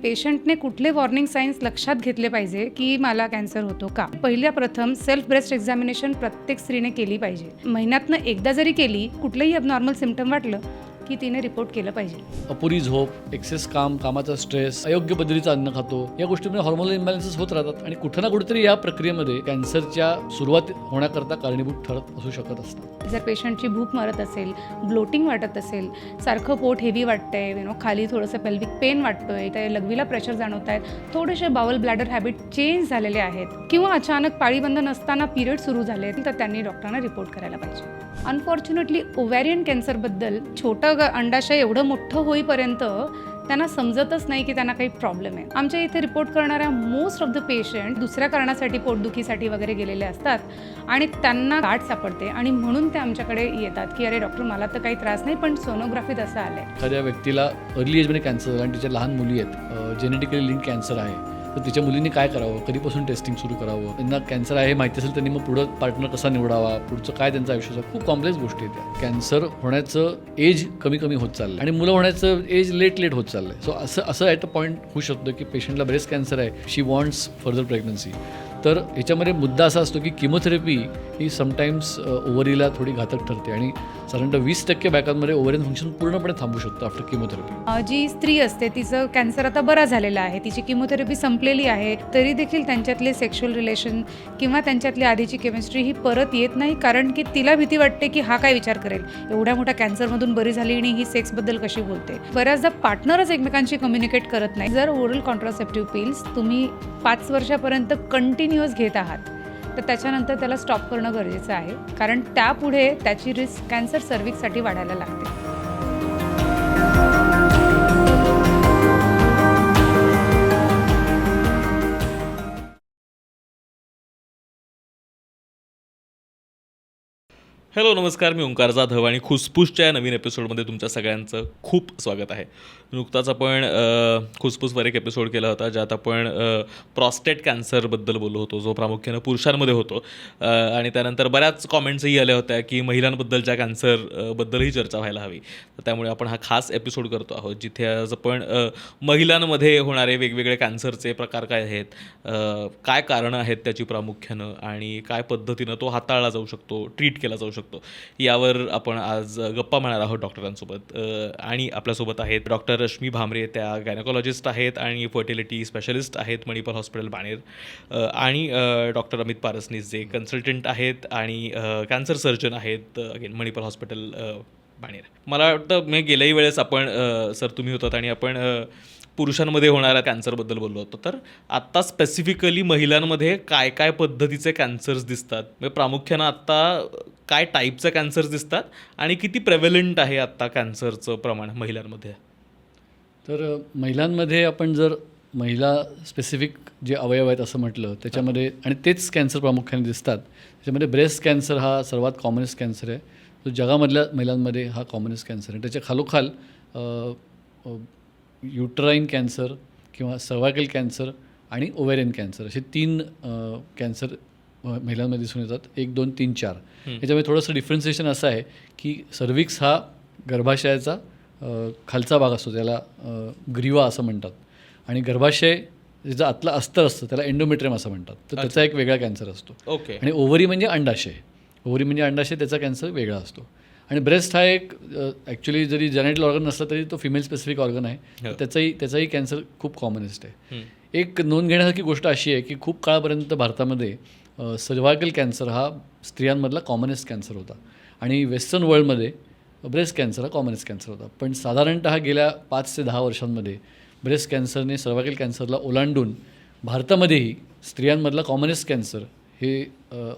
पेशंटने कुठले warning signs लक्षात घेतले पाहिजे की मला कॅन्सर होतो का. पहिल्या प्रथम सेल्फ ब्रेस्ट एक्झामिनेशन प्रत्येक स्त्रीने केली पाहिजे. महिन्यातनं एकदा जरी केली, कुठलंही अबनॉर्मल सिम्पटम वाटलं की तिने रिपोर्ट केलं पाहिजे. अपुरी झोप, एक्सेस काम, कामाचा स्ट्रेस, अयोग्य पद्धतीचं अन्न खातो, या गोष्टीमुळे हॉर्मोनल इम्बॅलन्सेस होत राहतात आणि कुठं ना कुठेतरी या प्रक्रियेमध्ये कॅन्सरच्या सुरुवात होण्याकरता कारणीभूत ठरत असू शकत असतं. जर पेशंटची भूक मरत असेल, ब्लोटिंग वाटत असेल, सारखं पोट हेवी वाटतंय, खाली थोडंसं पेल्विक पेन वाटतोय, त्या लघवीला प्रेशर जाणवत आहेत, थोडेसे बाउल ब्लॅडर हॅबिट चेंज झालेले आहेत किंवा अचानक पाळीबंद नसताना पिरियड सुरू झाले तर त्यांनी डॉक्टरांना रिपोर्ट करायला पाहिजे. अनफॉर्च्युनेटली ओव्हॅरियन कॅन्सरबद्दल छोटं अंडाशय एवढं मोठं होईपर्यंत त्यांना समजतच नाही की त्यांना काही प्रॉब्लेम आहे. आमच्या इथे रिपोर्ट करणाऱ्या मोस्ट ऑफ द पेशंट दुसऱ्या कारणासाठी, पोटदुखीसाठी वगैरे गेलेले असतात आणि त्यांना गाठ सापडते आणि म्हणून ते आमच्याकडे येतात की अरे डॉक्टर मला तर काही त्रास नाही पण सोनोग्राफीत असं आलं आहे. एखाद्या व्यक्तीला अर्ली एजमध्ये कॅन्सर आणि तिच्या लहान मुली आहेत, जेनेटिकली लिंक कॅन्सर आहे, तर तिच्या मुलींनी काय करावं, कधीपासून टेस्टिंग सुरू करावं, त्यांना कॅन्सर आहे माहिती असेल त्यांनी मग पुढं पार्टनर कसा निवडावा, पुढचं काय त्यांचं आयुष्याचं, खूप कॉम्प्लेक्स गोष्टी आहेत त्या. कॅन्सर होण्याचं एज कमी कमी होत चाललं आणि मुलं होण्याचं एज लेट होत चाललं आहे. सो असं ॲट अ पॉईंट होऊ शकतं की पेशंटला ब्रेस्ट कॅन्सर आहे, शी वॉन्ट्स फर्दर प्रेग्नन्सी. तर ह्याच्यामध्ये मुद्दा असा असतो की किमोथेरपी ही समटाईम्स ओव्हरीला थोडी घातक ठरते आणि साधारणतः 20% बायकांमध्ये ओव्हरियन फंक्शन पूर्णपणे थांबू शकतं आफ्टर किमोथेरपी. जी स्त्री असते तिचं कॅन्सर आता बरा झालेला आहे, तिची किमोथेरपी संपलेली आहे, तरी देखील त्यांच्यातले सेक्शुअल रिलेशन किंवा त्यांच्यातली आधीची केमिस्ट्री ही परत येत नाही, कारण की तिला भीती वाटते की हा काय विचार करेल, एवढ्या मोठ्या कॅन्सरमधून बरी झाली आणि ही सेक्सबद्दल कशी बोलते. बऱ्याचदा पार्टनरच एकमेकांशी कम्युनिकेट करत नाही. जर ओरल कॉन्ट्रासेप्टिव्ह पिल्स तुम्ही 5 वर्षापर्यंत कंटिन्युअस घेत आहात तर त्याच्यानंतर त्याला स्टॉप करणं गरजेचं आहे, कारण त्यापुढे त्याची रिस्क कॅन्सर सर्व्हिक्ससाठी वाढायला लागते. हॅलो नमस्कार, मी ओंकार जाधव आणि खुसपूसच्या या नवीन एपिसोडमध्ये तुमच्या सगळ्यांचं खूप स्वागत आहे. नुकताच आपण खुसपूसवर एक एपिसोड केला होता ज्यात आपण प्रॉस्टेट कॅन्सरबद्दल बोललो होतो, जो प्रामुख्यानं पुरुषांमध्ये होतो. आणि त्यानंतर बऱ्याच कॉमेंट्सही आल्या होत्या की महिलांबद्दलच्या कॅन्सरबद्दलही चर्चा व्हायला हवी. तर त्यामुळे आपण हा खास एपिसोड करतो आहोत जिथे आज आपण महिलांमध्ये होणारे वेगवेगळे कॅन्सरचे प्रकार काय आहेत, काय कारणं आहेत त्याची प्रामुख्यानं, आणि काय पद्धतीनं तो हाताळला जाऊ शकतो, ट्रीट केला जाऊ शकतो, यावर आपण आज गप्पा मारणार आहोत डॉक्टरांसोबत. आणि आपल्यासोबत आहेत डॉक्टर रश्मी भामरे, त्या गायनॉकॉलॉजिस्ट आहेत आणि फर्टिलिटी स्पेशलिस्ट आहेत मणिपाल हॉस्पिटल बाणेर. आणि डॉक्टर अमित पारसनीस, जे कन्सल्टंट आहेत आणि कॅन्सर सर्जन आहेत अगेन मणिपाल हॉस्पिटल बाणेर. मला वाटतं मी गेल्याही वेळेस आपण सर तुम्ही होतात आणि आपण पुरुषांमध्ये होणाऱ्या कॅन्सरबद्दल बोललो होतो. तर आत्ता स्पेसिफिकली महिलांमध्ये काय काय पद्धतीचे कॅन्सर्स दिसतात, म्हणजे प्रामुख्यानं आत्ता काय टाईपचे कॅन्सर्स दिसतात आणि किती प्रेव्हलंट आहे आत्ता कॅन्सरचं प्रमाण महिलांमध्ये? तर महिलांमध्ये आपण जर महिला स्पेसिफिक जे अवयव आहेत असं म्हटलं त्याच्यामध्ये, आणि तेच कॅन्सर प्रामुख्याने दिसतात, त्याच्यामध्ये ब्रेस्ट कॅन्सर हा सर्वात कॉमनेस्ट कॅन्सर आहे, जो जगामधल्या महिलांमध्ये हा कॉमनेस्ट कॅन्सर आहे. त्याच्या खालोखाल युटराईन कॅन्सर किंवा सर्वायकल कॅन्सर आणि ओव्हेरियन कॅन्सर असे 3 कॅन्सर महिलांमध्ये दिसून येतात. 1, 2, 3, 4. याच्यामध्ये थोडंसं डिफरन्सिएशन असं आहे की सर्विक्स हा गर्भाशयाचा खालचा भाग असतो, त्याला ग्रीवा असं म्हणतात, आणि गर्भाशय ज्याचं आतलं अस्तर असतं त्याला एंडोमेट्रियम असं म्हणतात. तर त्याचा एक वेगळा कॅन्सर असतो. ओके. आणि ओव्हरी म्हणजे अंडाशय, ओव्हरी म्हणजे अंडाशय, त्याचा कॅन्सर वेगळा असतो. आणि ब्रेस्ट हा एक ॲक्च्युली जरी जेनेटल ऑर्गन नसला तरी तो फिमेल स्पेसिफिक ऑर्गन आहे, त्याचाही कॅन्सर खूप कॉमनेस्ट आहे. एक नोंद घेण्यासारखी गोष्ट अशी आहे की खूप काळापर्यंत भारतामध्ये सर्वायकल कॅन्सर हा स्त्रियांमधला कॉमनेस्ट कॅन्सर होता आणि वेस्टर्न वर्ल्डमध्ये ब्रेस्ट कॅन्सर हा कॉमनेस्ट कॅन्सर होता. पण साधारणतः गेल्या 5 ते 10 वर्षांमध्ये ब्रेस्ट कॅन्सरने सर्वायकल कॅन्सरला ओलांडून भारतामध्येही स्त्रियांमधला कॉमनेस्ट कॅन्सर हे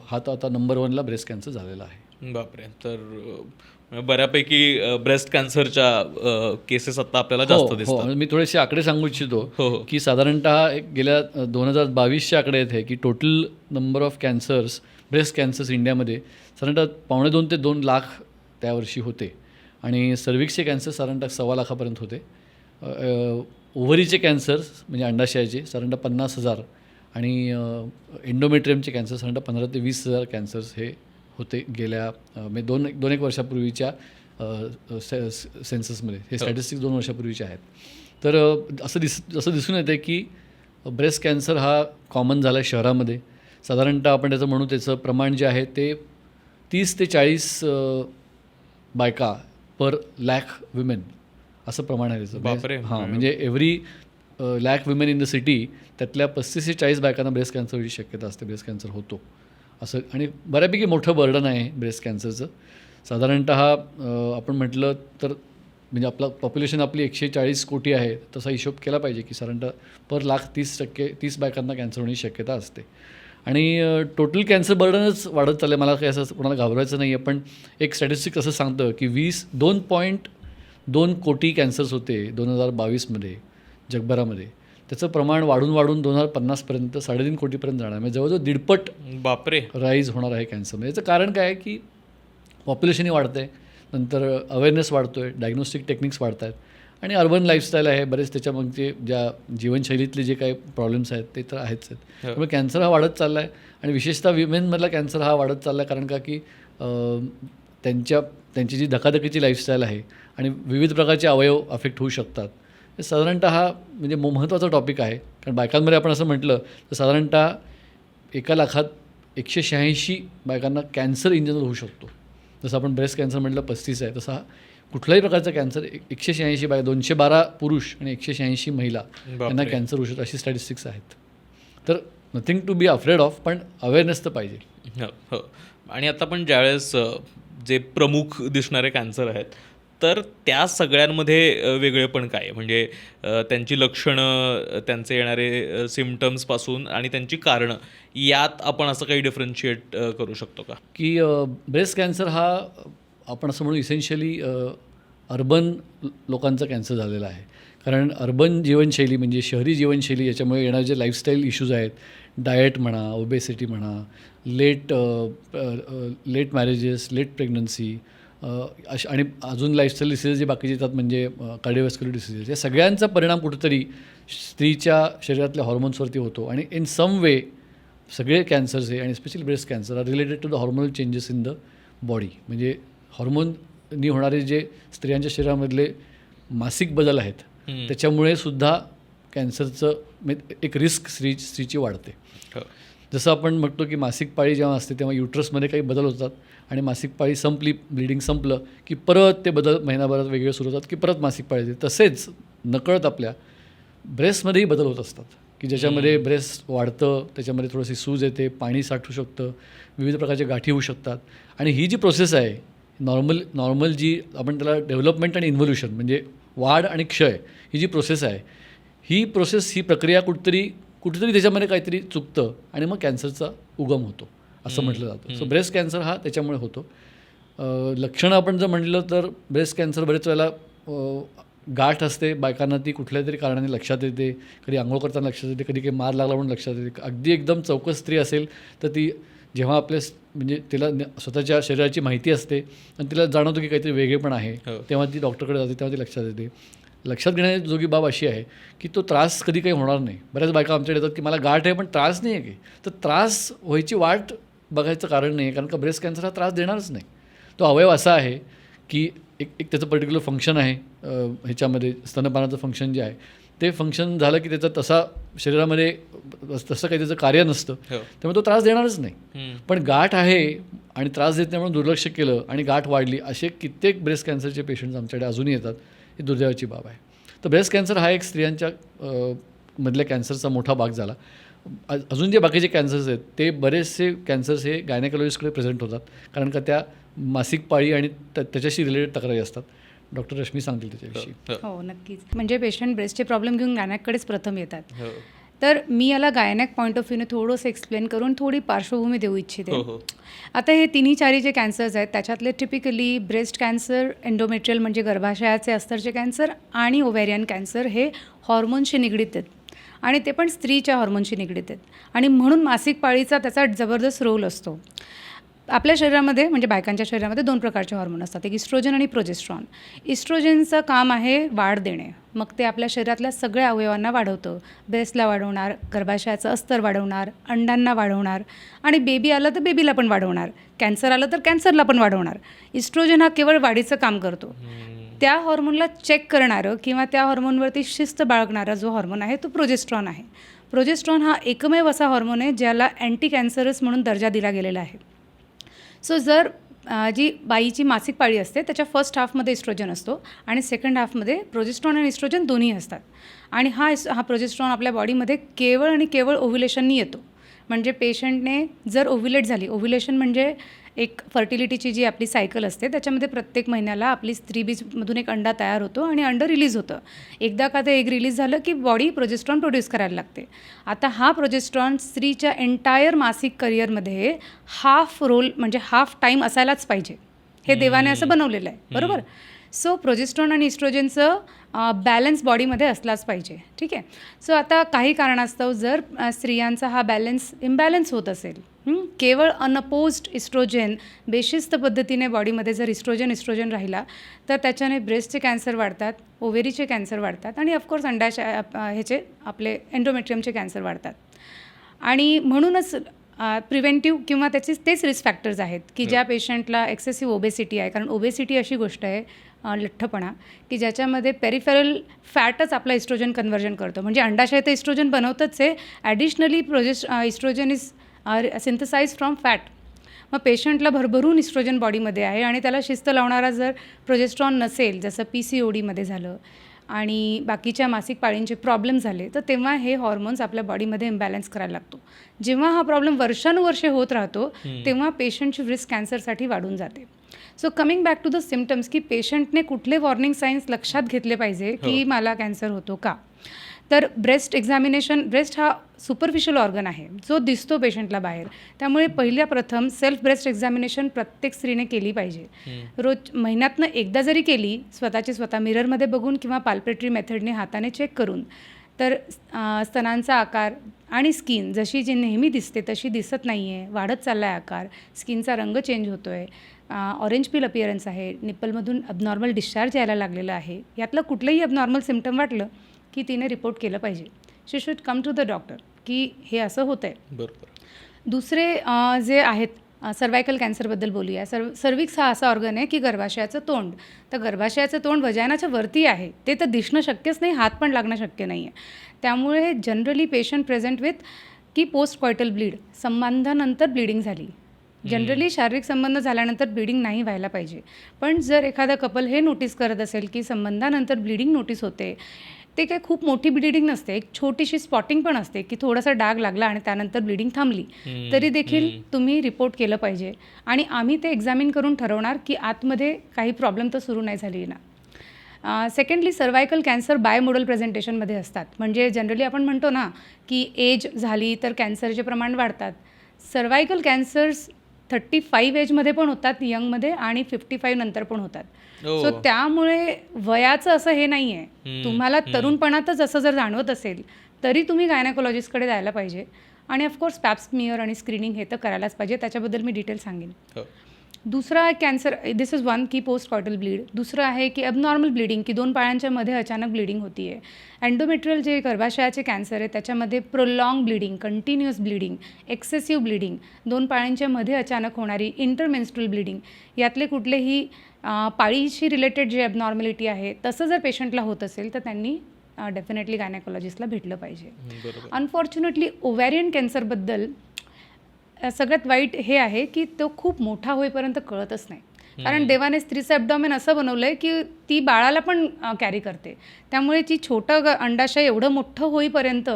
हा आता नंबर 1ला ब्रेस्ट कॅन्सर झालेला आहे. बापरे. तर बऱ्यापैकी ब्रेस्ट कॅन्सरच्या केसेस आता आपल्याला जास्त दिसतात. मी थोडेसे आकडे सांगू इच्छितो की साधारणतः गेल्या 2022चे आकडे आहेत की total number of cancers, breast cancers इंडियामध्ये साधारणतः 1.25 ते 2 लाख त्यावर्षी होते, आणि सर्विक्सचे कॅन्सर साधारणतः 1.25 लाखापर्यंत होते. ओव्हरीचे कॅन्सर्स म्हणजे अंडाशयाचे साधारणतः 50,000 आणि एंडोमेट्रियमचे कॅन्सर साधारणतः 15,000 ते 20,000 कॅन्सर्स हे होते गेल्या म्हणजे 2-1 वर्षापूर्वीच्या सेन्ससमध्ये. हे स्टॅटिस्टिक्स 2 वर्षापूर्वीचे आहेत. तर असं दिसून येतं की ब्रेस्ट कॅन्सर हा कॉमन झाला आहे शहरामध्ये. साधारणतः आपण त्याचं म्हणू त्याचं प्रमाण जे आहे ते 30 ते 40 बायका पर लॅक विमेन असं प्रमाण आहे बापरे. त्याचं. हां, म्हणजे every lakh women in the city त्यातल्या 35 ते 40 बायकांना ब्रेस्ट कॅन्सर होण्याची शक्यता असते, ब्रेस्ट कॅन्सर होतो असं. आणि बऱ्यापैकी मोठं बर्डन आहे ब्रेस्ट कॅन्सरचं. साधारणतः आपण म्हटलं तर म्हणजे आपलं पॉप्युलेशन आपली 140 कोटी आहे, तसा हिशोब केला पाहिजे की साधारणतः पर लाख 30 बायकांना कॅन्सर होण्याची शक्यता असते. आणि टोटल कॅन्सर बर्डनच वाढत चाललं आहे. मला काही असं कोणाला घाबरायचं नाही आहे, पण एक स्टॅटिस्टिक असं सांगतं की 2.2 कोटी कॅन्सर्स होते 2022मध्ये जगभरामध्ये. त्याचं प्रमाण वाढून 2050पर्यंत 3.5 कोटीपर्यंत जाणार, म्हणजे जवळजवळ 1.5पट बापरे राईज होणार आहे कॅन्सरमध्ये. याचं कारण काय आहे की पॉप्युलेशनही वाढतं आहे, नंतर अवेअरनेस वाढतो आहे, डायग्नोस्टिक टेक्निक्स वाढत आहेत, आणि अर्बन लाईफस्टाईल आहे बरेच. त्याच्यामध्ये ज्या जीवनशैलीतले जे काही प्रॉब्लेम्स आहेत ते तर आहेच आहेत. त्यामुळे कॅन्सर हा वाढत चालला आहे, आणि विशेषतः विमेनमधला कॅन्सर हा वाढत चालला आहे. कारण का की त्यांची जी धकाधकीची लाईफस्टाईल आहे आणि विविध प्रकारचे अवयव अफेक्ट होऊ शकतात. हे साधारणतः हा म्हणजे महत्त्वाचा टॉपिक आहे. कारण बायकांमध्ये आपण असं म्हटलं तर साधारणतः 1 लाखात 186 बायकांना कॅन्सर इन जनरल होऊ शकतो. जसं आपण ब्रेस्ट कॅन्सर म्हटलं 35 आहे, तसा कुठल्याही प्रकारचा कॅन्सर 186 बाय 212 पुरुष आणि 186 महिला यांना कॅन्सर होऊ शकतो, अशी स्टॅटिस्टिक्स आहेत. तर nothing to be afraid of, पण अवेअरनेस तर पाहिजे. हो. आणि आता पण ज्यावेळेस जे प्रमुख दिसणारे कॅन्सर आहेत तर त्या सगळ्यांमध्ये वेगळेपण काय आहे? म्हणजे त्यांची लक्षणं, त्यांचे येणारे सिम्पटम्सपासून आणि त्यांची कारणं, यात आपण असं काही डिफरन्शिएट करू शकतो का? की ब्रेस्ट कॅन्सर हा आपण असं म्हणू इसेन्शियली अर्बन लोकांचा कॅन्सर झालेला आहे. कारण अर्बन जीवनशैली म्हणजे शहरी जीवनशैली, याच्यामुळे येणारे जे लाईफस्टाईल इश्यूज आहेत, डाएट म्हणा, ओबेसिटी म्हणा, लेट मॅरेजेस, लेट प्रेग्नन्सी, आणि अजून लाईफस्टाईल डिसीजेस जे बाकीचे येतात म्हणजे कार्डिओव्हॅस्क्युलर डिसीजेस, या सगळ्यांचा परिणाम कुठेतरी स्त्रीच्या शरीरातल्या हॉर्मोन्सवरती होतो. आणि इन सम वे सगळे कॅन्सर्स आहे, आणि specially breast cancer are related to the hormonal changes in the body. म्हणजे हॉर्मोननी होणारे जे स्त्रियांच्या शरीरामधले मासिक बदल आहेत त्याच्यामुळे सुद्धा कॅन्सरचं एक रिस्क स्त्रीची वाढते. जसं आपण म्हणतो की मासिक पाळी जेव्हा असते तेव्हा युट्रसमध्ये काही बदल होतात, आणि मासिक पाळी संपली, ब्लिडिंग संपलं की परत ते बदल महिनाभरात वेगळे सुरू होतात की परत मासिक पाळी येते. तसेच नकळत आपल्या ब्रेस्टमध्येही बदल होत असतात की ज्याच्यामध्ये ब्रेस्ट वाढतं, त्याच्यामध्ये थोडीशी सूज येते, पाणी साठू शकतं, विविध प्रकारच्या गाठी होऊ शकतात. आणि ही जी प्रोसेस आहे नॉर्मल जी आपण त्याला डेव्हलपमेंट आणि इन्व्होल्युशन म्हणजे वाढ आणि क्षय, ही जी प्रोसेस आहे, ही प्रक्रिया कुठेतरी त्याच्यामध्ये काहीतरी चुकतं आणि मग कॅन्सरचा उगम होतो असं म्हटलं जातं. सो ब्रेस्ट कॅन्सर हा त्याच्यामुळे होतो. लक्षणं आपण जर म्हटलं तर ब्रेस्ट कॅन्सर बरेच वेळेला गाठ असते बायकांना, ती कुठल्या तरी कारणाने लक्षात येते, कधी आंघोळ करताना लक्षात येते, कधी काही मार लागला म्हणून लक्षात येते. अगदी एकदम चौकस स्त्री असेल तर ती जेव्हा म्हणजे तिला स्वतःच्या शरीराची माहिती असते आणि तिला जाणवतो की काहीतरी वेगळेपण आहे, तेव्हा ती डॉक्टरकडे जाते, तेव्हा ती लक्षात येते. लक्षात घेण्याजोगी बाब अशी आहे की तो त्रास कधी काही होणार नाही. बऱ्याच बायका आमच्याकडे येतात की मला गाठ आहे पण त्रास नाही आहे की, तर त्रास व्हायची वाट बघायचं कारण नाही आहे, कारण का ब्रेस्ट कॅन्सर हा त्रास देणारच नाही. तो अवयव असा आहे की एक त्याचं पर्टिक्युलर फंक्शन आहे, ह्याच्यामध्ये स्तनपानाचं फंक्शन जे आहे ते फंक्शन झालं की त्याचं तसा शरीरामध्ये तसं काही त्याचं कार्य नसतं, त्यामुळे तो त्रास देणारच नाही. पण गाठ आहे आणि त्रास देत नाही म्हणून दुर्लक्ष केलं आणि गाठ वाढली, असे कित्येक ब्रेस्ट कॅन्सरचे पेशंट्स आमच्याकडे अजूनही येतात. ही दुर्दैवाची बाब आहे. तर ब्रेस्ट कॅन्सर हा एक स्त्रियांच्या मधल्या कॅन्सरचा मोठा भाग झाला. अजून जे बाकीचे कॅन्सर्स आहेत ते बरेचसे कॅन्सर्स हे गायनेकोलॉजिस्टकडे प्रेझेंट होतात, कारण का त्या मासिक पाळी आणि त्याच्याशी रिलेटेड तक्रारी असतात. डॉक्टर रश्मी सांगतील त्याच्याविषयी. हो नक्कीच. म्हणजे पेशंट ब्रेस्टचे प्रॉब्लेम घेऊन गायनॅककडेच प्रथम येतात. तर मी याला गायनॅक पॉईंट ऑफ व्ह्यूने थोडंसं एक्सप्लेन करून थोडी पार्श्वभूमी देऊ इच्छिते. आता हे 3-4 जे कॅन्सर्स आहेत त्याच्यातले टिपिकली ब्रेस्ट कॅन्सर, एंडोमेट्रियल म्हणजे गर्भाशयाचे अस्तरचे कॅन्सर आणि ओव्हॅरियन कॅन्सर हे हॉर्मोनशी निगडीत आहेत, आणि ते पण स्त्रीच्या हॉर्मोनशी निगडीत आहेत, आणि म्हणून मासिक पाळीचा त्याचा जबरदस्त रोल असतो. आपल्या शरीरामध्ये म्हणजे बायकांच्या शरीरामध्ये 2 प्रकारचे हॉर्मोन असतात, एक इस्ट्रोजन आणि प्रोजेस्ट्रॉन. इस्ट्रोजनचं काम आहे वाढ देणे, मग ते आपल्या शरीरातल्या सगळ्या अवयवांना वाढवतं. ब्रेस्टला वाढवणार, गर्भाशयाचं अस्तर वाढवणार, अंडांना वाढवणार, आणि बेबी आलं तर बेबीला पण वाढवणार, कॅन्सर आलं तर कॅन्सरला पण वाढवणार. इस्ट्रोजन हा केवळ वाढीचं काम करतो. त्या हॉर्मोनला चेक करणारं किंवा त्या हॉर्मोनवरती शिस्त बाळगणारा जो हॉर्मोन आहे तो प्रोजेस्ट्रॉन आहे. प्रोजेस्ट्रॉन हा एकमेव असा हॉर्मोन आहे ज्याला अँटी कॅन्सरस म्हणून दर्जा दिला गेलेला आहे. सो जर जी बाईची मासिक पाळी असते त्याच्या फर्स्ट हाफमध्ये इस्ट्रोजन असतो आणि सेकंड हाफमध्ये प्रोजेस्ट्रॉन आणि इस्ट्रोजन दोन्ही असतात. आणि हा प्रोजेस्ट्रॉन आपल्या बॉडीमध्ये केवळ आणि केवळ ओव्ह्युलेशननी येतो. म्हणजे पेशंटने जर ओव्ह्युलेट झाली, ओव्ह्युलेशन म्हणजे एक फर्टिलिटीची जी आपली सायकल असते त्याच्यामध्ये प्रत्येक महिन्याला आपली स्त्रीबीजमधून एक अंडा तयार होतो आणि अंड रिलीज होतं. एकदा का ते एग रिलीज झालं की बॉडी प्रोजेस्ट्रॉन प्रोड्यूस करायला लागते. आता हा प्रोजेस्ट्रॉन स्त्रीच्या एंटायर मासिक करिअरमध्ये हाफ रोल म्हणजे हाफ टाईम असायलाच पाहिजे. हे देवाने असं बनवलेलं आहे, बरोबर. सो प्रोजेस्ट्रॉन आणि इस्ट्रोजनचं बॅलन्स बॉडीमध्ये असलाच पाहिजे. ठीक आहे. सो आता काही कारणास्तव जर स्त्रियांचा हा बॅलन्स इम्बॅलन्स होत असेल, केवळ अनअपोज्ड इस्ट्रोजन बेशिस्त पद्धतीने बॉडीमध्ये जर इस्ट्रोजन राहिला तर त्याच्याने ब्रेस्टचे कॅन्सर वाढतात, ओव्हेरीचे कॅन्सर वाढतात आणि ऑफकोर्स ह्याचे आपले एंडोमेट्रियमचे कॅन्सर वाढतात. आणि म्हणूनच प्रिव्हेंटिव्ह किंवा तेच रिस्क फॅक्टर्स आहेत की ज्या पेशंटला एक्सेसिव्ह ओबेसिटी आहे. कारण ओबेसिटी अशी गोष्ट आहे, लठ्ठपणा, की ज्याच्यामध्ये पेरिफेरल फॅटच आपला इस्ट्रोजन कन्व्हर्जन करतो. म्हणजे अंडाशय तर इस्ट्रोजन बनवतंच आहे, additionally estrogen is synthesize from fat. मग पेशंटला भरभरून इस्ट्रोजन बॉडीमध्ये आहे आणि त्याला शिस्त लावणारा जर प्रोजेस्ट्रॉन नसेल, जसं PCODमध्ये झालं आणि बाकीच्या मासिक पाळींचे प्रॉब्लेम झाले, तर तेव्हा हे हॉर्मोन्स आपल्या बॉडीमध्ये इम्बॅलन्स करायला लागतो. जेव्हा हा प्रॉब्लेम वर्षानुवर्षे होत राहतो तेव्हा पेशंटची रिस्क कॅन्सरसाठी वाढून जाते. So coming back to the symptoms, की पेशंटने कुठले वॉर्निंग साईन्स लक्षात घेतले पाहिजे की मला कॅन्सर होतो का. तर ब्रेस्ट हा सुपरफिशियल ऑर्गन आहे जो दिसतो पेशंटला बाहेर. त्यामुळे प्रथम सेल्फ ब्रेस्ट एक्झामिनेशन प्रत्येक स्त्रीने केली पाहिजे. रोज महिन्यातनं एकदा जरी केली, स्वतः मिररमध्ये बघून किंवा पाल्पेटरी मेथडने हाताने चेक करून, तर स्तनांचा आकार आणि स्किन जशी जी नेहमी दिसते तशी दिसत नाही आहे, वाढत चालला आहे आकार, स्किनचा रंग चेंज होतो आहे, ऑरेंज पील अपिअरन्स आहे, निप्पलमधून अबनॉर्मल डिस्चार्ज यायला लागलेला आहे, यातलं कुठलंही अबनॉर्मल सिम्पटम वाटलं की तिने रिपोर्ट केलं पाहिजे. She should come to the doctor की हे असं होतं आहे. बरोबर. दुसरे जे आहेत, सर्वायकल कॅन्सरबद्दल बोलूया. सर्विक्स हा असा ऑर्गन आहे की गर्भाशयाचं तोंड, तर गर्भाशयाचं तोंड वजायनाच्या वरती आहे, ते तर दिसणं शक्यच नाही, हात पण लागणं शक्य नाही आहे. त्यामुळे जनरली पेशंट प्रेझेंट विथ की पोस्ट कॉयटल ब्लीड, संबंधानंतर ब्लिडिंग झाली. जनरली शारीरिक संबंध झाल्यानंतर ब्लिडिंग नाही व्हायला पाहिजे. पण जर एखादा कपल हे नोटीस करत असेल की संबंधानंतर ब्लिडिंग नोटीस होते, ते काही खूप मोठी ब्लिडिंग नसते, एक छोटीशी स्पॉटिंग पण असते की थोडासा डाग लागला आणि त्यानंतर ब्लिडिंग थांबली, तरी देखील तुम्ही रिपोर्ट केलं पाहिजे. आणि आम्ही ते एक्झामिन करून ठरवणार की आतमध्ये काही प्रॉब्लेम तर सुरू नाही झाली ना. सेकंडली सर्वायकल कॅन्सर बायमोडल प्रेझेंटेशनमध्ये असतात. म्हणजे जनरली आपण म्हणतो ना की एज झाली तर कॅन्सरचे प्रमाण वाढतात. सर्वायकल कॅन्सर्स 35 एजमध्ये पण होतात, यंगमध्ये, आणि 55 नंतर पण होतात. सो त्यामुळे वयाचं असं हे नाही आहे. तुम्हाला तरुणपणातच असं जर जाणवत असेल तरी तुम्ही गायनेकोलॉजिस्टकडे जायला पाहिजे. आणि ऑफकोर्स पॅप स्मिअर आणि स्क्रीनिंग हे तर करायलाच पाहिजे, त्याच्याबद्दल मी डिटेल सांगेन. दुसरा कॅन्सर, दिस इज वन की पोस्ट कॉयटल ब्लीड. दुसरं आहे की अबनॉर्मल ब्लिडिंग, की दोन पाळ्यांच्या मध्ये अचानक ब्लिडिंग होती आहे. एंडोमेट्रियल जे गर्भाशयाचे कॅन्सर आहे त्याच्यामध्ये prolong bleeding, continuous bleeding, excessive bleeding, दोन पाळ्यांच्या मध्ये अचानक होणारी इंटरमेन्स्ट्रुअल ब्लिडिंग, यातले कुठलेही पाळीशी रिलेटेड जे अबनॉर्मॅलिटी आहे तसं जर पेशंटला होत असेल तर त्यांनी डेफिनेटली गायनेकोलॉजिस्टला भेटलं पाहिजे. अनफॉर्च्युनेटली ओव्हॅरियन कॅन्सरबद्दल सगळ्यात वाईट हे आहे की तो खूप मोठा होईपर्यंत कळतच नाही. कारण देवाने स्त्रीचं ॲब्डॉमेन असं बनवलं आहे की ती बाळाला पण कॅरी करते. त्यामुळे ती छोटं अंडाशय एवढं मोठं होईपर्यंत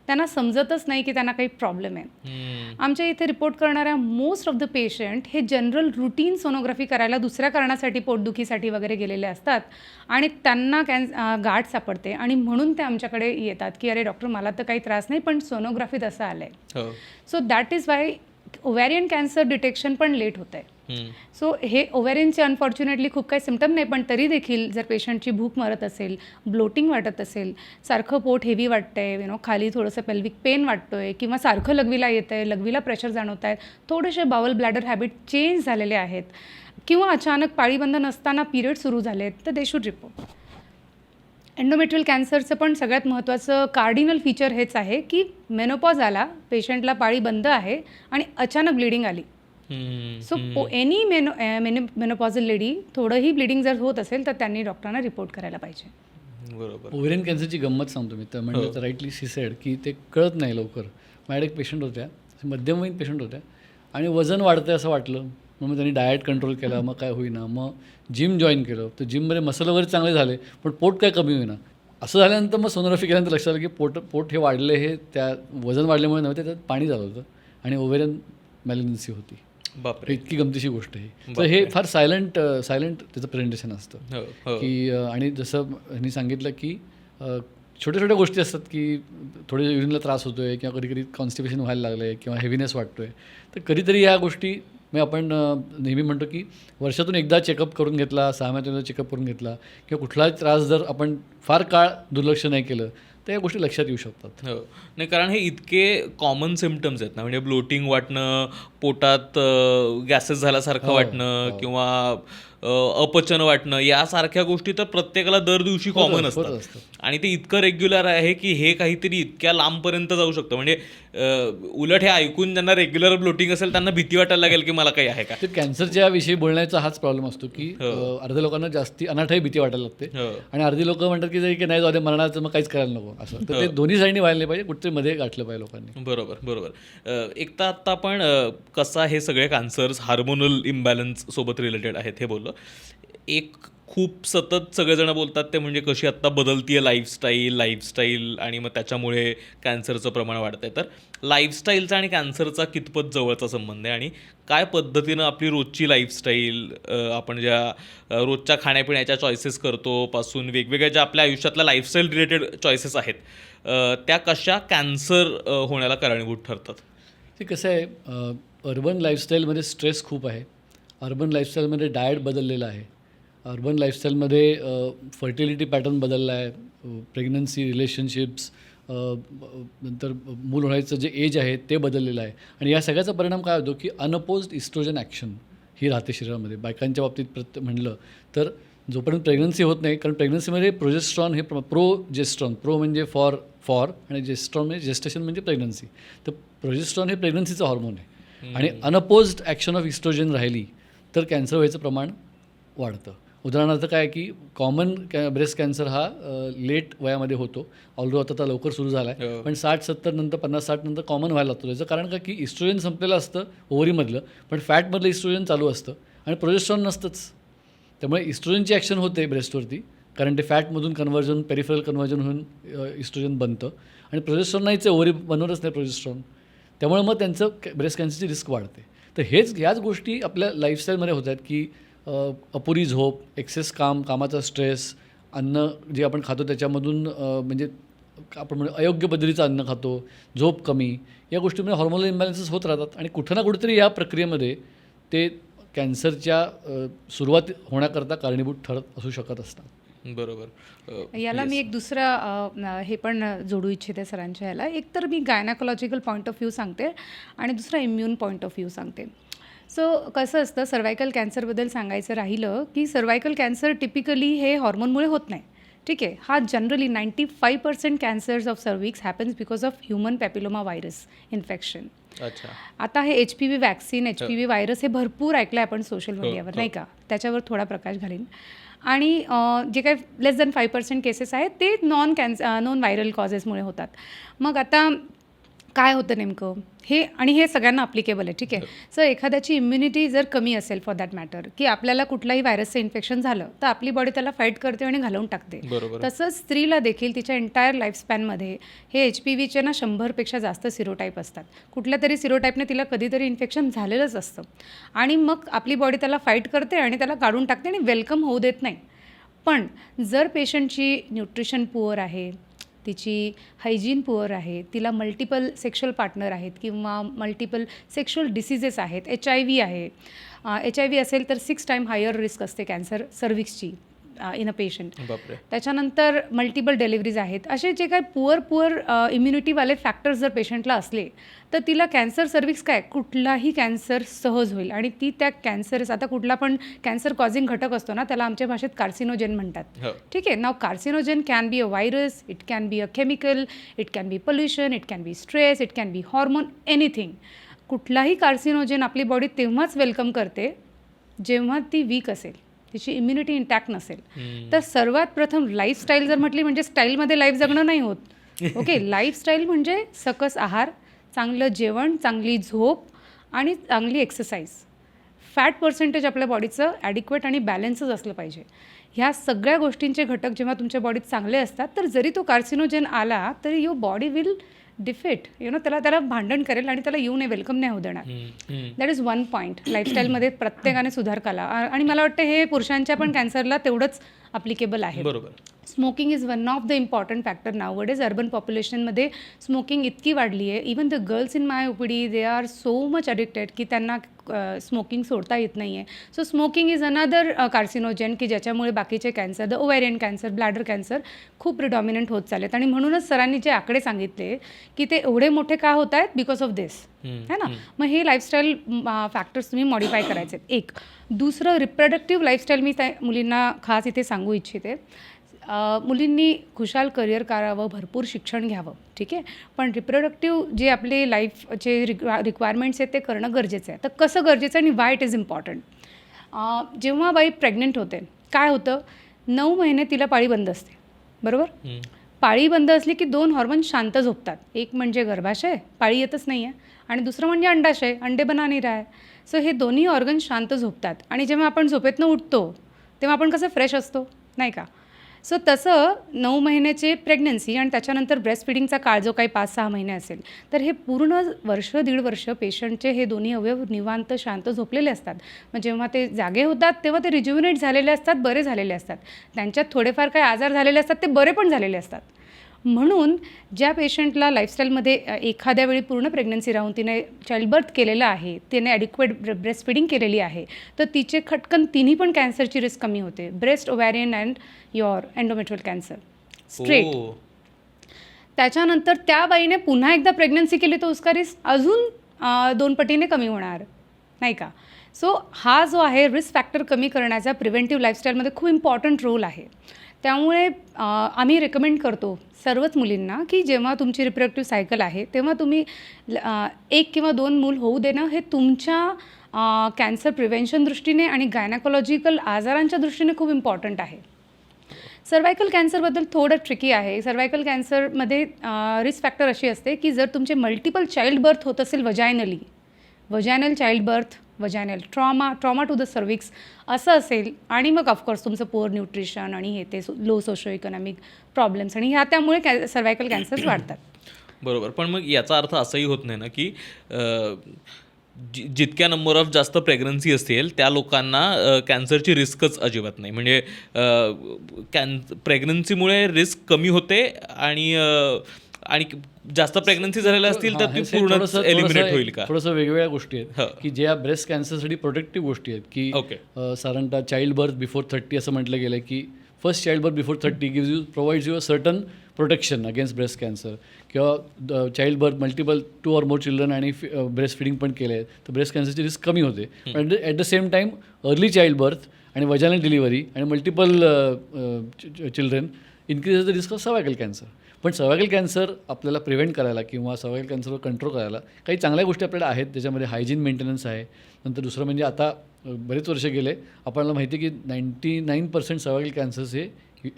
त्यांना समजतच नाही की त्यांना काही प्रॉब्लेम आहे. आमच्या इथे रिपोर्ट करणाऱ्या मोस्ट ऑफ द पेशंट हे जनरल रुटीन सोनोग्राफी करायला दुसऱ्या कारणासाठी, पोटदुखीसाठी वगैरे गेलेले असतात आणि त्यांना गाठ सापडते आणि म्हणून ते आमच्याकडे येतात की अरे डॉक्टर मला तर काही त्रास नाही पण सोनोग्राफीत असं आलं आहे. So that is why ovarian cancer detection पण लेट होतं आहे. सो हे ओव्हॅरियनचे अनफॉर्च्युनेटली खूप काही सिम्पटम नाही, पण तरी देखील जर पेशंटची भूक मरत असेल, ब्लोटिंग वाटत असेल, सारखं पोट हेवी वाटतं आहे, खाली थोडंसं पेल्विक पेन वाटतो आहे किंवा सारखं लघवीला येतं आहे, लघवीला प्रेशर जाणवत आहेत, थोडेसे बावल ब्लॅडर हॅबिट चेंज झालेले आहेत किंवा अचानक पाळीबंद नसताना पिरियड सुरू झाले आहेत, तर दे शुड रिपोर्ट. एंडोमेट्रियल कॅन्सरचं पण सगळ्यात महत्त्वाचं कार्डिनल फीचर हेच आहे की मेनोपॉज आला, पेशंटला पाळी बंद आहे आणि अचानक ब्लिडिंग आली, सो एनी मेनोपॉझल लेडी थोडंही ब्लिडिंग जर होत असेल तर त्यांनी डॉक्टरांना रिपोर्ट करायला पाहिजे. बरोबर. ओव्हेरियन कॅन्सरची गंमत सांगतो मी तर म्हणजे राईटली शी सेड की ते कळत नाही लवकर. माझ्याकडे एक पेशंट होत्या, मध्यमवयीन पेशंट होत्या आणि वजन वाढतं असं वाटलं, मग त्यांनी डाएट कंट्रोल केला, मग काय होईना, मग जिम जॉईन केलं, तर जिममध्ये मसल वगैरे चांगले झाले पण पोट काय कमी होईना. असं झाल्यानंतर मग सोनोग्राफी केल्यानंतर लक्षात आलं की पोट हे वाढले, हे त्या वजन वाढल्यामुळे नव्हते, त्यात पाणी झालं होतं आणि ओव्हेरियन मॅलिग्नन्सी होती. बापरे. इतकी गमतीची गोष्ट आहे. तर हे फार सायलंट त्याचं प्रेझेंटेशन असतं की आणि जसं ह्यांनी सांगितलं की छोट्या छोट्या गोष्टी असतात की थोडे युरिनला त्रास होतो आहे किंवा कधी कधी कॉन्स्टिपेशन व्हायला लागलं आहे किंवा हेवीनेस वाटतो आहे, तर कधीतरी या गोष्टी मग आपण नेहमी म्हणतो की वर्षातून एकदा चेकअप करून घेतला, 6 महिन्यातून एकदा चेकअप करून घेतला किंवा कुठलाही त्रास जर आपण फार काळ दुर्लक्ष नाही केलं तर या गोष्टी लक्षात येऊ शकतात. हो, नाही कारण हे इतके कॉमन सिम्पटम्स आहेत ना, म्हणजे ब्लोटिंग वाटणं, पोटात गॅसेस झाल्यासारखं वाटणं किंवा अपचन वाटणं, यासारख्या गोष्टी तर प्रत्येकाला दर दिवशी कॉमन असतात आणि ते इतकं रेग्युलर आहे की हे काहीतरी इतक्या लांबपर्यंत जाऊ शकतं. म्हणजे उलट हे ऐकून ज्यांना रेग्युलर ब्लोटिंग असेल त्यांना भीती वाटायला लागेल की मला काही आहे का. तर कॅन्सरच्या विषयी बोलण्याचा हाच प्रॉब्लेम असतो की अर्ध्या लोकांना जास्ती अनाठाही भीती वाटायला लागते आणि अर्धी लोक म्हणतात की जरी की नाही जाऊ दे मरणाचं मग काहीच करायला नको असं. तर ते दोन्ही साईडनी व्हायला नाही पाहिजे, कुठेतरी मध्ये गाठलं पाहिजे लोकांनी. बरोबर बरोबर. एक तर आत्ता आपण कसा हे सगळे कॅन्सर्स हार्मोनल इम्बॅलन्स सोबत रिलेटेड आहेत हे बोललो. एक खूप सतत सगळेजण बोलतात ते म्हणजे कशी आत्ता बदलती आहे लाईफस्टाईल आणि मग त्याच्यामुळे कॅन्सरचं प्रमाण वाढतं आहे. तर लाईफस्टाईलचा आणि कॅन्सरचा कितपत जवळचा संबंध आहे आणि काय पद्धतीनं आपली रोजची लाईफस्टाईल, आपण ज्या रोजच्या खाण्यापिण्याच्या चॉईसेस करतो पासून वेगवेगळ्या ज्या आपल्या आयुष्यातल्या लाईफस्टाईल रिलेटेड चॉईसेस आहेत त्या कशा कॅन्सर होण्याला कारणीभूत ठरतात. ते कसं आहे, अर्बन लाईफस्टाईलमध्ये स्ट्रेस खूप आहे, अर्बन लाईफस्टाईलमध्ये डाएट बदललेलं आहे, अर्बन लाईफस्टाईलमध्ये फर्टिलिटी पॅटर्न बदलला आहे, प्रेग्नन्सी, रिलेशनशिप्स, नंतर मूल होण्याचं जे एज आहे ते बदललेलं आहे आणि या सगळ्याचा परिणाम काय होतो की अनअपोज्ड इस्ट्रोजन ॲक्शन ही राहते शरीरामध्ये. बायकांच्या बाबतीत म्हणलं तर जोपर्यंत प्रेग्नन्सी होत नाही, कारण प्रेग्नन्सीमध्ये प्रोजेस्ट्रॉन हे प्रोजेस्ट्रॉन, प्रो म्हणजे फॉर आणि जेस्ट्रॉन म्हणजे जेस्टेशन म्हणजे प्रेग्नन्सी. तर प्रोजेस्ट्रॉन हे प्रेग्नन्सीचं हॉर्मोन आहे आणि अनअपोज्ड ॲक्शन ऑफ इस्ट्रोजन राहिली तर कॅन्सर व्हायचं प्रमाण वाढतं. उदाहरणार्थ काय की कॉमन ब्रेस्ट कॅन्सर हा लेट वयामध्ये होतो, ऑलरेडी आता लवकर सुरू झाला आहे, पण 60-70 नंतर 50-60 नंतर कॉमन व्हायला लागतो. त्याचं कारण काय की इस्ट्रोजन संपलेलं असतं ओव्हरीमधलं, पण फॅटमधलं इस्ट्रोजन चालू असतं आणि प्रोजेस्ट्रॉन नसतंच. त्यामुळे इस्ट्रोजनची ॲक्शन होते ब्रेस्टवरती, कारण ते फॅटमधून कन्व्हर्जन, पेरिफरल कन्व्हर्जन होऊन इस्ट्रोजन बनतं आणि प्रोजेस्ट्रॉन नाहीच आहे, ओव्हरी बनवतच नाही प्रोजेस्ट्रॉन. त्यामुळे मग त्यांचं ब्रेस्ट कॅन्सरची रिस्क वाढते. तर ह्याच गोष्टी आपल्या लाईफस्टाईलमध्ये होत आहेत की अपुरी झोप, एक्सेस कामाचा स्ट्रेस, अन्न जे आपण खातो त्याच्यामधून म्हणजे आपण म्हणजे अयोग्य पद्धतीचं अन्न खातो, झोप कमी, या गोष्टीमुळे हॉर्मोनल इम्बॅलन्सेस होत राहतात आणि कुठं ना कुठेतरी या प्रक्रियेमध्ये ते कॅन्सरच्या सुरुवात होण्याकरता कारणीभूत ठरत असू शकत असतात. बरोबर. याला मी एक दुसरा हे पण जोडू इच्छिते सरांच्या याला. एक तर मी गायनाकोलॉजिकल पॉईंट ऑफ व्ह्यू सांगते आणि दुसरा इम्युन पॉईंट ऑफ व्ह्यू सांगते. सो कसं असतं, सर्वायकल कॅन्सरबद्दल सांगायचं राहिलं की सर्वायकल कॅन्सर टिपिकली हे हॉर्मोनमुळे होत नाही. ठीक आहे, हा generally 95% cancers of cervix happens because of human papilloma virus infection. अच्छा. आता हे HPV वॅक्सिन, HPV व्हायरस हे भरपूर ऐकलं आहे आपण सोशल मीडियावर, नाही का? त्याच्यावर थोडा प्रकाश घालीन. आणि जे काही लेस दॅन 5% केसेस आहेत ते नॉन व्हायरल कॉजेसमुळे होतात. मग आता काय होतं नेमकं हे, आणि हे सगळ्यांना अप्लिकेबल आहे. ठीक आहे. सो एखाद्याची इम्युनिटी जर कमी असेल फॉर दॅट मॅटर, की आपल्याला कुठलाही व्हायरसचं इन्फेक्शन झालं तर आपली बॉडी त्याला फाईट करते आणि घालवून टाकते. तसंच स्त्रीला देखील तिच्या एंटायर लाईफस्पॅनमध्ये हे HPVचे ना 100पेक्षा जास्त सिरोटाईप असतात. कुठल्या तरी सिरोटाईपने तिला कधीतरी इन्फेक्शन झालेलंच असतं आणि मग आपली बॉडी त्याला फाईट करते आणि त्याला काढून टाकते आणि वेलकम होऊ देत नाही. पण जर पेशंटची न्यूट्रिशन पुअर आहे, तिची हायजीन पुअर आहे, तिला मल्टिपल सेक्शुअल पार्टनर आहेत किंवा मल्टिपल सेक्शुअल डिसीजेस आहेत, HIV आहे, HIV असेल तर 6 टाईम हायर रिस्क असते कॅन्सर सर्विक्सची इन अ पेशंट. त्याच्यानंतर मल्टिपल डिलिव्हरीज आहेत. असे जे काही पुअर इम्युनिटीवाले फॅक्टर्स जर पेशंटला असले तर तिला कॅन्सर सर्विक्स काय कुठलाही कॅन्सर सहज होईल आणि ती त्या कॅन्सर, आता कुठला पण कॅन्सर कॉझिंग घटक असतो ना त्याला आमच्या भाषेत कार्सिनोजेन म्हणतात. ठीक आहे. नाव carcinogen can be a virus, it can be a chemical, it can be pollution, it can be stress, it can be hormone, anything. कुठलाही कार्सिनोजेन आपली बॉडी तेव्हाच वेलकम करते जेव्हा ती वीक असेल, तिची इम्युनिटी इंटॅक्ट नसेल. तर सर्वात प्रथम लाईफस्टाईल जर म्हटली म्हणजे स्टाईलमध्ये लाईफ जगणं नाही होत. ओके, लाईफस्टाईल म्हणजे सकस आहार, चांगलं जेवण, चांगली झोप आणि चांगली एक्सरसाइज. फॅट पर्सेंटेज आपल्या बॉडीचं ॲडिक्वेट आणि बॅलन्सच असलं पाहिजे. ह्या सगळ्या गोष्टींचे घटक जेव्हा तुमच्या बॉडीत चांगले असतात तर जरी तो कार्सिनोजेन आला तरी युअर बॉडी विल डिफेट, त्याला भांडण करेल आणि त्याला येऊ नये, वेलकम नाही होऊ देणार. That is one point. लाईफस्टाईलमध्ये प्रत्येकाने सुधार केला आणि मला वाटतं हे पुरुषांच्या पण कॅन्सरला तेवढंच अप्लिकेबल आहे. बरोबर. Smoking is one of the important factor nowadays. Urban पॉप्युलेशनमध्ये स्मोकिंग इतकी वाढली आहे. Even the girls in my OPD they are so much addicted की त्यांना स्मोकिंग सोडता येत नाही आहे. So smoking is another carcinogen की ज्याच्यामुळे बाकीचे cancer, the ovarian cancer, bladder cancer खूप प्रिडॉमिनंट होत चाललेत. आणि म्हणूनच सरांनी जे आकडे सांगितले की ते एवढे मोठे का होत आहेत, बिकॉज ऑफ दिस, है ना. मग हे लाईफस्टाईल फॅक्टर्स तुम्ही मॉडिफाय करायचे. एक दुसरं रिप्रोडक्टिव्ह लाईफस्टाईल मी त्या मुलींना खास इथे सांगू इच्छिते. मुलींनी खुशाल करिअर करावं, भरपूर शिक्षण घ्यावं, ठीक आहे, पण रिप्रोडक्टिव्ह जे आपले लाईफचे रिक्वायरमेंट्स आहेत ते करणं गरजेचं आहे. तर कसं गरजेचं आणि वाय इट इज इम्पॉर्टंट. जेव्हा बाई प्रेग्नंट होते काय होतं, 9 महिने तिला पाळी बंद असते, बरोबर. पाळी बंद असली की 2 हॉर्मोन शांत झोपतात. एक म्हणजे गर्भाशय, पाळी येतच नाही आहे, आणि दुसरं म्हणजे अंडाशय, अंडे बना नाही रहा है. सो हे दोन्ही ऑर्गन शांत झोपतात. आणि जेव्हा आपण झोपेतनं उठतो तेव्हा आपण कसं फ्रेश असतो, नाही का. सो तसं 9 महिन्याचे प्रेग्नन्सी आणि त्याच्यानंतर ब्रेस्ट फिडिंगचा काळ जो काही 5-6 महिने असेल तर हे पूर्ण वर्ष 1.5 वर्ष पेशंटचे हे दोन्ही अवयव निवांत शांत झोपलेले असतात. मग जेव्हा ते जागे होतात तेव्हा ते रिज्युमिनेट झालेले असतात, बरे झालेले असतात. त्यांच्यात थोडेफार काही आजार झालेले असतात, ते बरे पण झालेले असतात. म्हणून ज्या पेशंटला लाईफस्टाईलमध्ये एखाद्या वेळी पूर्ण प्रेग्नन्सी राहून तिने चाइल्डबर्थ केलेलं आहे, तिने ॲडिक्वेट ब्रेस्ट फिडिंग केलेली आहे, तर तिचे खटकन तिन्ही पण कॅन्सरची रिस्क कमी होते. Breast, ovarian and your endometrial cancer straight. त्याच्यानंतर त्या बाईने पुन्हा एकदा प्रेग्नन्सी केली तर उसका रिस्क अजून 2 पटीने कमी होणार, नाही का. सो हा जो आहे रिस्क फॅक्टर कमी करण्याचा प्रिव्हेंटिव्ह लाईफस्टाईलमध्ये खूप इम्पॉर्टंट रोल आहे. त्यामुळे आम्ही रेकमेंड करतो सर्वच मुलींना की जेव्हा तुमची रिप्रोडक्टिव्ह सायकल आहे तेव्हा तुम्ही 1 किंवा 2 मूल होऊ देणं हे तुमच्या कॅन्सर प्रिव्हेन्शन दृष्टीने आणि गायनाकोलॉजिकल आजारांच्या दृष्टीने खूप इम्पॉर्टंट आहे. सर्वायकल कॅन्सरबद्दल थोडं ट्रिकी आहे. सर्वायकल कॅन्सरमध्ये रिस्क फॅक्टर अशी असते की जर तुमचे मल्टिपल चाइल्ड बर्थ होत असेल vaginal child birth, vaginal trauma to the cervix असं असेल, आणि मग ऑफकोर्स तुमचं पुअर न्यूट्रिशन आणि हे ते लो सोशो इकॉनॉमिक प्रॉब्लेम्स आणि ह्या त्यामुळे सर्वायकल कॅन्सर्स वाढतात. बरोबर. पण मग याचा अर्थ असाही होत नाही ना की जितक्या नंबर ऑफ जास्त प्रेग्नन्सी असतील त्या लोकांना कॅन्सरची रिस्कच अजिबात नाही. म्हणजे प्रेग्नन्सीमुळे रिस्क कमी होते आणि जास्त प्रेग्नन्सी झालेल्या असतील तर ती पूर्णच एलिमिनेट होईल का. थोडंसं वेगवेगळ्या गोष्टी आहेत की ज्या ब्रेस्ट कॅन्सरसाठी प्रोटेक्टिव्ह गोष्टी आहेत की साधारणतः चाइल्ड बर्थ बिफोर 30 असं म्हटलं गेलं की first child birth before 30 provides you a certain protection against breast cancer. किंवा child birth multiple 2 or more children आणि ब्रेस्ट फिडिंग पण केलं आहे तर ब्रेस्ट कॅन्सरची रिस्क कमी होते. पण at the same time early child birth आणि वजायनल डिलिव्हरी आणि multiple children increase the risk of cervical cancer. पण सर्वायकल कॅन्सर आपल्याला प्रिव्हेंट करायला किंवा सर्वायकल कॅन्सरवर कंट्रोल करायला काही चांगल्या गोष्टी आपल्याला आहेत. त्याच्यामध्ये हायजीन मेंटेनन्स आहे. नंतर दुसरं म्हणजे आता बरेच वर्ष गेले आपल्याला माहिती आहे की 99% सर्वायकल कॅन्सर्स हे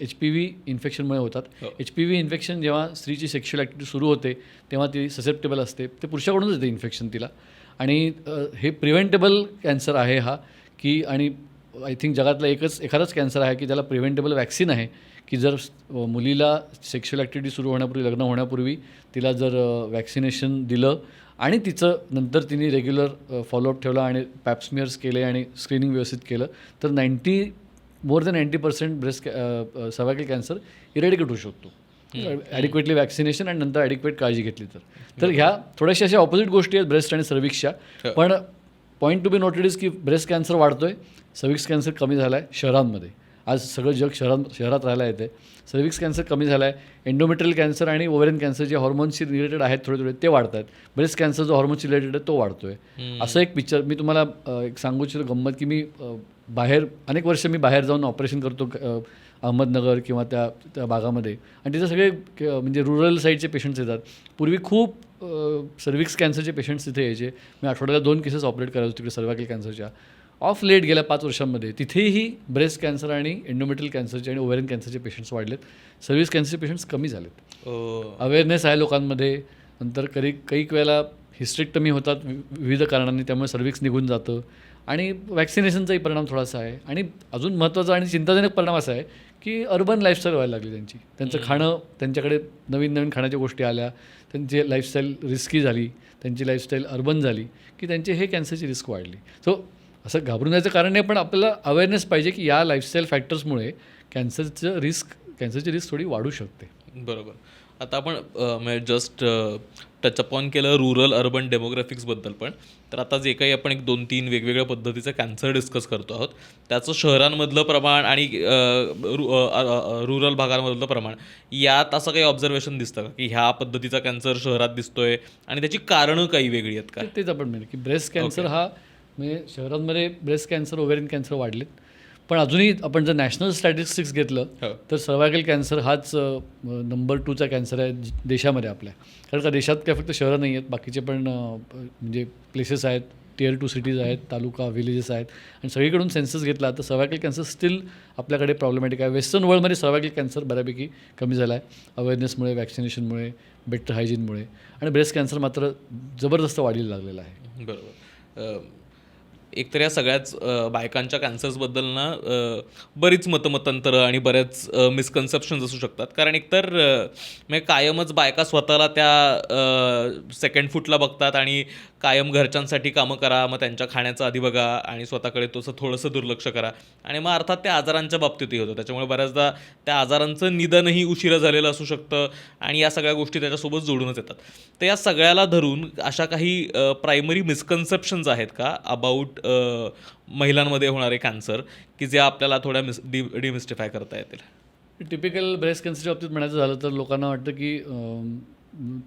HPV इन्फेक्शनमुळे होतात. HPV इन्फेक्शन जेव्हा स्त्रीची सेक्शुअल ॲक्टिव्हिटी सुरू होते तेव्हा ती ससेप्टेबल असते, ते पुरुषाकडूनच येते इन्फेक्शन तिला. आणि हे प्रिव्हेंटेबल कॅन्सर आहे हा की, आणि आय थिंक जगातला एखादाच कॅन्सर आहे की ज्याला प्रिव्हेंटेबल वॅक्सिन आहे की जर मुलीला सेक्शुअल ॲक्टिव्हिटी सुरू होण्यापूर्वी, लग्न होण्यापूर्वी तिला जर वॅक्सिनेशन दिलं आणि तिचं नंतर तिने रेग्युलर फॉलोअप ठेवला आणि पॅप्समियर्स केले आणि स्क्रीनिंग व्यवस्थित केलं तर more than 90% breast cervical cancer eradicate होऊ शकतो ॲडिक्वेटली वॅक्सिनेशन आणि नंतर ॲडिक्वेट काळजी घेतली तर ह्या थोड्याशा अशा ऑपोजिट गोष्टी आहेत ब्रेस्ट आणि सर्विक्सच्या. पण point to be noted is की ब्रेस्ट कॅन्सर वाढतो आहे, सर्विक्स कॅन्सर कमी झाला आहे शहरांमध्ये. आज सगळं जग शहरात राहायला येते. सर्विक्स कॅन्सर कमी झाला आहे. एंडोमेट्रियल कॅन्सर आणि ओव्हरियन कॅन्सर जे हॉर्मोन्सशी रिलेटेड आहेत थोडे ते वाढत आहेत. ब्रेस्ट कॅन्सर जो हॉर्मोन्सशी रिलेटेड आहे तो वाढतो आहे. असं एक पिक्चर मी तुम्हाला एक सांगू इच्छितो गंमत की मी अनेक वर्ष मी बाहेर जाऊन ऑपरेशन करतो अहमदनगर किंवा त्या त्या भागामध्ये, आणि तिथे सगळे म्हणजे रुरल साईडचे पेशंट्स येतात. पूर्वी खूप सर्विक्स कॅन्सरचे पेशंट्स तिथे यायचे. मी आठवड्याला 2 केसेस ऑपरेट करायचो तिकडे सर्वायकल कॅन्सरच्या. ऑफ लेट गेल्या 5 वर्षांमध्ये तिथेही ब्रेस्ट कॅन्सर आणि एंडोमेट्रियल कॅन्सरचे आणि ओव्हरियन कॅन्सरचे पेशंट्स वाढलेत. सर्व्हिस कॅन्सरचे पेशंट्स कमी झालेत. अवेअरनेस आहे लोकांमध्ये. नंतर काही वेळेला हिस्टेक्टमी होतात विविध कारणांनी, त्यामुळे सर्व्हिक्स निघून जातं. आणि वॅक्सिनेशनचाही परिणाम थोडासा आहे. आणि अजून महत्त्वाचा आणि चिंताजनक परिणाम असा आहे की अर्बन लाईफस्टाईल व्हायला लागली त्यांचं खाणं, त्यांच्याकडे नवीन नवीन खाण्याच्या गोष्टी आल्या, त्यांची लाईफस्टाईल रिस्की झाली, त्यांची लाईफस्टाईल अर्बन झाली की त्यांची हे कॅन्सरची रिस्क वाढली. सो असं घाबरून जायचं कारण नाही, पण आपल्याला अवेअरनेस पाहिजे की या लाईफस्टाईल फॅक्टर्समुळे कॅन्सरची रिस्क थोडी वाढू शकते. बरोबर. आता आपण म्हणजे जस्ट टच अपॉन केलं रुरल अर्बन डेमोग्राफिक्सबद्दल, पण तर आता जे काही आपण 1-2-3 वेगवेगळ्या पद्धतीचं कॅन्सर डिस्कस करतो आहोत, त्याचं शहरांमधलं प्रमाण आणि रुरल भागांमधलं प्रमाण, यात असं काही ऑब्झर्वेशन दिसतं का की ह्या पद्धतीचा कॅन्सर शहरात दिसतोय आणि त्याची कारणं काही वेगळी आहेत का? तेच आपण म्हणतो की ब्रेस्ट कॅन्सर हा म्हणजे शहरांमध्ये ब्रेस्ट कॅन्सर, ओव्हेरियन कॅन्सर वाढलेत. पण अजूनही आपण जर नॅशनल स्टॅटिस्टिक्स घेतलं तर सर्वायकल कॅन्सर हाच नंबर 2चा कॅन्सर आहे देशामध्ये आपल्या. कारण का देशात काय फक्त शहरं नाही आहेत, बाकीचे पण म्हणजे प्लेसेस आहेत, Tier 2 सिटीज आहेत, तालुका, विलेजेस आहेत, आणि सगळीकडून सेन्सस घेतला तर सर्वायकल कॅन्सर स्टील आपल्याकडे प्रॉब्लेमॅटिक आहे. वेस्टर्न वर्ल्डमध्ये सर्वायकल कॅन्सर बऱ्यापैकी कमी झाला आहे अवेअरनेसमुळे, वॅक्सिनेशनमुळे, बेटर हायजीनमुळे. आणि ब्रेस्ट कॅन्सर मात्र जबरदस्त वाढीला लागलेला आहे. बरोबर. एकतर या सगळ्याच बायकांच्या कॅन्सर्सबद्दल ना बरीच मतमतांतरं आणि बऱ्याच मिसकन्सेप्शन्स असू शकतात. कारण एकतर म्हणजे कायमच बायका स्वतःला त्या सेकंड फूटला बघतात आणि कायम घरच्यांसाठी कामं करा, मग त्यांच्या खाण्याचं आधी बघा आणि स्वतःकडे तसं थोडंसं दुर्लक्ष करा, आणि मग अर्थात त्या आजारांच्या बाबतीतही होतं. त्याच्यामुळे बऱ्याचदा त्या आजारांचं निदानही उशिरा झालेलं असू शकतं आणि या सगळ्या गोष्टी त्याच्यासोबत जोडूनच येतात. तर या सगळ्याला धरून अशा काही प्रायमरी मिसकन्सेप्शन्स आहेत का अबाउट महिलांमध्ये होणारे कॅन्सर की जे आपल्याला थोड्या डिमिस्टिफाय करता येतील? टिपिकल ब्रेस्ट कॅन्सरच्या बाबतीत म्हणायचं झालं तर लोकांना वाटतं की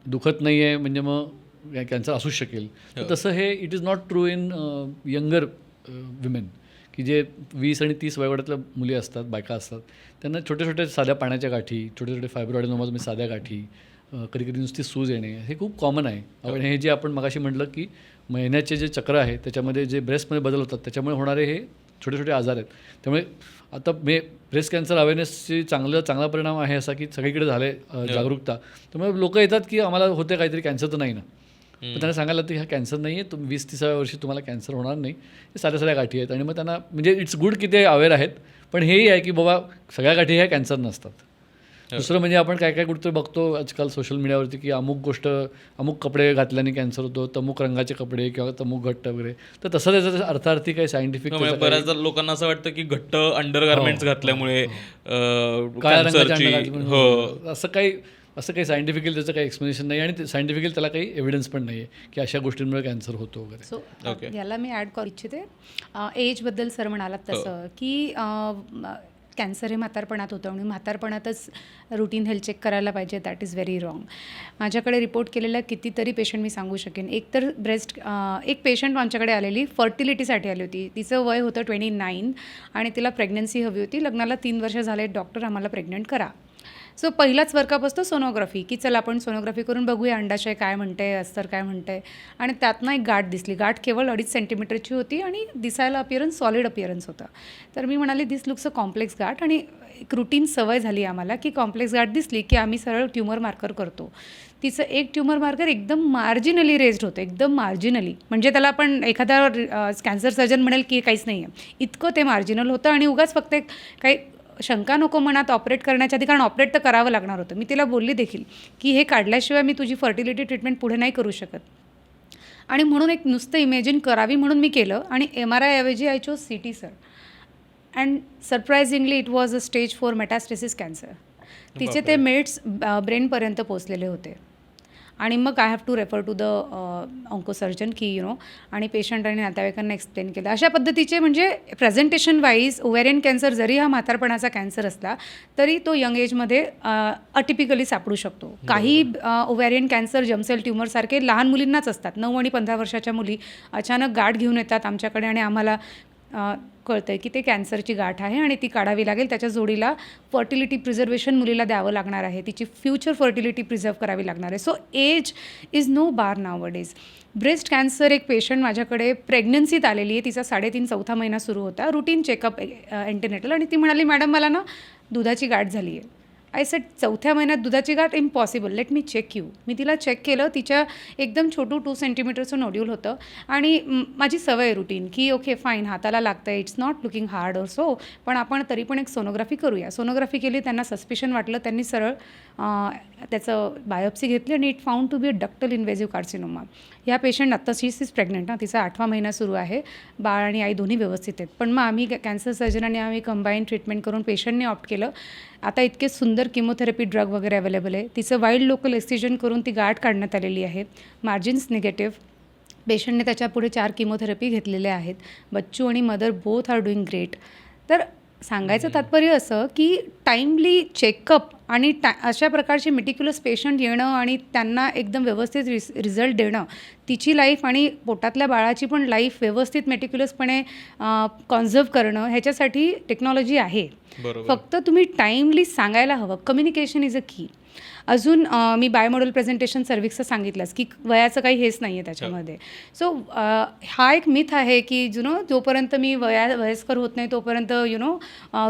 दुखत नाही आहे म्हणजे मग कॅन्सर असूच शकेल. तर तसं हे it is not true in younger women, की जे 20 आणि 30 वयोगटातल्या मुली असतात, बायका असतात, त्यांना छोटे छोटे साध्या पाण्याच्या गाठी, छोटे छोटे फायब्रॉइडनोमाज म्हणजे साध्या गाठी, कधी कधी नुसती सूज येणे, हे खूप कॉमन आहे. आणि हे जे आपण मगाशी म्हटलं की महिन्याचे जे चक्र आहे त्याच्यामध्ये जे ब्रेस्टमध्ये बदल होतात त्याच्यामुळे होणारे हे छोटे छोटे आजार आहेत. त्यामुळे आता ब्रेस्ट कॅन्सर अवेअरनेसची चांगला परिणाम आहे असा की सगळीकडे झाले जागरूकता. त्यामुळे लोक येतात की आम्हाला होते काहीतरी, कॅन्सर तर नाही ना. पण त्यांना सांगायला की हा कॅन्सर नाही आहे, तुम्ही 20-30व्या वर्षी तुम्हाला कॅन्सर होणार नाही, हे साध्या गाठी आहेत. आणि मग त्यांना म्हणजे इट्स गुड की ते अवेअर आहेत, पण हेही आहे की बाबा सगळ्या गाठी ह्या कॅन्सर नसतात. दुसरं म्हणजे आपण काय कुठेतरी बघतो आजकाल सोशल मीडियावरती की अमुक कपडे घातल्याने कॅन्सर होतो, तमुक रंगाचे कपडे किंवा तमुक घट्ट वगैरे. तर तसं त्याचं अर्थार्थी काही सायंटिफिक बऱ्याचदा लोकांना असं वाटतं की घट्ट अंडरगार्मेंट्स घातल्यामुळे काळ्या रंगाच्या असं काही सायंटिफिकली त्याचं काही एक्सप्लेनेशन नाही आणि सायंटिफिकली त्याला काही एव्हिडन्स पण नाही आहे की अशा गोष्टींमुळे कॅन्सर होतो वगैरे. सो याला मी ॲड करू इच्छिते एजबद्दल सर म्हणालात तसं की कॅन्सर हे म्हातारपणात होतं आणि म्हातारपणातच रुटीन हेल्थ चेक करायला पाहिजे, दॅट इज व्हेरी रॉंग. माझ्याकडे रिपोर्ट केलेल्या कितीतरी पेशंट मी सांगू शकेन. एक पेशंट आमच्याकडे आलेली फर्टिलिटीसाठी आली होती. तिचं वय होतं 29 आणि तिला प्रेग्नन्सी हवी होती. लग्नाला 3 वर्ष झाले, डॉक्टर आम्हाला प्रेग्नंट करा. सो पहिलाच वर्कअप असतो सोनोग्राफी, की चला आपण सोनोग्राफी करून बघूया अंडाशय काय म्हणते, अस्तर काय म्हणते. आणि त्यातनं एक गाठ दिसली. गाठ केवळ 2.5 सेंटीमीटरची होती आणि दिसायला सॉलिड अपिअरन्स होता. तर मी म्हणाले दिस लुक्स अ कॉम्प्लेक्स गाठ. आणि एक रुटीन सवय झाली आम्हाला की कॉम्प्लेक्स गाठ दिसली की आम्ही सरळ ट्युमर मार्कर करतो. तिचं एक ट्युमर मार्कर एकदम मार्जिनली रेज्ड होतं, एकदम मार्जिनली. म्हणजे त्याला आपण एखादा कॅन्सर सर्जन म्हणेल की काहीच नाही आहे, इतकं ते मार्जिनल होतं. आणि उगाच फक्त काही शंका नको मनात ऑपरेट करण्याच्या आधी, कारण ऑपरेट तर करावं लागणार होतं. मी तिला बोलली देखील की हे काढल्याशिवाय मी तुझी फर्टिलिटी ट्रीटमेंट पुढे नाही करू शकत. आणि म्हणून एक नुसतं इमॅजिन करावी म्हणून मी केलं आणि MRI ऐवजी I chose CT sir. And surprisingly it was a stage 4 metastasis cancer. तिचे ते मेट्स ब्रेनपर्यंत पोचलेले होते. आणि मग I have to refer to the oncosurgeon की आणि पेशंट आणि नातेवाईकांना एक्सप्लेन केलं. अशा पद्धतीचे म्हणजे प्रेझेंटेशन वाईज ओव्हेरियन कॅन्सर जरी हा म्हातारपणाचा कॅन्सर असला तरी तो यंग एजमध्ये अटिपिकली सापडू शकतो. काही ओव्हेरियन कॅन्सर जर्मसेल ट्युमरसारखे लहान मुलींनाच असतात. 9 आणि 15 वर्षाच्या मुली अचानक गाठ घेऊन येतात आमच्याकडे आणि आम्हाला कळतं आहे की ते कॅन्सरची गाठ आहे आणि ती काढावी लागेल. त्याच्या जोडीला फर्टिलिटी प्रिझर्वेशन मुलीला द्यावं लागणार आहे, तिची फ्युचर फर्टिलिटी प्रिझर्व करावी लागणार आहे. So age is no bar nowadays. Breast cancer एक पेशंट माझ्याकडे प्रेग्नन्सीत आलेली आहे, तिचा 3.5-4 महिना सुरू होता, रुटीन चेकअप एंटीनेटल, आणि ती म्हणाली मॅडम मला ना दुधाची गाठ झाली आहे. आय सेड 4थ्या महिन्यात दुधाची गाठ impossible, let me check you. मी तिला चेक केलं, तिच्या एकदम छोटू 2 सेंटीमीटरचं नोड्यूल होतं आणि माझी सवय रुटीन की ओके फाईन हाताला लागतं आहे, इट्स नॉट लुकिंग हार्ड और सो, पण आपण तरी पण एक सोनोग्राफी करूया. सोनोग्राफी केली, त्यांना सस्पिशन वाटलं, त्यांनी सरळ त्याचं बायोप्सी घेतली आणि it found to be a ductal invasive carcinoma. ह्या पेशंट आत्ता शी इज प्रेग्नंट ना, तिचा 8वा महिना सुरू आहे, बाळ आणि आई दोन्ही व्यवस्थित आहेत. पण मग आम्ही कॅन्सर सर्जन आम्ही कंबाईन ट्रीटमेंट करून पेशंटने ऑप्ट केलं. आता इतके सुंदर किमोथेरपी ड्रग वगैरे अवेलेबल आहे, तिचं वाईल्ड लोकल एक्सिजन करून ती गाठ काढण्यात आलेली आहे, मार्जिन्स निगेटिव्ह. पेशंटने त्याच्या पुढे 4 किमोथेरपी घेतलेल्या आहेत. बच्चू आणि mother both are doing great. तर सांगायचं तात्पर्य असं की टाईमली चेकअप आणि अशा प्रकारचे मेटिक्युलस पेशंट येणं आणि त्यांना एकदम व्यवस्थित रिझल्ट देणं, तिची लाईफ आणि पोटातल्या बाळाची पण लाईफ व्यवस्थित मेटिक्युलसपणे कॉन्झर्व करणं, ह्याच्यासाठी टेक्नॉलॉजी आहे. फक्त तुम्ही टाईमली सांगायला हवं. कम्युनिकेशन इज अ की. अजून मी बायोमॉडेल प्रेझेंटेशन सर्व्हिसचं सांगितलंच की वयाचं काही हेच नाही आहे त्याच्यामध्ये. सो हा एक मिथ आहे की जोपर्यंत मी वयस्कर होत नाही तोपर्यंत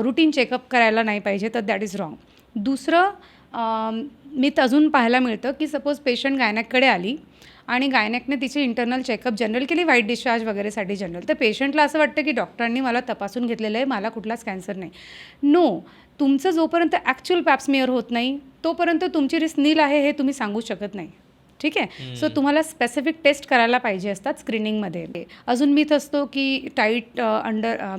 रुटीन चेकअप करायला नाही पाहिजे, तर दॅट इज रॉंग. दुसरं मिथ अजून पाहायला मिळतं की सपोज पेशंट गायनॅककडे आली आणि गायनॅकने तिची इंटरनल चेकअप जनरल केली, वाईट डिस्चार्ज वगैरेसाठी जनरल, तर पेशंटला असं वाटतं की डॉक्टरांनी मला तपासून घेतलेलं आहे, मला कुठलाच कॅन्सर नाही. नो, तुमचं जोपर्यंत ॲक्च्युअल पॅप्समियर होत नाही तोपर्यंत तुमची रिस्क नील आहे हे तुम्ही सांगू शकत नाही. ठीक आहे. सो तुम्हाला स्पेसिफिक टेस्ट करायला पाहिजे असतात स्क्रीनिंगमध्ये. अजून मिथ असतो की टाईट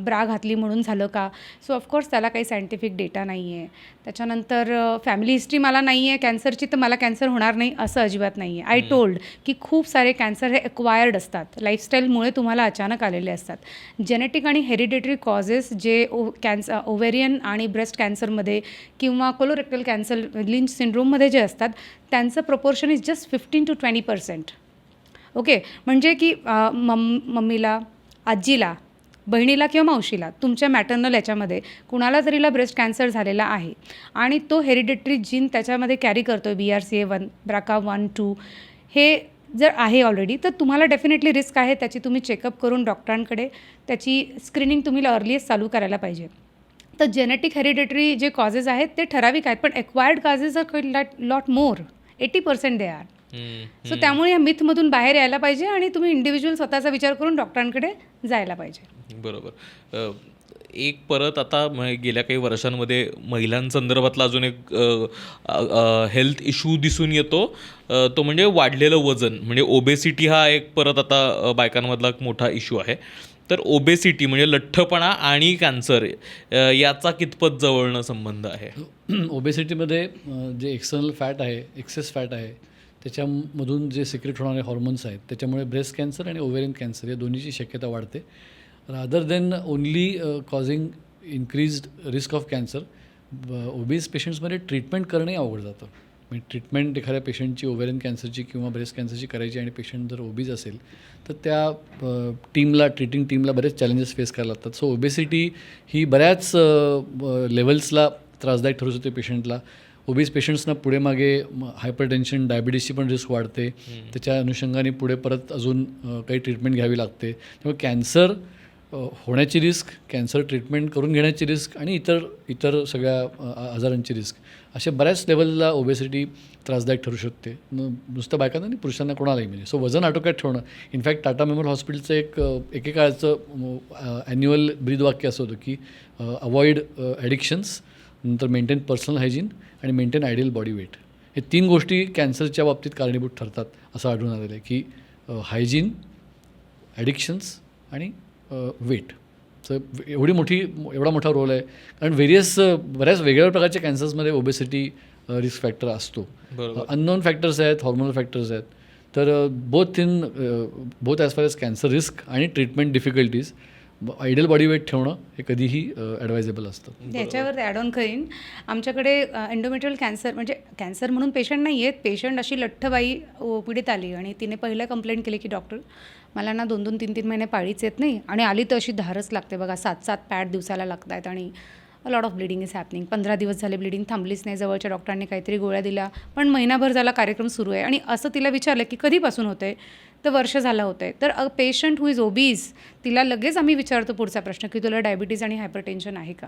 ब्रा घातली म्हणून झालं का. सो ऑफकोर्स त्याला काही सायंटिफिक डेटा नाही आहे. त्याच्यानंतर फॅमिली हिस्ट्री मला नाही आहे कॅन्सरची, तर मला कॅन्सर होणार नाही असं अजिबात नाही आहे. आय टोल्ड की खूप सारे कॅन्सर हे एक्वायर्ड असतात, लाईफस्टाईलमुळे तुम्हाला अचानक आलेले असतात. जेनेटिक आणि हेरिडेटरी कॉजेस जे ओव्हेरियन आणि ब्रेस्ट कॅन्सरमध्ये किंवा कोलोरेक्टल कॅन्सर, लिंच सिंड्रोममध्ये जे असतात, त्यांचं proportion is just 15 to 20%. Okay, म्हणजे की मम्मीला, आजीला, बहिणीला किंवा मावशीला तुमच्या मॅटर्नल याच्यामध्ये कुणाला जरीला ब्रेस्ट कॅन्सर झालेला आहे आणि तो हेरिडेटरी जीन त्याच्यामध्ये कॅरी करतो आहे, BRCA1, BRCA1-2, हे जर आहे ऑलरेडी, तर तुम्हाला डेफिनेटली रिस्क आहे. त्याची तुम्ही चेकअप करून डॉक्टरांकडे त्याची स्क्रीनिंग तुम्ही अर्लीस्ट चालू करायला पाहिजे. तर जेनेटिक हेरिडेटरी जे कॉजेस आहेत ते ठराविक आहेत, पण acquired causes are lot more, 80% they are. So त्यामुळे या मिथमधून बाहेर यायला पाहिजे आणि तुम्ही इंडिव्हिज्युअल स्वतःचा विचार करून डॉक्टरांकडे जायला पाहिजे. बरोबर. एक परत आता गेल्या काही वर्षांमध्ये महिलांसंदर्भातला अजून एक हेल्थ इश्यू दिसून येतो, तो म्हणजे वाढलेलं वजन, म्हणजे ओबेसिटी हा एक परत आता बायकांमधला एक मोठा इश्यू आहे. तर ओबेसिटी म्हणजे लठ्ठपणा आणि कॅन्सर याचा कितपत जवळनं संबंध आहे? ओबेसिटीमध्ये जे एक्सटर्नल फॅट आहे, एक्सेस फॅट आहे, त्याच्यामधून जे सिक्रेट होणारे हॉर्मोन्स आहेत, त्याच्यामुळे ब्रेस्ट कॅन्सर आणि ओव्हेरियन कॅन्सर या दोन्हीची शक्यता वाढते. Rather than only causing increased risk of cancer, obese पेशंट्समध्ये ट्रीटमेंट करणंही अवघड जातं. म्हणजे ट्रीटमेंट एखाद्या पेशंटची ओव्हेरियन कॅन्सरची किंवा ब्रेस्ट कॅन्सरची करायची आणि पेशंट जर ओबीज असेल तर त्या ट्रीटिंग टीमला बरेच चॅलेंजेस फेस करायला लागतात. सो ओबेसिटी ही बऱ्याच लेवल्सला त्रासदायक ठरू शकते पेशंटला. ओबीस पेशंट्सना पुढे मागे हायपरटेन्शन, डायबिटीसची पण रिस्क वाढते. त्याच्या अनुषंगाने पुढे परत अजून काही ट्रीटमेंट घ्यावी लागते. त्यामुळे कॅन्सर होण्याची रिस्क, कॅन्सर ट्रीटमेंट करून घेण्याची रिस्क आणि इतर सगळ्या आजारांची रिस्क, अशा बऱ्याच लेवलला ओबेसिटी त्रासदायक ठरू शकते. नुसतं बायकांना आणि पुरुषांना कोणालाही. म्हणजे सो वजन आटोक्यात ठेवणं. इनफॅक्ट टाटा मेमोरियल हॉस्पिटलचं एकेकाळचं ॲन्युअल ब्रीदवाक्य असं होतं की अवॉइड ॲडिक्शन्स, नंतर मेंटेन पर्सनल हायजीन आणि मेंटेन आयडियल बॉडी वेट. हे 3 गोष्टी कॅन्सरच्या बाबतीत कारणीभूत ठरतात असं आढळून आलेलं आहे की हायजीन, ॲडिक्शन्स आणि वेट. सो एवढा मोठा रोल आहे, कारण बऱ्याच वेगवेगळ्या प्रकारच्या कॅन्सर्समध्ये ओबेसिटी रिस्क फॅक्टर असतो. अननोन फॅक्टर्स आहेत, हॉर्मोनल फॅक्टर्स आहेत. तर both as far as cancer risk आणि treatment difficulties, ideal body weight ठेवणं हे कधीही ॲडवायजेबल असतं. ह्याच्यावर ॲड ऑन करीन, आमच्याकडे एंडोमेट्रियल कॅन्सर म्हणजे कॅन्सर म्हणून पेशंट नाही आहेत, पेशंट अशी लठ्ठबाई पीडित आली आणि तिने पहिलं कंप्लेंट केली की डॉक्टर मला ना 2-2, 3-3 महिने पाळीच येत नाही आणि आली तर अशी धारच लागते बघा, 7-7 पॅड दिवसाला लागत आहेत आणि lot of bleeding is happening. 15 दिवस झाले ब्लिडिंग थांबलीच नाही, जवळच्या डॉक्टरांनी काहीतरी गोळ्या दिल्या पण महिनाभर झाला कार्यक्रम सुरू आहे. आणि असं तिला विचारलं की कधीपासून होतं आहे, तर वर्ष झालं होतं आहे. तर पेशंट हू इज ओबीज, तिला लगेच आम्ही विचारतो पुढचा प्रश्न की तुला डायबिटीज आणि हायपरटेन्शन आहे का.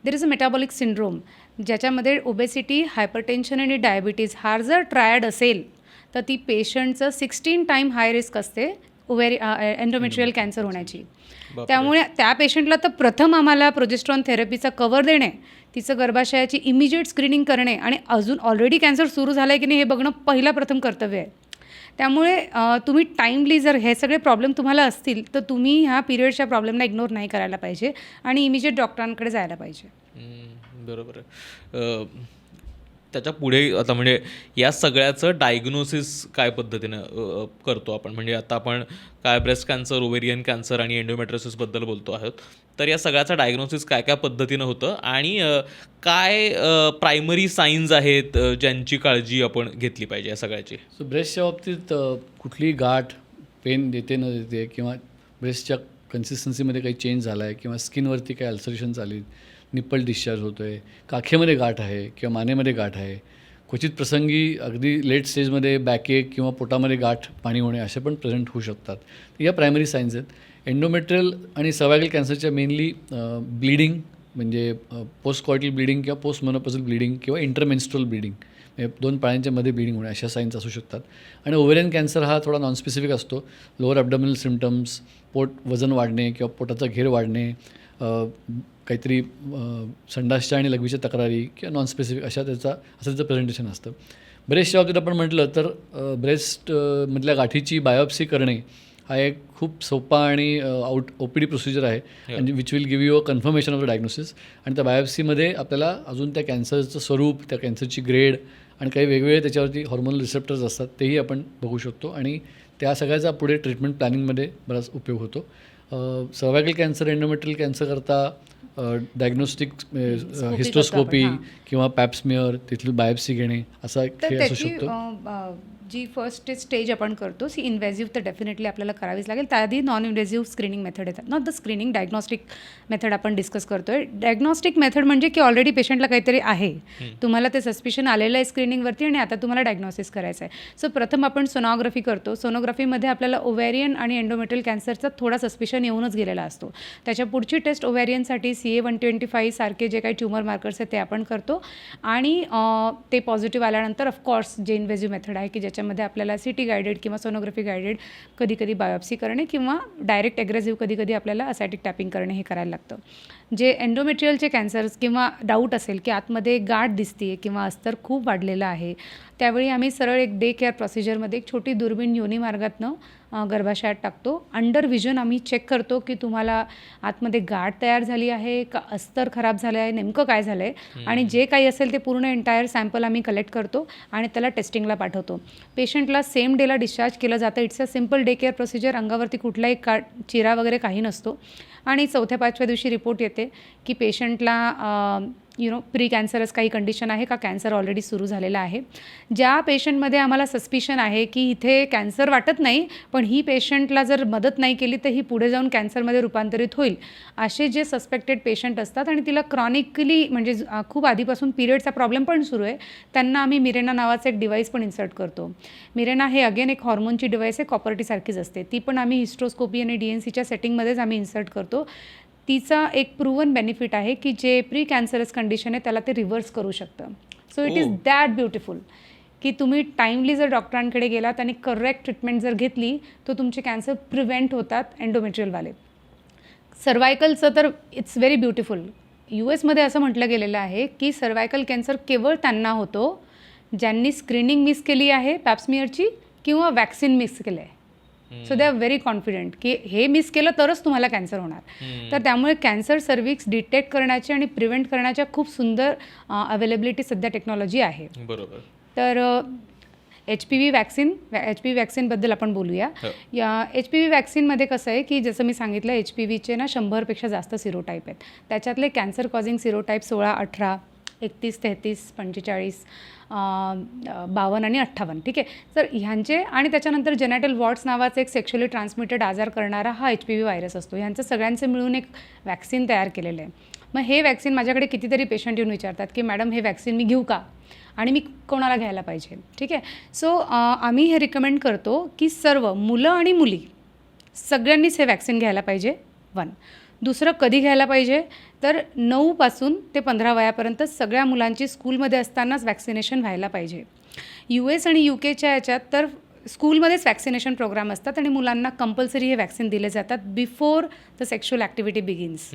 There is a metabolic syndrome ज्याच्यामध्ये ओबेसिटी, हायपरटेन्शन आणि डायबिटीज हा जर ट्रायड असेल तर ती पेशंटचं 16 टाईम हाय रिस्क असते एंडोमेट्रियल कॅन्सर होण्याची. त्यामुळे त्या पेशंटला तर प्रथम आम्हाला प्रोजेस्ट्रॉन थेरपीचा कवर देणे, तिचं गर्भाशयाची इमिजिएट स्क्रीनिंग करणे आणि अजून ऑलरेडी कॅन्सर सुरू झालं आहे की नाही हे बघणं पहिला प्रथम कर्तव्य आहे. त्यामुळे तुम्ही टाईमली जर हे सगळे प्रॉब्लेम तुम्हाला असतील तर तुम्ही ह्या पिरियडच्या प्रॉब्लेमला इग्नोर नाही करायला पाहिजे आणि इमिजिएट डॉक्टरांकडे जायला पाहिजे. बरोबर आहे. त्याच्या पुढे आता म्हणजे या सगळ्याचं डायग्नोसिस काय पद्धतीनं करतो आपण, म्हणजे आता आपण काय ब्रेस्ट कॅन्सर, ओव्हेरियन कॅन्सर आणि एंडोमेट्रोसिसबद्दल बोलतो आहोत, तर या सगळ्याचं डायग्नोसिस काय काय पद्धतीनं होतं आणि काय प्रायमरी साईन्स आहेत ज्यांची काळजी आपण घेतली पाहिजे या सगळ्याची. सो ब्रेस्टच्या बाबतीत कुठलीही गाठ पेन देते न देते किंवा ब्रेस्टच्या कन्सिस्टन्सीमध्ये काही चेंज झाला आहे किंवा स्किनवरती काही अल्सरेशन झाली, निप्पल डिस्चार्ज होतो आहे, काखेमध्ये गाठ आहे किंवा मानेमध्ये गाठ आहे, क्वचित प्रसंगी अगदी लेट स्टेजमध्ये बॅकएक किंवा पोटामध्ये गाठ पाणी होणे असे पण प्रेझेंट होऊ शकतात. या प्रायमरी साईन्स आहेत. एंडोमेट्रियल आणि सर्वायकल कॅन्सरच्या मेनली ब्लिडिंग म्हणजे पोस्ट कॉर्टिल ब्लिडिंग किंवा पोस्ट मेनोपॉझल ब्लिडिंग किंवा इंटरमेन्स्ट्रल ब्लिडिंग, म्हणजे 2 पाळ्यांच्या मध्ये ब्लिडिंग होणे अशा साईन्स असू शकतात. आणि ओव्हेरियन कॅन्सर हा थोडा नॉनस्पेसिफिक असतो. लोअर ॲबडॉमिनल सिम्पटम्स, पोट वजन वाढणे किंवा पोटाचा घेर वाढणे, काहीतरी संडासच्या आणि लघवीच्या तक्रारी किंवा नॉनस्पेसिफिक असं त्याचं प्रेझेंटेशन असतं. ब्रेस्टच्या बाबतीत आपण म्हटलं तर ब्रेस्टमधल्या गाठीची बायोप्सी करणे हा एक खूप सोपा आणि OPD प्रोसिजर आहे आणि which will give you a confirmation of the diagnosis. आणि त्या बायोप्सीमध्ये आपल्याला अजून त्या कॅन्सरचं स्वरूप, त्या कॅन्सरची ग्रेड आणि काही वेगवेगळे त्याच्यावरती हॉर्मोनल रिसेप्टर्स असतात तेही आपण बघू शकतो आणि त्या सगळ्याचा पुढे ट्रीटमेंट प्लॅनिंगमध्ये बराच उपयोग होतो. सर्वायकल कॅन्सर, एंडोमेट्रियल कॅन्सर करता डायग्नोस्टिक हिस्टोस्कोपी किंवा पॅप्समिअर तिथली बायोप्सी घेणे असा खेळ असू शकतो. जी फर्स्ट स्टेज आपण करतो सी इन्व्हेजिव्ह तर डेफिनेटली आपल्याला करावीच लागेल. त्याआधी नॉन इन्व्हेजिव्ह स्क्रीनिंग मेथड येतात, not the screening, diagnostic method आपण डिस्कस करतो आहे. डायग्नॉस्टिक मेथड म्हणजे की ऑलरेडी पेशंटला काहीतरी आहे, तुम्हाला ते सस्पिशन आलेलं आहे स्क्रीनिंगवरती आणि आता तुम्हाला डायग्नोसिस करायचं आहे. सो प्रथम आपण सोनोग्राफी करतो. सोनोग्राफीमध्ये आपल्याला ओव्हेरियन आणि एंडोमेट्रियल कॅन्सरचा थोडा सस्पिशन येऊनच गेलेला असतो. त्याच्या पुढची टेस्ट ओव्हेरियनसाठी CA-125 सारखे जे काही ट्यूमर मार्कर्स आहेत ते आपण करतो आणि ते पॉझिटिव्ह आल्यानंतर ऑफकोर्स जे इन्व्हेजिव्ह मेथड आहे की ज्याच्यामध्ये आपल्याला CT गायडेड किंवा सोनोग्राफी गायडेड कधी बायोप्सी करणे किंवा डायरेक्ट ॲग्रेसिव्ह कधी आपल्याला असायटिक टॅपिंग करणे हे करायला लागतं. जे एंडोमेट्रियलचे कॅन्सर्स किंवा डाऊट असेल की आतमध्ये गाठ दिसते किंवा अस्तर खूप वाढलेलं आहे, त्यावेळी आम्ही सरळ एक डे केअर प्रोसिजरमध्ये एक छोटी दुर्बीण योनी मार्गातनं गर्भाशयात टाकतो. अंडर विजन आम्ही चेक करतो की तुम्हाला आतमध्ये गाठ तयार झाली आहे का, अस्तर खराब झालं आहे, नेमकं काय झालं आहे आणि जे काही असेल ते पूर्ण एंटायर सॅम्पल आम्ही कलेक्ट करतो आणि त्याला टेस्टिंगला पाठवतो. पेशंटला सेम डेला डिस्चार्ज केलं जातं. It's a simple day care procedure. अंगावरती कुठलाही चिरा वगैरे काही नसतो आणि 4थ्या-5व्या दिवशी रिपोर्ट येते की पेशंटला प्री कॅन्सरस काही कंडिशन आहे का, कॅन्सर ऑलरेडी सुरू झालेला आहे. ज्या पेशंटमध्ये आम्हाला सस्पिशन आहे की इथे कॅन्सर वाटत नाही पण ही पेशंटला जर मदत नाही केली तर ही पुढे जाऊन कॅन्सरमध्ये रूपांतरित होईल, असे जे सस्पेक्टेड पेशंट असतात आणि तिला क्रॉनिकली म्हणजे खूप आधीपासून पिरियडचा प्रॉब्लेम पण सुरू आहे, त्यांना आम्ही मिरेना नावाचं एक डिव्हाइस पण इन्सर्ट करतो. मिरेना हे अगेन एक हॉर्मोनची डिव्हाइस आहे, कॉपर्टीसारखीच असते. ती पण आम्ही हिस्ट्रोस्कोपी आणि DNCच्या सेटिंगमध्येच आम्ही इन्सर्ट करतो. तिचा एक प्रूव्हन बेनिफिट आहे की जे प्री कॅन्सरस कंडिशन आहे त्याला ते रिव्हर्स करू शकतं. So it is that beautiful की तुम्ही टाईमली जर डॉक्टरांकडे गेलात आणि करेक्ट ट्रीटमेंट जर घेतली तर तुमचे कॅन्सर प्रिव्हेंट होतात. एंडोमेट्रियलवाले सर्वायकलचं तर इट्स व्हेरी ब्युटिफुल. US असं म्हटलं गेलेलं आहे की सर्वायकल कॅन्सर केवळ त्यांना होतो ज्यांनी स्क्रीनिंग मिस केली आहे पॅप्समिअरची किंवा वॅक्सिन मिस केलं आहे. So they are very confident की हे मिस केलं तरच तुम्हाला कॅन्सर होणार. तर त्यामुळे कॅन्सर सर्व्हिक्स डिटेक्ट करण्याची आणि प्रिव्हेंट करण्याच्या खूप सुंदर अवेलेबिलिटी सध्या टेक्नॉलॉजी आहे. बरोबर. तर HPV वॅक्सिनबद्दल आपण बोलूया. या HPV वॅक्सिनमध्ये कसं आहे की जसं मी सांगितलं HPVचे ना 100पेक्षा जास्त सिरोटाईप आहेत. त्याच्यातले कॅन्सर कॉझिंग सिरोटाईप 16, 18, 31, 33, 45, 52 आणि 58. ठीक आहे. तर ह्यांचे आणि त्याच्यानंतर जेनेटल वॉर्ड्स नावाचा एक सेक्शुअली ट्रान्समिटेड आजार करणारा हा HPV व्हायरस असतो. ह्यांचं सगळ्यांचं मिळून एक वॅक्सिन तयार केलेलं आहे. मग हे वॅक्सिन माझ्याकडे कितीतरी पेशंट येऊन विचारतात की मॅडम हे वॅक्सिन मी घेऊ का आणि मी कोणाला घ्यायला पाहिजे. ठीक आहे. सो आम्ही हे रिकमेंड करतो की सर्व मुलं आणि मुली सगळ्यांनीच हे वॅक्सिन घ्यायला पाहिजे. 1. दुसरं कधी घ्यायला पाहिजे तर 9 पासून ते 15 वयापर्यंत सगळ्या मुलांची स्कूलमध्ये असतानाच वॅक्सिनेशन व्हायला पाहिजे. US आणि UKच्या याच्यात तर स्कूलमध्येच वॅक्सिनेशन प्रोग्राम असतात आणि मुलांना कंपल्सरी हे वॅक्सिन दिले जातात before the sexual activity begins.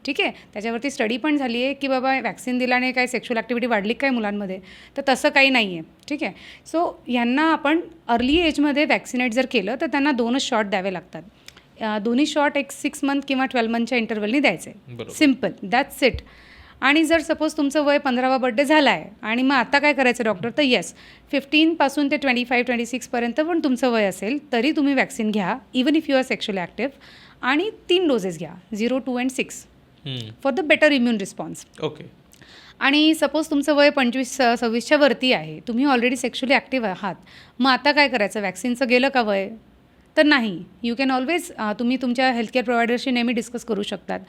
ठीक आहे. त्याच्यावरती स्टडी पण झाली आहे की बाबा वॅक्सिन दिल्याने काय सेक्शुअल ॲक्टिव्हिटी वाढली काय मुलांमध्ये, तर तसं काही नाही आहे. ठीक आहे. सो ह्यांना आपण अर्ली एजमध्ये वॅक्सिनेट जर केलं तर त्यांना 2च शॉट द्यावे लागतात. दोन्ही शॉट एक 6 मंथ किंवा 12 मंथच्या इंटरवलनी द्यायचे. Simple, that's it. आणि जर सपोज तुमचं वय 15वा बर्थडे झाला आहे आणि मग आता काय करायचं डॉक्टर, तर येस 15 पासून ते 25-26 पर्यंत पण तुमचं वय असेल तरी तुम्ही वॅक्सिन घ्या even if you are sexually active. आणि 3 डोसेस घ्या, 0, 2 and 6 for the better immune response. Okay. आणि सपोज तुमचं वय 25-26च्या वरती आहे, तुम्ही ऑलरेडी सेक्शुअली ॲक्टिव्ह आहात, मग आता काय करायचं, वॅक्सिनचं गेलं का वय, तर नाही. यू कॅन ऑलवेज तुम्ही तुमच्या हेल्थकेअर प्रोव्हायडरशी नेहमी डिस्कस करू शकतात.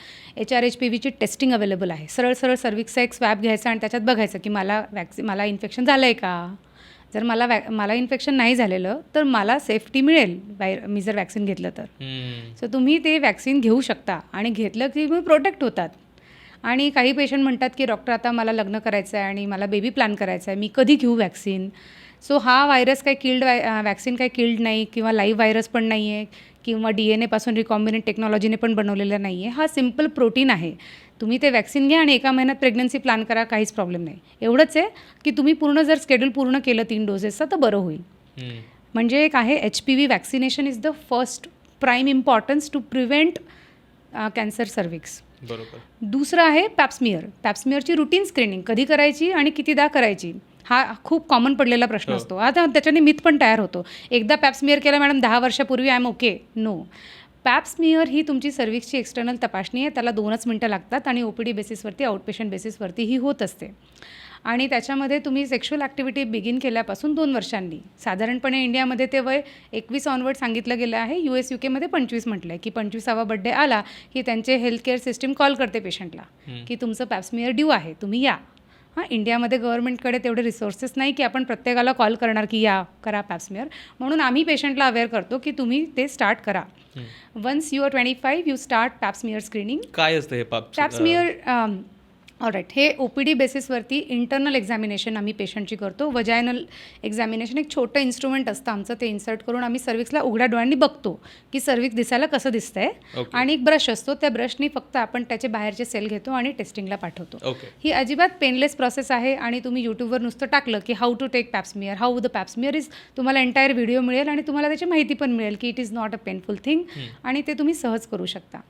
HRHPVची टेस्टिंग अवेलेबल आहे. सरळ सर्विक्सचा एक स्वॅब घ्यायचा आणि त्याच्यात बघायचं की मला इन्फेक्शन झालं आहे का. जर मला इन्फेक्शन नाही झालेलं तर मला सेफ्टी मिळेल मी जर वॅक्सिन घेतलं तर. सो तुम्ही ते वॅक्सिन घेऊ शकता आणि घेतलं की तुम्ही प्रोटेक्ट होतात. आणि काही पेशंट म्हणतात की डॉक्टर आता मला लग्न करायचं आहे आणि मला बेबी प्लॅन करायचा आहे, मी कधी घेऊ वॅक्सिन. सो हा व्हायरस काही वॅक्सिन काही किल्ड नाही किंवा लाईव्ह व्हायरस पण नाही आहे किंवा DNA पासून रिकॉम्बिनेंट टेक्नॉलॉजीने पण बनवलेला नाही आहे. हा सिम्पल प्रोटीन आहे. तुम्ही ते वॅक्सिन घ्या आणि 1 महिन्यात प्रेग्नन्सी प्लॅन करा, काहीच प्रॉब्लेम नाही. एवढंच आहे की तुम्ही पूर्ण जर शेड्यूल पूर्ण केलं 3 डोसेसचं तर बरं होईल. म्हणजे एक आहे HPV vaccination is the first prime importance to prevent cancer cervix. बरोबर. दुसरं आहे पॅप्समियर. पॅप्समियरची रुटीन स्क्रीनिंग कधी करायची आणि कितीदा करायची, हा खूप कॉमन पडलेला प्रश्न असतो. आता त्याच्याने मिथ पण तयार होतो. एकदा पॅप्समियर केला मॅडम 10 वर्षापूर्वी आय एम ओके. नो. पॅप्समियर ही तुमची सर्व्हिक्सची एक्सटर्नल तपासणी आहे. त्याला 2च मिनटं लागतात आणि OPD बेसिसवरती, आउटपेशंट बेसिसवरती ही होत असते. आणि त्याच्यामध्ये तुम्ही सेक्शुअल ॲक्टिव्हिटी बिगिन केल्यापासून 2 वर्षांनी, साधारणपणे इंडियामध्ये ते वय 21 ऑनवर्ड सांगितलं गेलं आहे. US UKमध्ये 25 म्हटलं आहे की 25वा बर्थडे आला की त्यांचे हेल्थकेअर सिस्टीम कॉल करते पेशंटला की तुमचं पॅप्समियर ड्यू आहे, तुम्ही या. इंडियामध्ये गव्हर्नमेंटकडे तेवढे रिसोर्सेस नाही की आपण प्रत्येकाला कॉल करणार की या करा पॅप्समियर. म्हणून आम्ही पेशंटला अवेअर करतो की तुम्ही ते स्टार्ट करा. Once you are 25 you start Pap smear screening. काय असतं हे पॅप्समियर? ऑलराईट. हे OPD बेसिसवरती इंटरनल एक्झामिनेशन आम्ही पेशंटची करतो. वजायनल एक्झामिनेशन एक छोटं इन्स्ट्रुमेंट असतं आमचं, ते इन्सर्ट करून आम्ही सर्व्हिक्सला उघड्या डोळ्यांनी बघतो की सर्व्हिक्स दिसायला कसं दिसतंय. आणि एक ब्रश असतो, त्या ब्रशनी फक्त आपण त्याचे बाहेरचे सेल घेतो आणि टेस्टिंगला पाठवतो. ही अजिबात पेनलेस प्रोसेस आहे. आणि तुम्ही यूट्यूबवर नुसतं टाकलं की how to take Pap smear, how the Pap smear is, तुम्हाला एंटायर व्हिडिओ मिळेल आणि तुम्हाला त्याची माहिती पण मिळेल की it is not a painful thing आणि ते तुम्ही सहज करू शकता.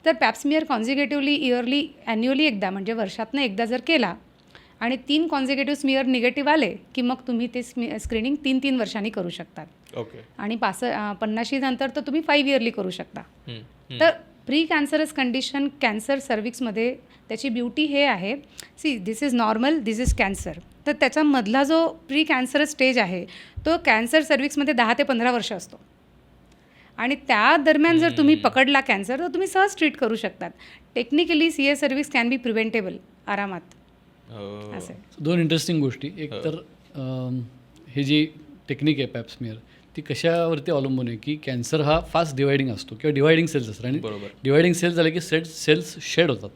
तर पॅप्समियर कॉन्झिक्युटिव्हली इयरली ॲन्युअली एकदा म्हणजे वर्षातनं एकदा जर केला आणि 3 कॉन्झिक्युटिव्ह स्मियर निगेटिव्ह आले की मग तुम्ही ते स्क्रीनिंग 3-3 वर्षांनी करू शकतात. आणि 50 नंतर तर तुम्ही 5 इयरली करू शकता. तर प्री कॅन्सरस कंडिशन कॅन्सर सर्व्हिक्समध्ये त्याची ब्युटी हे आहे, see this is normal, this is cancer. तर त्याच्यामधला जो प्री कॅन्सरस स्टेज आहे तो कॅन्सर सर्व्हिक्समध्ये 10 ते 15 वर्ष असतो. आणि त्या दरम्यान जर तुम्ही पकडला कॅन्सर तर तुम्ही सहज ट्रीट करू शकतात. Technically CS cervix can be preventable आरामात. असे 2 इंटरेस्टिंग गोष्टी. एक तर हे जी टेक्निक आहे पॅप्समियर ती कशावरती अवलंबून आहे की कॅन्सर हा फास्ट डिवायडिंग असतो किंवा डिवायडिंग सेल्स असतात. आणि डिवायडिंग सेल्स झाले की सेल्स शेड होतात,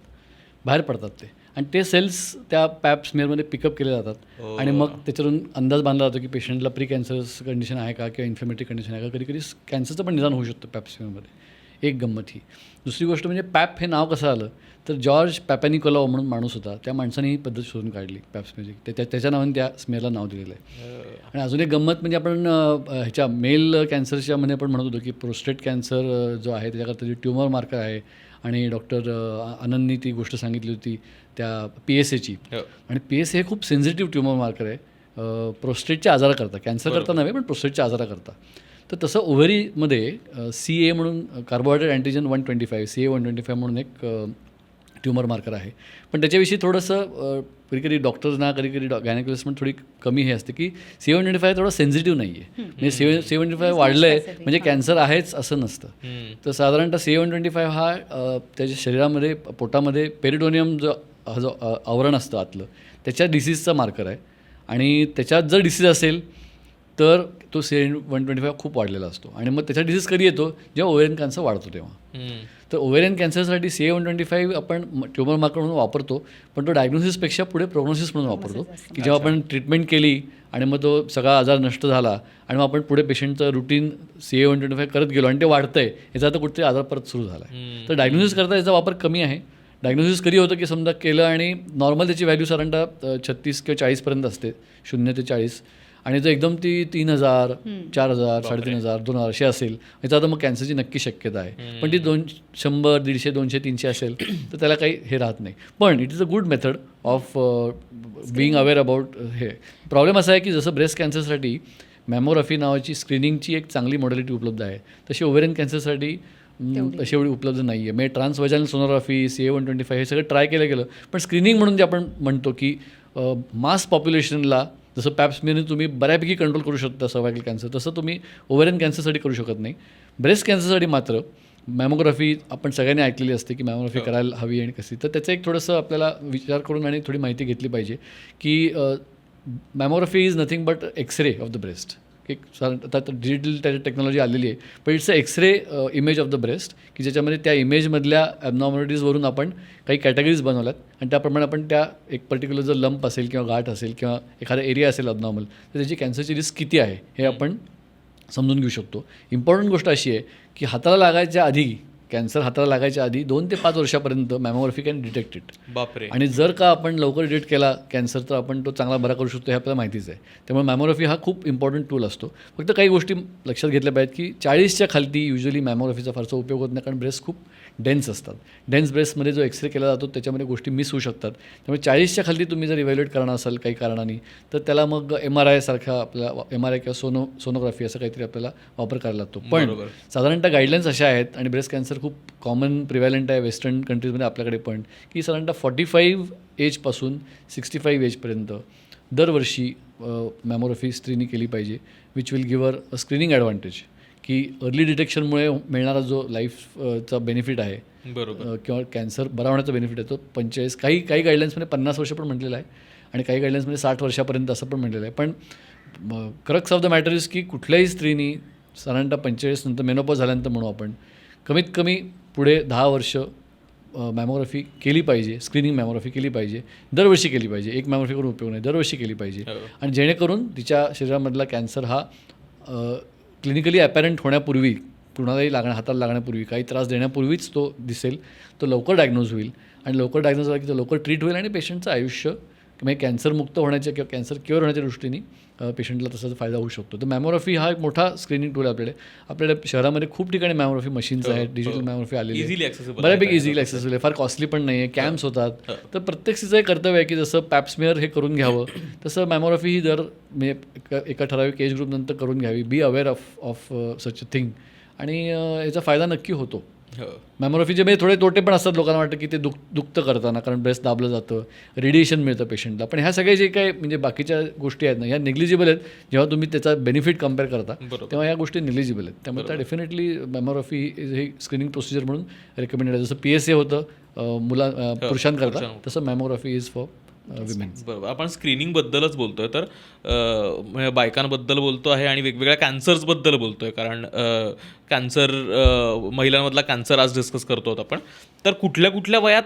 बाहेर पडतात ते. आणि ते सेल्स त्या पॅप्समियरमध्ये पिकअप केले जातात. आणि मग त्याच्यावरून अंदाज बांधला जातो की पेशंटला प्री कॅन्सरस कंडिशन आहे का किंवा इन्फ्लेमेटरी कंडिशन आहे का. कधी कधी कॅन्सरचं पण निदान होऊ शकतं पॅप्समियरमध्ये. एक गंमत ही. दुसरी गोष्ट म्हणजे पॅप हे नाव कसं आलं तर जॉर्ज पॅपॅनिकोलाव म्हणून माणूस होता, त्या माणसाने ही पद्धत शोधून काढली पॅप्समियरची. त्याच्या नावाने त्या स्मेअरला नाव दिलेलं आहे. आणि अजून एक गंमत म्हणजे आपण ह्याच्या मेल कॅन्सरच्या मध्ये आपण म्हणत होतो की प्रोस्टेट कॅन्सर जो आहे त्याच्याकरता जी ट्युमर मार्कर आहे आणि डॉक्टर आनंदनी ती गोष्ट सांगितली होती त्या PSAची. आणि PSA हे खूप सेन्सिटिव्ह ट्युमर मार्कर आहे. प्रोस्टेटच्या आजाराकरता, कॅन्सर करता नव्हे पण प्रोस्टेटच्या आजाराकरता. तर तसं ओव्हरीमध्ये CA म्हणून कार्बोहायड्रेट अँटीजन 125 CA 125 म्हणून एक ट्युमर मार्कर आहे. पण त्याच्याविषयी थोडंसं कधी डॉक्टर्सना कधी गायनेकोलॉजिस्टना थोडी कमी हे असते की CA 125 थोडं सेन्सिटिव्ह नाही आहे. म्हणजे CA 125 वाढलं आहे म्हणजे कॅन्सर आहेच असं नसतं. तर साधारणतः CA 125 हा त्याच्या शरीरामध्ये पोटामध्ये पेरिटोनियम जो आवरण असतं आतलं त्याच्या डिसीजचा मार्कर आहे. आणि त्याच्यात जर डिसीज असेल तर तो CA 125 खूप वाढलेला असतो. आणि मग त्याचा डिसीज कधी येतो जेव्हा ओव्हेरियन कॅन्सर वाढतो तेव्हा. तर ओव्हेरियन कॅन्सरसाठी CA 125 आपण ट्युमर मार्कर म्हणून वापरतो, पण तो डायग्नोसिसपेक्षा पुढे प्रोग्नोसिस म्हणून वापरतो की जेव्हा आपण ट्रीटमेंट केली आणि मग तो सगळा आजार नष्ट झाला आणि मग आपण पुढे पेशंटचं रुटीन CA 125 करत गेलो आणि ते वाढतं आहे याचा आता कुठेतरी आजार परत सुरू झाला आहे. तर डायग्नोसिस करता याचा वापर कमी आहे. डायग्नोसिस कधी होतं की समजा केलं आणि नॉर्मल त्याची व्हॅल्यू साधारणतः 36 किंवा 40पर्यंत असते, 0 ते 40. आणि जर एकदम ती 3000, 4000, 3500, 2000 अशी असेल याचा आता मग कॅन्सरची नक्की शक्यता आहे. पण ती 100, 150, 200, 300 असेल तर त्याला काही हे राहत नाही. पण it is a good method of being aware about हे. प्रॉब्लेम असा आहे की जसं ब्रेस्ट कॅन्सरसाठी मॅमोग्राफी नावाची स्क्रीनिंगची एक चांगली मॉडेलिटी उपलब्ध आहे, तशी ओव्हेरियन कॅन्सरसाठी तशी एवढी उपलब्ध नाही आहे. म्हणजे ट्रान्सव्हाजाइनल सोनोग्राफी, CA 125 हे सगळं ट्राय केलं गेलं, पण स्क्रीनिंग म्हणून जे आपण म्हणतो की मास पॉप्युलेशनला जसं पॅप्समिअरने तुम्ही बऱ्यापैकी कंट्रोल करू शकता सर्वायकल कॅन्सर, तसं तुम्ही ओव्हेरियन कॅन्सरसाठी करू शकत नाही. ब्रेस्ट कॅन्सरसाठी मात्र मॅमोग्राफी आपण सगळ्यांनी ऐकलेली असते की मॅमोग्राफी करायला हवी आणि कशी. तर त्याचं एक थोडंसं आपल्याला विचार करून आणि थोडी माहिती घेतली पाहिजे की mammography is nothing but X-ray of the breast. एक आता डिजिटल टेक्नॉलॉजी आलेली आहे, पण it's a X-ray image of the breast की ज्याच्यामध्ये त्या इमेजमधल्या ॲबनॉर्मॅलिटीजवरून आपण काही कॅटेगरीज बनवल्यात आणि त्याप्रमाणे आपण त्या एक पर्टिक्युलर जर लंप असेल किंवा गाठ असेल किंवा एखादा एरिया असेल ॲबनॉर्मल तर त्याची कॅन्सरची रिस्क किती आहे हे आपण समजून घेऊ शकतो. इम्पॉर्टंट गोष्ट अशी आहे की हाताला लागायच्या आधी, कॅन्सर हाताला लागायच्या आधी 2 ते 5 वर्षापर्यंत मॅमोग्राफी कॅन डिटेक्ट इट. बापरे. आणि आणि जर का आपण लवकर डिटेक्ट केला कॅन्सर तर आपण तो चांगला बरा करू शकतो हे आपल्याला माहितीच आहे. त्यामुळे मॅमोग्राफी हा खूप इम्पॉर्टंट टूल असतो. फक्त काही गोष्टी लक्षात घेतल्या पाहिजेत की 40च्या खालती युजली मॅमोग्राफीचा फारसा उपयोग होत नाही, कारण ब्रेस्ट खूप डेन्स असतात. डेन्स ब्रेस्टमध्ये जो एक्सरे केला जातो त्याच्यामध्ये गोष्टी मिस होऊ शकतात. त्यामुळे 40च्या खाली तुम्ही जर इव्हॅल्युएट करणार असाल काही कारणाने तर त्याला मग MRI सारखा आपल्याला MRI किंवा सोनोग्राफी असं काहीतरी आपल्याला वापर करायला लागतो. पण साधारणतः गाईडलाईन्स अशा आहेत आणि ब्रेस्ट कॅन्सर खूप कॉमन प्रिव्हॅलंट आहे वेस्टर्न कंट्रीजमध्ये आपल्याकडे पण, की साधारणतः 45 एजपासून 65 एजपर्यंत दरवर्षी मॅमोग्राफी स्त्रीनी केली पाहिजे, which will giver a screening advantage की अर्ली डिटेक्शनमुळे मिळणारा जो लाईफचा बेनिफिट आहे बरोबर किंवा कॅन्सर बरा होण्याचा बेनिफिट आहे तो 45, काही गाईडलाईन्समध्ये 50 वर्ष पण म्हटलेलं आहे आणि काही गाईडलाईन्समध्ये 60 वर्षापर्यंत असं पण म्हटलेलं आहे. पण crux of the matter is की कुठल्याही स्त्रीनी साधारणतः 45 नंतर मेनोपॉज झाल्यानंतर म्हणू आपण कमीत कमी पुढे 10 वर्ष मॅमोग्राफी केली पाहिजे, स्क्रीनिंग मॅमोग्राफी केली पाहिजे, दरवर्षी केली पाहिजे. एक मॅमोग्राफी करून उपयोग नाही, दरवर्षी केली पाहिजे. आणि जेणेकरून तिच्या शरीरामधला कॅन्सर हा क्लिनिकली ॲपॅरंट होण्यापूर्वी, कुणालाही हाताला लागण्यापूर्वी, काही त्रास देण्यापूर्वीच तो दिसेल, तो लवकर डायग्नोज होईल आणि लवकर डायग्नोज झाला की तो लवकर ट्रीट होईल आणि पेशंटचं आयुष्य म्हणजे कॅन्सरमुक्त होण्याच्या किंवा कॅन्सर क्युअर होण्याच्या दृष्टीने पेशंटला तसाच फायदा होऊ शकतो. तर मॅमोग्राफी हा एक मोठा स्क्रीनिंग टूल आहे आपल्याकडे शहरामध्ये खूप ठिकाणी मॅमोग्राफी मशीन्स आहेत, डिजिटल मॅमोग्राफी आलेली आहे, बऱ्यापैकी इझिली ॲक्सेसिबल आहे, फार कॉस्टली पण नाही आहे, कॅम्प्स होतात. तर प्रत्येक स्त्रीचं एक कर्तव्य आहे की जसं पॅप्समेअर हे करून घ्यावं तसं मॅमोग्राफी ही म्हणजे एका ठराविक एज ग्रुपनंतर करून घ्यावी. Be aware of such a thing आणि याचा फायदा नक्की होतो. मॅमोग्राफीचे म्हणजे थोडे तोटे पण असतात, लोकांना वाटतं की ते दुखतं करताना, कारण ब्रेस्ट दाबलं जातं, रेडिएशन मिळतं पेशंटला. पण ह्या सगळ्या जे काही म्हणजे बाकीच्या गोष्टी आहेत ना ह्या निग्लिजिबल आहेत. जेव्हा तुम्ही त्याचा बेनिफिट कम्पेअर करता तेव्हा या गोष्टी निग्लिजिबल आहेत. त्यामुळे त्या डेफिनेटली मॅमोग्राफी ही स्क्रीनिंग प्रोसिजर म्हणून रेकमेंडेड आहे. जसं PSA होतं पुरुषांकरता, तसं मॅमोग्राफी इज फॉर विमेन. बरोबर. आपण स्क्रीनिंगबद्दलच बोलतोय तर म्हणजे बायकांबद्दल बोलतो आहे आणि वेगवेगळ्या कॅन्सर्सबद्दल बोलतोय, कारण कॅन्सर महिलांमधला कॅन्सर आज डिस्कस करतो आहोत आपण. तर कुठल्या वयात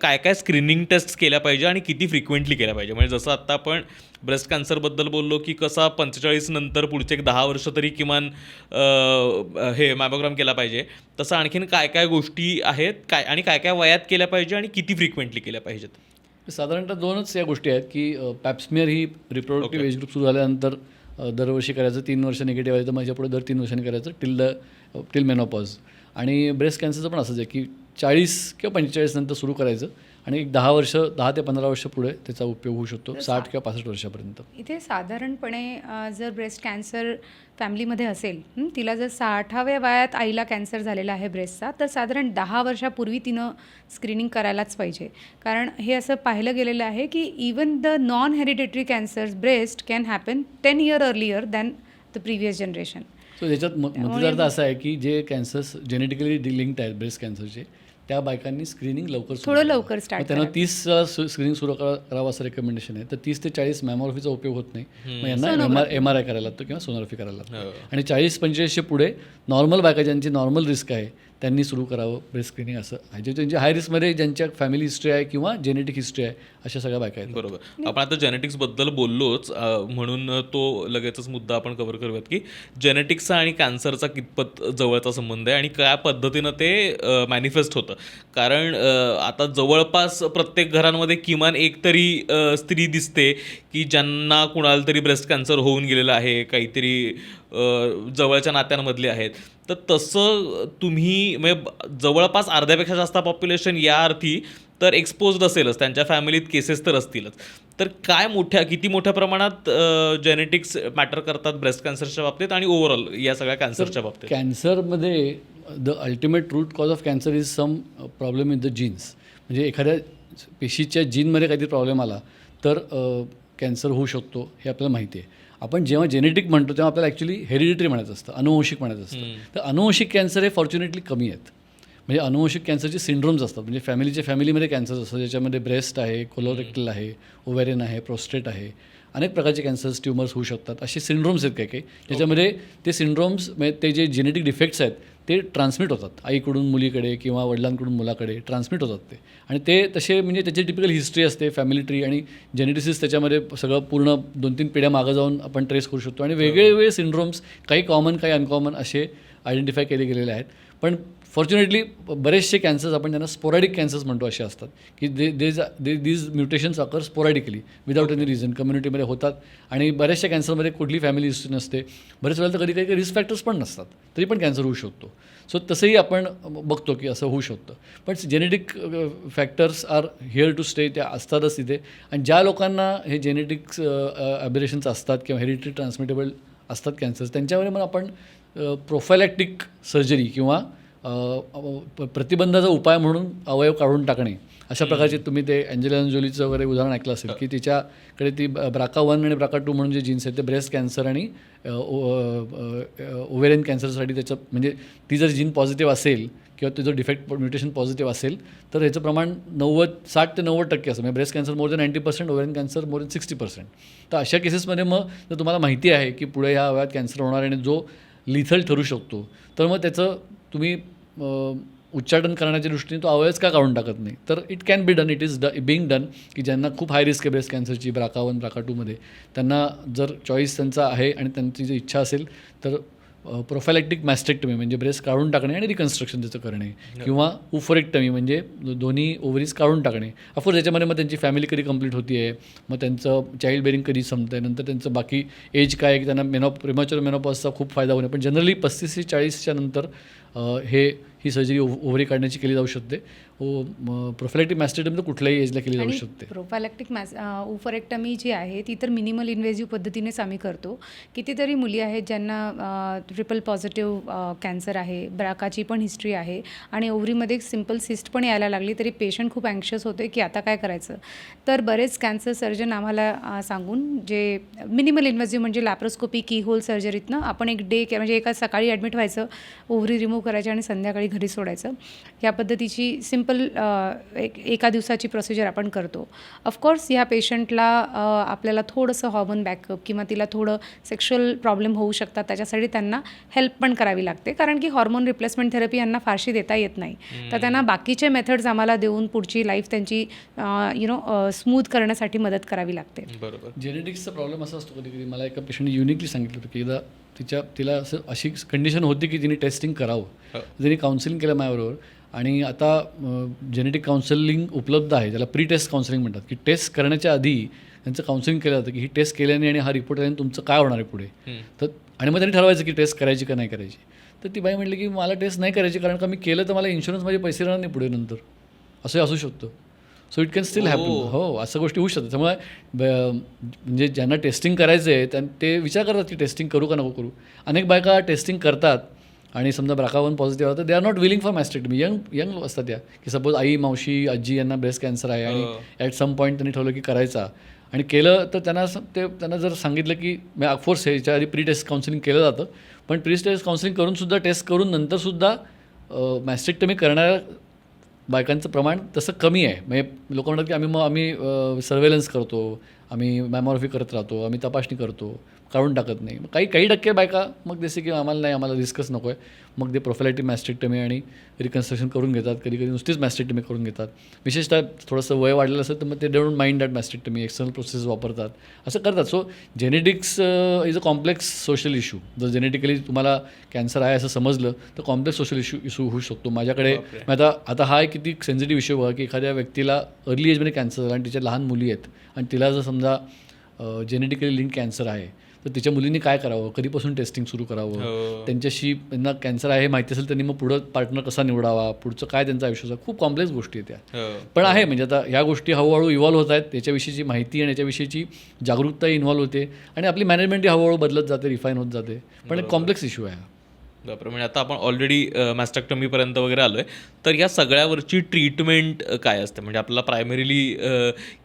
काय स्क्रीनिंग टेस्ट केल्या पाहिजे आणि किती फ्रिक्वेंटली केल्या पाहिजे? म्हणजे जसं आत्ता आपण ब्रेस्ट कॅन्सरबद्दल बोललो की कसा 45 नंतर पुढचे एक 10 वर्ष तरी किमान हे मॅमोग्राम केला पाहिजे, तसं आणखीन काय गोष्टी आहेत आणि काय वयात केल्या पाहिजे आणि किती फ्रिक्वेंटली केल्या पाहिजेत? साधारणतः 2च या गोष्टी आहेत की पॅप्समिअर ही रिप्रोडक्टिव्ह एज ग्रुप सुरू झाल्यानंतर दरवर्षी करायचं, 3 वर्ष निगेटिव्ह आहे तर माझ्या पुढे दर 3 वर्षांनी करायचं टिल मेनोपॉज. आणि ब्रेस्ट कॅन्सरचं पण असंच आहे की 40 किंवा 45 नंतर सुरू करायचं आणि एक 10 ते 15 वर्ष पुढे त्याचा उपयोग होऊ शकतो, 60 किंवा 65 वर्षापर्यंत. इथे साधारणपणे जर ब्रेस्ट कॅन्सर फॅमिलीमध्ये असेल, तिला जर 60व्या वयात आईला कॅन्सर झालेला आहे ब्रेस्टचा, तर साधारण 10 वर्षापूर्वी तिनं स्क्रीनिंग करायलाच पाहिजे. कारण हे असं पाहिलं गेलेलं आहे की even the non hereditary cancers breast can happen 10 years earlier than the previous generation. So त्याच्यात मुद्दा अर्थ असा आहे की जे कॅन्सर्स जेनेटिकली लिंक्ड आहेत ब्रेस्ट कॅन्सरचे, त्या बायकांनी स्क्रीनिंग लवकर सुरू थोडं करावं. लवकर स्टार्ट मग त्यांना 30 स्क्रीनिंग सुरू करावं असं रेकमेंडेशन आहे. तर 30 ते 40 मॅमोग्राफीचा उपयोग होत नाही, मग यांना MRI करायला लागतो किंवा सोनोग्राफी करायला लागतो. आणि 40-45 पुढे नॉर्मल बायका ज्यांची नॉर्मल रिस्क आहे त्यांनी सुरू करावं ब्रेस्ट स्क्रीनिंग असं आहे. ज्यांची हाय रिस्कमध्ये ज्यांच्या फॅमिली हिस्ट्री आहे किंवा जेनेटिक हिस्ट्री आहे अशा सगळ्या बायका आहेत. बरोबर. आपण आता जेनेटिक्सबद्दल बोललोच, म्हणून तो लगेचच मुद्दा आपण कव्हर करूयात की जेनेटिक्सचा आणि कॅन्सरचा कितपत जवळचा संबंध आहे आणि काय पद्धतीनं ते मॅनिफेस्ट होतं. कारण आता जवळपास प्रत्येक घरांमध्ये किमान एक तरी स्त्री दिसते की ज्यांना कुणाला तरी ब्रेस्ट कॅन्सर होऊन गेलेलं आहे, काहीतरी जवळच्या नात्यांमधले आहेत. तर तसं तुम्ही म्हणजे जवळपास अर्ध्यापेक्षा जास्त पॉप्युलेशन या अर्थी तर एक्सपोज्ड असेलच, त्यांच्या फॅमिलीत केसेस तर असतीलच. तर किती मोठ्या प्रमाणात जेनेटिक्स मॅटर करतात ब्रेस्ट कॅन्सरच्या बाबतीत आणि ओव्हरऑल या सगळ्या कॅन्सरच्या बाबतीत? कॅन्सरमध्ये the ultimate root cause of cancer is some problem in the genes. म्हणजे एखाद्या पेशीच्या जीनमध्ये काहीतरी प्रॉब्लेम आला तर कॅन्सर होऊ शकतो हे आपल्याला माहिती आहे. आपण जेव्हा जेनेटिक म्हणतो तेव्हा आपल्याला ॲक्च्युली हेरिडिटरी म्हणायचं असतं, अनुवंशिक म्हणायचं असतं. तर अनुवंशिक कॅन्सर हे फॉर्च्युनेटली कमी आहेत. म्हणजे अनुवंशिक कॅन्सरचे सिंड्रोम्स असतात, म्हणजे फॅमिलीमध्ये कॅन्सर्स असतात ज्याच्यामध्ये ब्रेस्ट आहे, कोलोरेक्टल आहे, ओव्हेरियन आहे, प्रोस्टेट आहे, अनेक प्रकारचे कॅन्सर्स ट्युमर्स होऊ शकतात. असे सिंड्रोम्स आहेत काही ज्याच्यामध्ये ते सिंड्रोम्स म्हणजे ते जे जेनेटिक डिफेक्ट्स आहेत ते ट्रान्समिट होतात, आईकडून मुलीकडे किंवा वडिलांकडून मुलाकडे ट्रान्समिट होतात ते. आणि ते तसे म्हणजे त्याची टिपिकल हिस्ट्री असते, फॅमिली ट्री आणि जेनेटिसिस त्याच्यामध्ये सगळं पूर्ण 2-3 पिढ्या मागं जाऊन आपण ट्रेस करू शकतो. आणि वेगवेगळे सिंड्रोम्स, काही कॉमन काही अनकॉमन असे आयडेंटिफाय केले गेलेले आहेत. पण फॉर्च्युनेटली बरेचसे कॅन्सर्स आपण त्यांना स्पोरॅडिक कॅन्सर्स म्हणतो असे असतात की these mutations occur sporadically without any reason कम्युनिटीमध्ये होतात. आणि बऱ्याचशा कॅन्सरमध्ये कुठली फॅमिली हिस्ट्री नसते, बरेच वेळेला तर कधी काही रिस्क फॅक्टर्स पण नसतात, तरी पण कॅन्सर होऊ शकतो. सो तसंही आपण बघतो की असं होऊ शकतं. पण genetic factors are here to stay, त्या असतातच तिथे. आणि ज्या लोकांना हे जेनेटिक्स ॲबरेशन्स असतात किंवा हेरिडिटरी ट्रान्समिटेबल असतात कॅन्सर्स, त्यांच्यावर मग आपण प्रोफायलॅक्टिक सर्जरी किंवा प्रतिबंधाचा उपाय म्हणून अवयव काढून टाकणे अशा प्रकारचे, तुम्ही ते अँजेलिना जोलीचं वगैरे उदाहरण ऐकलं असेल की तिच्याकडे ती BRCA1 आणि BRCA2 म्हणून जे जीन्स आहेत ते ब्रेस्ट कॅन्सर आणि ओव्हेरियन कॅन्सरसाठी त्याचं म्हणजे ती जर जीन पॉझिटिव्ह असेल किंवा तिचं डिफेक्ट म्युटेशन पॉझिटिव्ह असेल तर ह्याचं प्रमाण 60 ते 90% असं, म्हणजे breast cancer more than 90%, ovarian cancer more than 60%. तर अशा केसेसमध्ये मग जर तुम्हाला माहिती आहे की पुढे ह्या वयात कॅन्सर होणार आणि जो लिथल ठरू शकतो, तर मग त्याचं तुम्ही उच्चाटन करण्याच्या दृष्टीने तो अवयवच का काढून टाकत नाही. तर it can be done, it is being done. की ज्यांना खूप हाय रिस्क आहे ब्रेस्ट कॅन्सरची BRCA1 BRCA2मध्ये, त्यांना जर चॉईस त्यांचा आहे आणि त्यांची जर इच्छा असेल तर प्रोफायलॅक्टिक मॅस्टेक्टमी म्हणजे ब्रेस्ट काढून टाकणे आणि रिकन्स्ट्रक्शन त्याचं करणे, किंवा उफोरेक्टमी म्हणजे दोन्ही ओव्हरीज काढून टाकणे. ऑफकोर्स याच्यामध्ये मग त्यांची फॅमिली कधी कंप्लीट होती आहे, मग त्यांचं चाइल्ड बेरिंग कधी संपतं आहे, नंतर त्यांचं बाकी एज काय आहे की त्यांना प्रिमॅच्युअर मेनोपॉजचा खूप फायदा होणे. पण जनरली 35 ते 40च्या नंतर ही सर्जरी ओव्हरी काढण्याची केली जाऊ शकते. प्रोफायलॅक्टिक मॅस्टेक्टमी तर कुठल्याही एजला केली जाऊ शकते. प्रोफायलॅक्टिक उफरेक्टमी जी आहे ती तर मिनिमल इन्व्हेजिव्ह पद्धतीनेच आम्ही करतो. कितीतरी मुली आहेत ज्यांना ट्रिपल पॉझिटिव्ह कॅन्सर आहे, ब्राकाची पण हिस्ट्री आहे आणि ओव्हरीमध्ये सिम्पल सिस्ट पण यायला लागली, तरी पेशंट खूप अँक्शियस होते की आता काय करायचं. तर बरेच कॅन्सर सर्जन आम्हाला सांगून जे मिनिमल इन्व्हेजिव्ह म्हणजे लॅप्रोस्कोपी की-होल सर्जरीतनं आपण एक डे म्हणजे एका सकाळी ॲडमिट व्हायचं, ओव्हरी रिमूव्ह करायची आणि संध्याकाळी घरी सोडायचं. या पद्धतीची सिम्पल एका दिवसाची प्रोसिजर आपण करतो. ऑफकोर्स ह्या पेशंटला आपल्याला थोडंसं हॉर्मोन बॅकअप किंवा तिला थोडं सेक्शुअल प्रॉब्लेम होऊ शकतात, त्याच्यासाठी त्यांना हेल्प पण करावी लागते. कारण की हॉर्मोन रिप्लेसमेंट थेरपी यांना फारशी देता येत नाही, तर त्यांना बाकीचे मेथड्स आम्हाला देऊन पुढची लाईफ त्यांची स्मूथ करण्यासाठी मदत करावी लागते. बरोबर. जेनेटिक्सचा प्रॉब्लेम असा असतो कधी कधी. मला एका पेशंटने युनिकली सांगितलं होतं की एकदा तिला अशी कंडिशन होती की तिने टेस्टिंग करावं. तिने काउन्सिलिंग केलं माझ्याबरोबर आणि आता जेनेटिक काउन्सिलिंग उपलब्ध आहे, ज्याला प्री टेस्ट काउन्सिलिंग म्हणतात, की टेस्ट करण्याच्या आधी त्यांचं काउन्सिलिंग केलं जातं की ही टेस्ट केल्याने आणि हा रिपोर्ट आल्याने तुमचं काय होणार आहे पुढे. तर आणि मग त्यांनी ठरवायचं की टेस्ट करायची का नाही करायची. तर ती बाई म्हटली की मला टेस्ट नाही करायची, कारण का मी केलं तर मला इन्शुरन्स माझे पैसे राहणार नाही पुढे नंतर, असंही असू शकतं. So it can still happen. हो, असं गोष्टी होऊ शकतात. त्यामुळे म्हणजे ज्यांना टेस्टिंग करायचं आहे ते विचार करतात की टेस्टिंग करू का नको करू. अनेक बायका टेस्टिंग करतात आणि समजा BRCA1 पॉझिटिव्ह होतं, they are not willing for mastectomy. Young असतात त्या, की सपोज आई, मावशी, आजी यांना ब्रेस्ट कॅन्सर आहे आणि ॲट सम पॉईंट त्यांनी ठरवलं की करायचा आणि केलं, तर त्यांना जर सांगितलं की ऑफकोर्स ह्याच्या आधी प्री टेस्ट काउन्सिलिंग केलं जातं, पण प्री टेस्ट काउन्सिलिंग करूनसुद्धा टेस्ट करून नंतरसुद्धा मॅस्टेक्टमी करणाऱ्या बायकांचं प्रमाण तसं कमी आहे. म्हणजे लोक म्हणतात की आम्ही सर्वेलन्स करतो, आम्ही मॅमोग्राफी करत राहतो, आम्ही तपासणी करतो, काढून टाकत नाही. काही टक्के बायका मग जसे की आम्हाला रिस्कच नको आहे, मग ते प्रोफॅलेक्टिव्ह मॅस्टेक्टमी आणि रिकन्स्ट्रक्शन करून घेतात. कधी कधी नुसतीच मॅस्टेक्टमी करून घेतात. विशेषतः थोडंसं वय वाढलेलं असेल तर मग ते don't mind that mastectomy, external process वापरतात, असं करतात. So genetics is a complex social issue. जर जेनेटिकली तुम्हाला कॅन्सर आहे असं समजलं तर कॉम्प्लेक्स सोशल इश्यू होऊ शकतो. माझ्याकडे आता हा एक किती सेन्सिटिव्ह इश्यू बघा की एखाद्या व्यक्तीला अर्ली एजमध्ये कॅन्सर झाला आणि तिच्या लहान मुली आहेत आणि तिला जर समजा जेनेटिकली लिंक कॅन्सर आहे तर तिच्या मुलींनी काय करावं, कधीपासून टेस्टिंग सुरू करावं, त्यांच्याशी त्यांना कॅन्सर आहे माहिती असेल त्यांनी मग पुढं पार्टनर कसा निवडावा, पुढचं काय त्यांचं आयुष्याचं, खूप कॉम्प्लेक्स गोष्टी आहेत त्या. पण आहे म्हणजे आता ह्या गोष्टी हळूहळू इव्हॉल्व्ह होत आहेत. त्याच्याविषयीची माहिती आणि याच्याविषयीची जागरूकताही इन्व्हॉल्व्ह होते आणि आपली मॅनेजमेंटही हळूहळू बदलत जाते, रिफाईन होत जाते. पण एक कॉम्प्लेक्स इश्यू आहे. बापरे, म्हणजे आता आपण ऑलरेडी मॅस्टेक्टमीपर्यंत वगैरे आलो आहे, तर या सगळ्यावरची ट्रीटमेंट काय असते? म्हणजे आपल्याला प्रायमरीली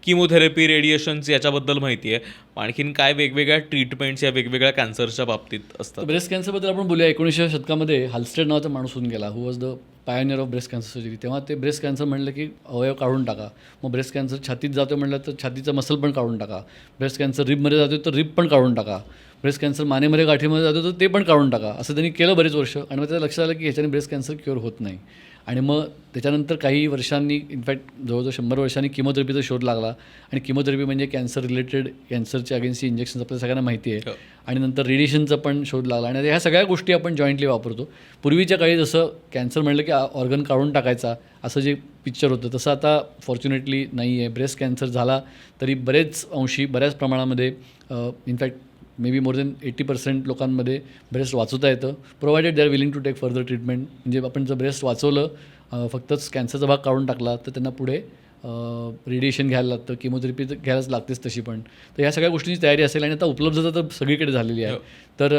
किमोथेरपी, रेडिएशन्स याच्याबद्दल माहिती आहे, आणखीन काय वेगवेगळ्या ट्रीटमेंट्स या वेगवेगळ्या कॅन्सरच्या बाबतीत असतात? ब्रेस्ट कॅन्सरबद्दल आपण बोलूया. 19व्या शतकामध्ये हाल्स्टेड नावाचा माणूस होऊन गेला, who was the pioneer of breast cancer surgery. तेव्हा ते ब्रेस्ट कॅन्सर म्हणलं की अवयव काढून टाका. मग ब्रेस्ट कॅन्सर छातीत जातो म्हटलं तर छातीचा मसल पण काढून टाका. ब्रेस्ट कॅन्सर रिबमध्ये जातो तर रिब पण काढून टाका. ब्रेस्ट कॅन्सर मानेमध्ये गाठीमध्ये जातो तर ते पण काढून टाका. असं त्यांनी केलं बरेच वर्ष आणि मग त्याचं लक्षात आलं की ह्याच्याने ब्रेस्ट कॅन्सर क्युअर होत नाही. आणि मग त्याच्यानंतर काही वर्षांनी, इनफॅक्ट जवळजवळ 100 वर्षांनी किमोथेरपीचा शोध लागला. आणि किमोथेरपी म्हणजे कॅन्सर रिलेटेड, कॅन्सरच्या अगेन्स्ट इंजेक्शन्स आपल्याला सगळ्यांना माहिती आहे. आणि नंतर रेडिएशनचा पण शोध लागला आणि ह्या सगळ्या गोष्टी आपण जॉईंटली वापरतो. पूर्वीच्या काळी जसं कॅन्सर म्हणलं की ऑर्गन काढून टाकायचा असं जे पिक्चर होतं तसं आता फॉर्च्युनेटली नाही आहे. ब्रेस्ट कॅन्सर झाला तरी बरेच अंशी, बऱ्याच प्रमाणामध्ये, in fact may be more than 80% लोकांमध्ये ब्रेस्ट वाचवता येतं, provided they are willing to take further treatment. म्हणजे आपण जर ब्रेस्ट वाचवलं, फक्तच कॅन्सरचा भाग काढून टाकला तर त्यांना पुढे रेडिएशन घ्यायला लागतं, किमोथेरपी घ्यायलाच लागतेच तशी पण. तर ह्या सगळ्या गोष्टींची तयारी असेल आणि आता उपलब्धता तर सगळीकडे झालेली आहे. तर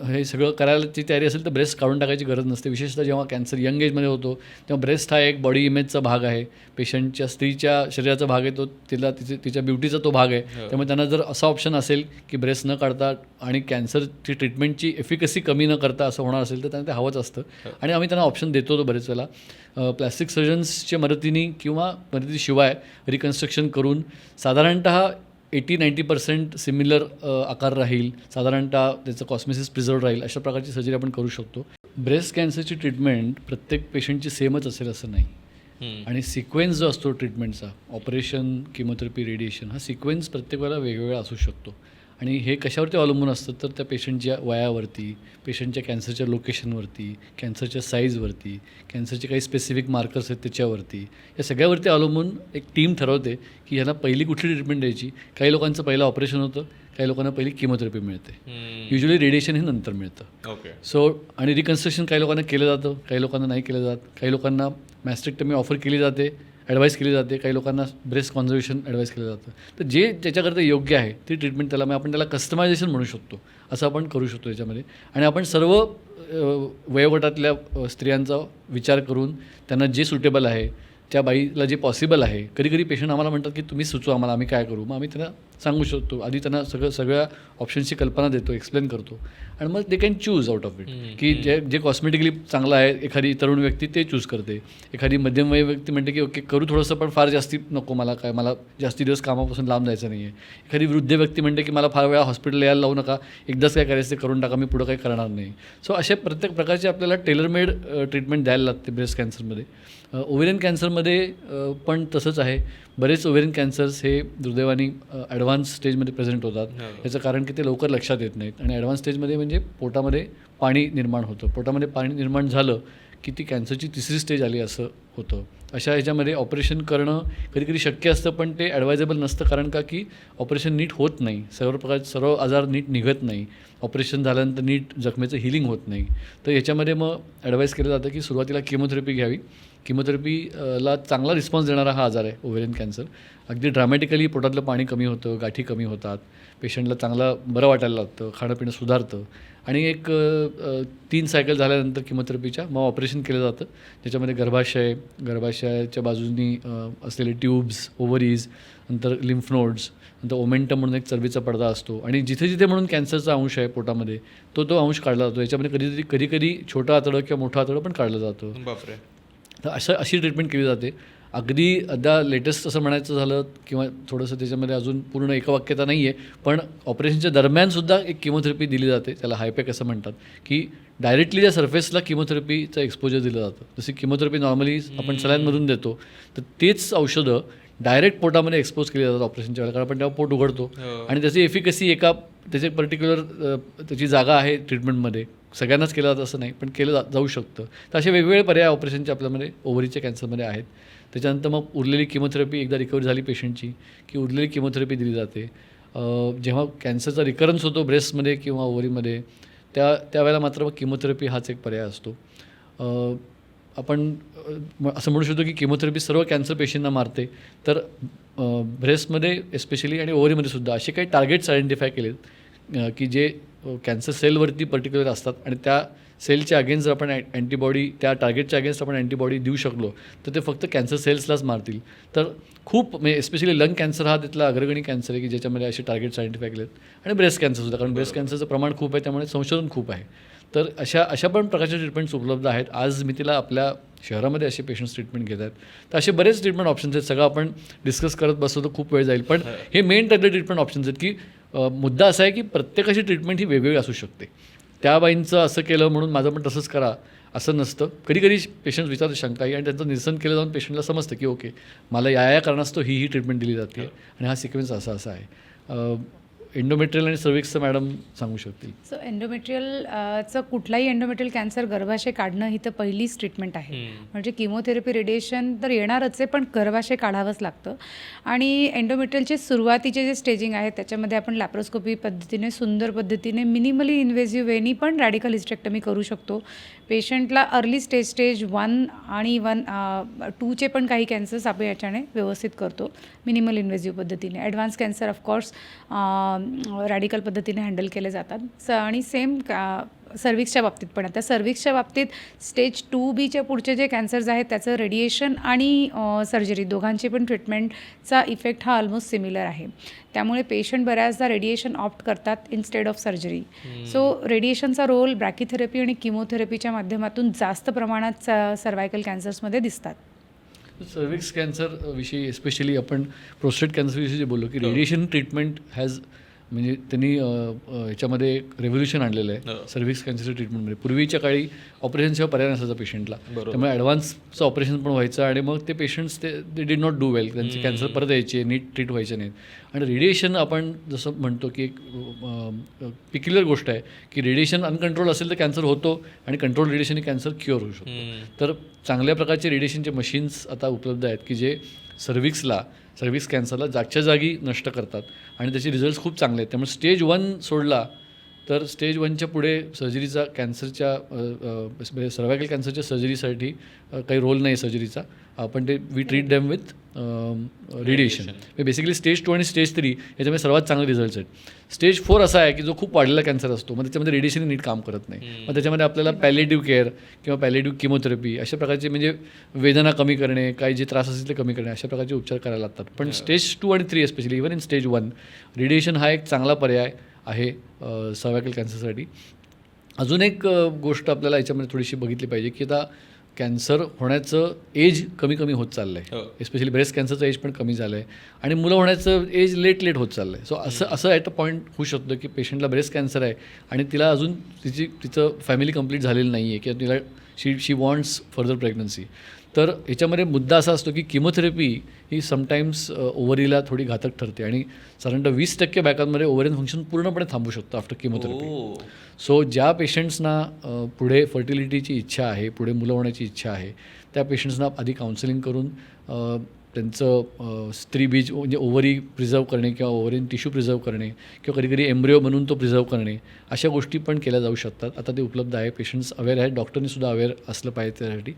हे सगळं करायची तयारी असेल तर ब्रेस्ट काढून टाकायची गरज नसते. विशेषतः जेव्हा कॅन्सर यंग एजमध्ये होतो तेव्हा ब्रेस्ट हा एक बॉडी इमेजचा भाग आहे, पेशंटच्या स्त्रीच्या शरीराचा भाग आहे, तो तिच्या ब्युटीचा तो भाग आहे. त्यामुळे त्यांना जर असा ऑप्शन असेल की ब्रेस्ट न काढता आणि कॅन्सरची ट्रीटमेंटची एफिकसी कमी न करता असं होणार असेल तर त्यांना ते हवंच असतं. आणि आम्ही त्यांना ऑप्शन देतो तो बरेच वेळेला. प्लॅस्टिक सर्जन्सच्या मदतीने किंवा मदतीशिवाय रिकन्स्ट्रक्शन करून साधारणतः 80-90% सिमिलर आकार राहील, साधारणतः त्याचं कॉस्मेसिस प्रिझर्व राहील, अशा प्रकारची सर्जरी आपण करू शकतो. ब्रेस्ट कॅन्सरची ट्रीटमेंट प्रत्येक पेशंटची सेमच असेल असं नाही. आणि सिक्वेन्स जो असतो ट्रीटमेंटचा, ऑपरेशन, किमोथेरपी, रेडिएशन, हा सिक्वेन्स प्रत्येक वेळेला वेगवेगळा असू शकतो. आणि हे कशावरती अवलंबून असतं तर त्या पेशंटच्या वयावरती, पेशंटच्या कॅन्सरच्या लोकेशनवरती, कॅन्सरच्या साईजवरती, कॅन्सरचे काही स्पेसिफिक मार्कर्स आहेत त्याच्यावरती, या सगळ्यावरती अवलंबून एक टीम ठरवते की ह्याला पहिली कुठली ट्रीटमेंट द्यायची. काही लोकांचं पहिलं ऑपरेशन होतं, काही लोकांना पहिली किमोथेरपी मिळते, युजली रेडिएशन हे नंतर मिळतं. ओके. सो आणि रिकन्स्ट्रक्शन काही लोकांना केलं जातं, काही लोकांना नाही केलं जात. काही लोकांना मॅस्टेक्टमी ऑफर केली जाते, ॲडवाईस केली जाते, काही लोकांना ब्रेस्ट कॉन्झर्वेशन ॲडवाईस केलं जातं. तर जे ज्याच्याकरता योग्य आहे ती ट्रीटमेंट त्याला, मग आपण त्याला कस्टमायझेशन म्हणू शकतो, असं आपण करू शकतो याच्यामध्ये. आणि आपण सर्व वयोगटातल्या स्त्रियांचा विचार करून त्यांना जे सुटेबल आहे, त्या बाईला जे पॉसिबल आहे. कधी कधी पेशंट आम्हाला म्हणतात की तुम्ही सुचवा आम्हाला, आम्ही काय करू. मग आम्ही त्यांना सांगू शकतो, आधी त्यांना सगळ्या ऑप्शन्सची कल्पना देतो, एक्सप्लेन करतो आणि मग they can choose out of it की जे कॉस्मेटिकली चांगलं आहे. एखादी तरुण व्यक्ती ते चूज करते, एखादी मध्यमवयी व्यक्ती म्हणते की ओके करू थोडंसं पण फार जास्ती नको, मला जास्ती दिवस कामापासून लांब जायचं नाही आहे. एखादी वृद्ध व्यक्ती म्हणते की मला फार वेळा हॉस्पिटल यायला लावू नका, एकदाच काय करायचं ते करून टाका, मी पुढं काही करणार नाही. सो अशा प्रत्येक प्रकारची आपल्याला टेलरमेड ट्रीटमेंट द्यायला लागते ब्रेस्ट कॅन्सरमध्ये. ओव्हेरियन कॅन्सरमध्ये पण तसंच आहे. बरेच ओव्हेरियन कॅन्सर्स हे दुर्दैवाने ॲडव्हान्स स्टेजमध्ये प्रेझेंट होतात. याचं कारण की ते लवकर लक्षात येत नाहीत. आणि ॲडव्हान्स स्टेजमध्ये म्हणजे पोटामध्ये पाणी निर्माण होतं. पोटामध्ये पाणी निर्माण झालं की ती कॅन्सरची 3री स्टेज आली असं होतं. अशा ह्याच्यामध्ये ऑपरेशन करणं कधी कधी शक्य असतं, पण ते ॲडवायजेबल नसतं. कारण का की ऑपरेशन नीट होत नाही, सर्व आजार नीट निघत नाही, ऑपरेशन झाल्यानंतर नीट जखमेचं हिलिंग होत नाही. तर याच्यामध्ये मग ॲडवाईस केलं जातं की सुरुवातीला किमोथेरपी घ्यावी. किमोथेरपीला चांगला रिस्पॉन्स देणारा हा आजार आहे ओव्हेरियन कॅन्सर. अगदी ड्रामॅटिकली पोटातलं पाणी कमी होतं, गाठी कमी होतात, पेशंटला चांगलं बरं वाटायला लागतं, खाणंपिणं सुधारतं आणि एक 3 सायकल झाल्यानंतर किमोथेरपीच्या मग ऑपरेशन केलं जातं, ज्याच्यामध्ये गर्भाशयाच्या बाजूनी असलेले ट्यूब्स, ओव्हरीज, नंतर लिम्फ नोड्स, नंतर ओमेंटम म्हणून एक चरबीचा पडदा असतो आणि जिथे जिथे म्हणून कॅन्सरचा अंश आहे पोटामध्ये तो अंश काढला जातो. याच्यामध्ये कधी छोटं आतडं किंवा मोठं आतडं पण काढलं जातं. बापरे. तर अशी ट्रीटमेंट केली जाते. अगदी आता लेटेस्ट असं म्हणायचं झालं किंवा थोडंसं त्याच्यामध्ये अजून पूर्ण एकवाक्यता नाही आहे, पण ऑपरेशनच्या दरम्यानसुद्धा एक किमोथेरपी दिली जाते, त्याला हायपॅक असं म्हणतात, की डायरेक्टली त्या सरफेसला किमोथेरपीचं एक्सपोजर दिलं जातं. जशी किमोथेरपी नॉर्मली आपण सलाईनमधून देतो, तर तेच औषधं डायरेक्ट पोटामध्ये एक्सपोज केली जातात ऑपरेशनच्या वेळेला, कारण आपण तेव्हा पोट उघडतो आणि त्याची एफिकसी त्याचे पर्टिक्युलर त्याची जागा आहे ट्रीटमेंटमध्ये, सगळ्यांनाच केलं जातं असं नाही, पण केलं जाऊ शकतं. तर असे वेगवेगळे पर्याय ऑपरेशनचे आपल्यामध्ये ओव्हरीच्या कॅन्सरमध्ये आहेत. त्याच्यानंतर मग उरलेली किमोथेरपी एकदा रिकव्हरी झाली पेशंटची की उरलेली किमोथेरपी दिली जाते. जेव्हा कॅन्सरचा रिकरन्स होतो ब्रेस्टमध्ये किंवा ओव्हरीमध्ये त्यावेळेला मात्र मग किमोथेरपी हाच एक पर्याय असतो. आपण असं म्हणू शकतो की किमोथेरपी सर्व कॅन्सर पेशंटना मारते, तर ब्रेस्टमध्ये एस्पेशली आणि ओव्हरीमध्ये सुद्धा असे काही टार्गेट्स आयडेंटिफाय केलेत की जे कॅन्सर सेलवरती पर्टिक्युलर असतात आणि त्या सेलच्या अगेन्स्ट जर आपण अँटीबॉडी त्या टार्गेटच्या अगेन्स्ट आपण अँटीबॉडी देऊ शकलो तर ते फक्त कॅन्सर सेल्सलाच मारतील. तर खूप म्हणजे एस्पेशली लंग कॅन्सर हा तिथला अग्रगणी कॅन्सर आहे की ज्याच्यामध्ये असे टार्गेट्स आयडेंटिफाय केलेत आणि ब्रेस्ट कॅन्सरसुद्धा, कारण ब्रेस्ट कॅन्सरचं प्रमाण खूप आहे त्यामुळे संशोधन खूप आहे. तर अशा पण प्रकारच्या ट्रीटमेंट्स उपलब्ध आहेत. आज मी तिला आपल्या शहरामध्ये असे पेशंट्स ट्रीटमेंट घेत आहेत. तर असे बरेच ट्रीटमेंट ऑप्शन्स आहेत. सगळं आपण डिस्कस करत बसलो तर खूप वेळ जाईल, पण हे मेन त्यातले ट्रीटमेंट ऑप्शन्स आहेत की मुद्दा असा आहे की प्रत्येकाची ट्रीटमेंट ही वेगवेगळी असू शकते. त्या बाईंचं असं केलं म्हणून माझं पण तसंच करा असं नसतं. कधी कधी पेशंट्स विचारतात शंकाही आणि त्यांचं निरसन केलं जाऊन पेशंटला समजतं की ओके मला या कारणास्तव ही ट्रीटमेंट दिली जाते आणि हा सिक्वेन्स असा आहे. एंडोमेट्रियल आणि सर्विक्सचं मॅडम सांगू शकतील. सो एंडोमेट्रियलचं कुठलाही एंडोमेट्रियल कॅन्सर गर्भाशय काढणं ही तर पहिलीच ट्रीटमेंट आहे. म्हणजे किमोथेरपी रेडिएशन तर येणारच आहे, पण गर्भाशय काढावंच लागतं. आणि एंडोमेट्रियलचे सुरुवातीचे जे स्टेजिंग आहे त्याच्यामध्ये आपण लॅप्रोस्कोपी पद्धतीने सुंदर पद्धतीने मिनिमली इन्व्हेजिव्ह वेनी पण रॅडिकल हिस्टेक्टमी करू शकतो. पेशंटला अर्ली स्टेज 1 आणि 2चे पण काही कॅन्सर्स आपण याच्याने व्यवस्थित करतो मिनिमल इन्व्हेजिव्ह पद्धतीने. ॲडव्हान्स कॅन्सर ऑफकोर्स रॅडिकल पद्धतीने हँडल केले जातात. आणि सेम सर्विक्सच्या बाबतीत पण आता सर्विक्सच्या बाबतीत स्टेज 2Bच्या पुढचे जे कॅन्सर्स आहेत त्याचं रेडिएशन आणि सर्जरी दोघांची पण ट्रीटमेंटचा इफेक्ट हा ऑलमोस्ट सिमिलर आहे. त्यामुळे पेशंट बऱ्याचदा रेडिएशन ऑप्ट करतात instead of surgery. So रेडिएशनचा role ब्रॅकीथेरपी आणि किमोथेरपीच्या माध्यमातून जास्त प्रमाणात सर्वायकल कॅन्सर्समध्ये दिसतात. सर्विक्स कॅन्सरविषयी एस्पेशली आपण प्रोस्टेट कॅन्सरविषयी जे बोललो की रेडिएशन ट्रीटमेंट हॅज म्हणजे त्यांनी ह्याच्यामध्ये एक रेव्होल्युशन आणलेलं आहे सर्व्हिक्स कॅन्सरच्या ट्रीटमेंटमध्ये. पूर्वीच्या काळी ऑपरेशनशिवाय पर्याय नसायचा पेशंटला, त्यामुळे ॲडव्हान्सचं ऑपरेशन पण व्हायचं आणि मग ते पेशंट्स ते डिड नॉट डू वेल, त्यांचे कॅन्सर परत यायचे, नीट ट्रीट व्हायचे नाहीत. आणि रेडिएशन आपण जसं म्हणतो की एक पिक्युलर गोष्ट आहे की रेडिएशन अनकंट्रोल असेल तर कॅन्सर होतो आणि कंट्रोल रेडिएशनने कॅन्सर क्युअर होऊ शकतो. तर चांगल्या प्रकारचे रेडिएशनचे मशीन्स आता उपलब्ध आहेत की जे सर्व्हिक्स कॅन्सरला जागच्या जागी नष्ट करतात आणि त्याचे रिझल्ट्स खूप चांगले आहेत. त्यामुळे स्टेज 1 सोडला तर स्टेज 1च्या पुढे सर्जरीचा कॅन्सरच्या सर्वायकल कॅन्सरच्या सर्जरीसाठी काही रोल नाही सर्जरीचा. आपण ते we treat them with radiation. Basically stage 2 आणि स्टेज 3 याच्यामध्ये सर्वात चांगले रिझल्ट्स आहेत. स्टेज 4 असा आहे की जो खूप वाढलेला कॅन्सर असतो, मग त्याच्यामध्ये रेडिएशन नीट काम करत नाही. मग त्याच्यामध्ये आपल्याला पॅलेटिव्ह केअर किंवा पॅलेटिव्ह किमोथेरपी अशा प्रकारचे म्हणजे वेदना कमी करणे, काही जे त्रास असतील ते कमी करणे अशा प्रकारचे उपचार करायला लागतात. पण स्टेज 2 आणि 3 especially even in stage 1 radiation हा एक चांगला पर्याय आहे सर्वायकल कॅन्सरसाठी. अजून एक गोष्ट आपल्याला याच्यामध्ये थोडीशी बघितली पाहिजे की आता कॅन्सर होण्याचं एज कमी होत चाललं आहे. एस्पेशली ब्रेस्ट कॅन्सरचं एज पण कमी झालं आहे आणि मुलं होण्याचं एज लेट होत चाललं आहे. सो असं ॲट अ पॉईंट होऊ शकतं की पेशंटला ब्रेस्ट कॅन्सर आहे आणि तिला अजून तिचं फॅमिली कंप्लीट झालेलं नाही आहे किंवा तिला शी वॉन्ट्स फर्दर प्रेग्नन्सी. तर ह्याच्यामध्ये मुद्दा असा असतो की किमोथेरपी ही समटाईम्स ओव्हरीला थोडी घातक ठरते आणि साधारणतः 20% बायकांमध्ये ओव्हरियन फंक्शन पूर्णपणे थांबू शकतं आफ्टर किमोथेरपी. सो ज्या पेशंट्सना पुढे फर्टिलिटीची इच्छा आहे, पुढे मुलं होण्याची इच्छा आहे, त्या पेशंट्सना आधी काउन्सिलिंग करून त्यांचं स्त्रीबीज म्हणजे ओव्हरी प्रिझर्व करणे किंवा ओव्हरीन टिश्यू प्रिझर्व करणे किंवा कधीकधी एम्ब्रिओ बनवून तो प्रिझर्व करणे अशा गोष्टी पण केल्या जाऊ शकतात. आता ते उपलब्ध आहे, पेशंट्स अवेअर आहेत, डॉक्टरनीसुद्धा अवेअर असलं पाहिजे त्यासाठी.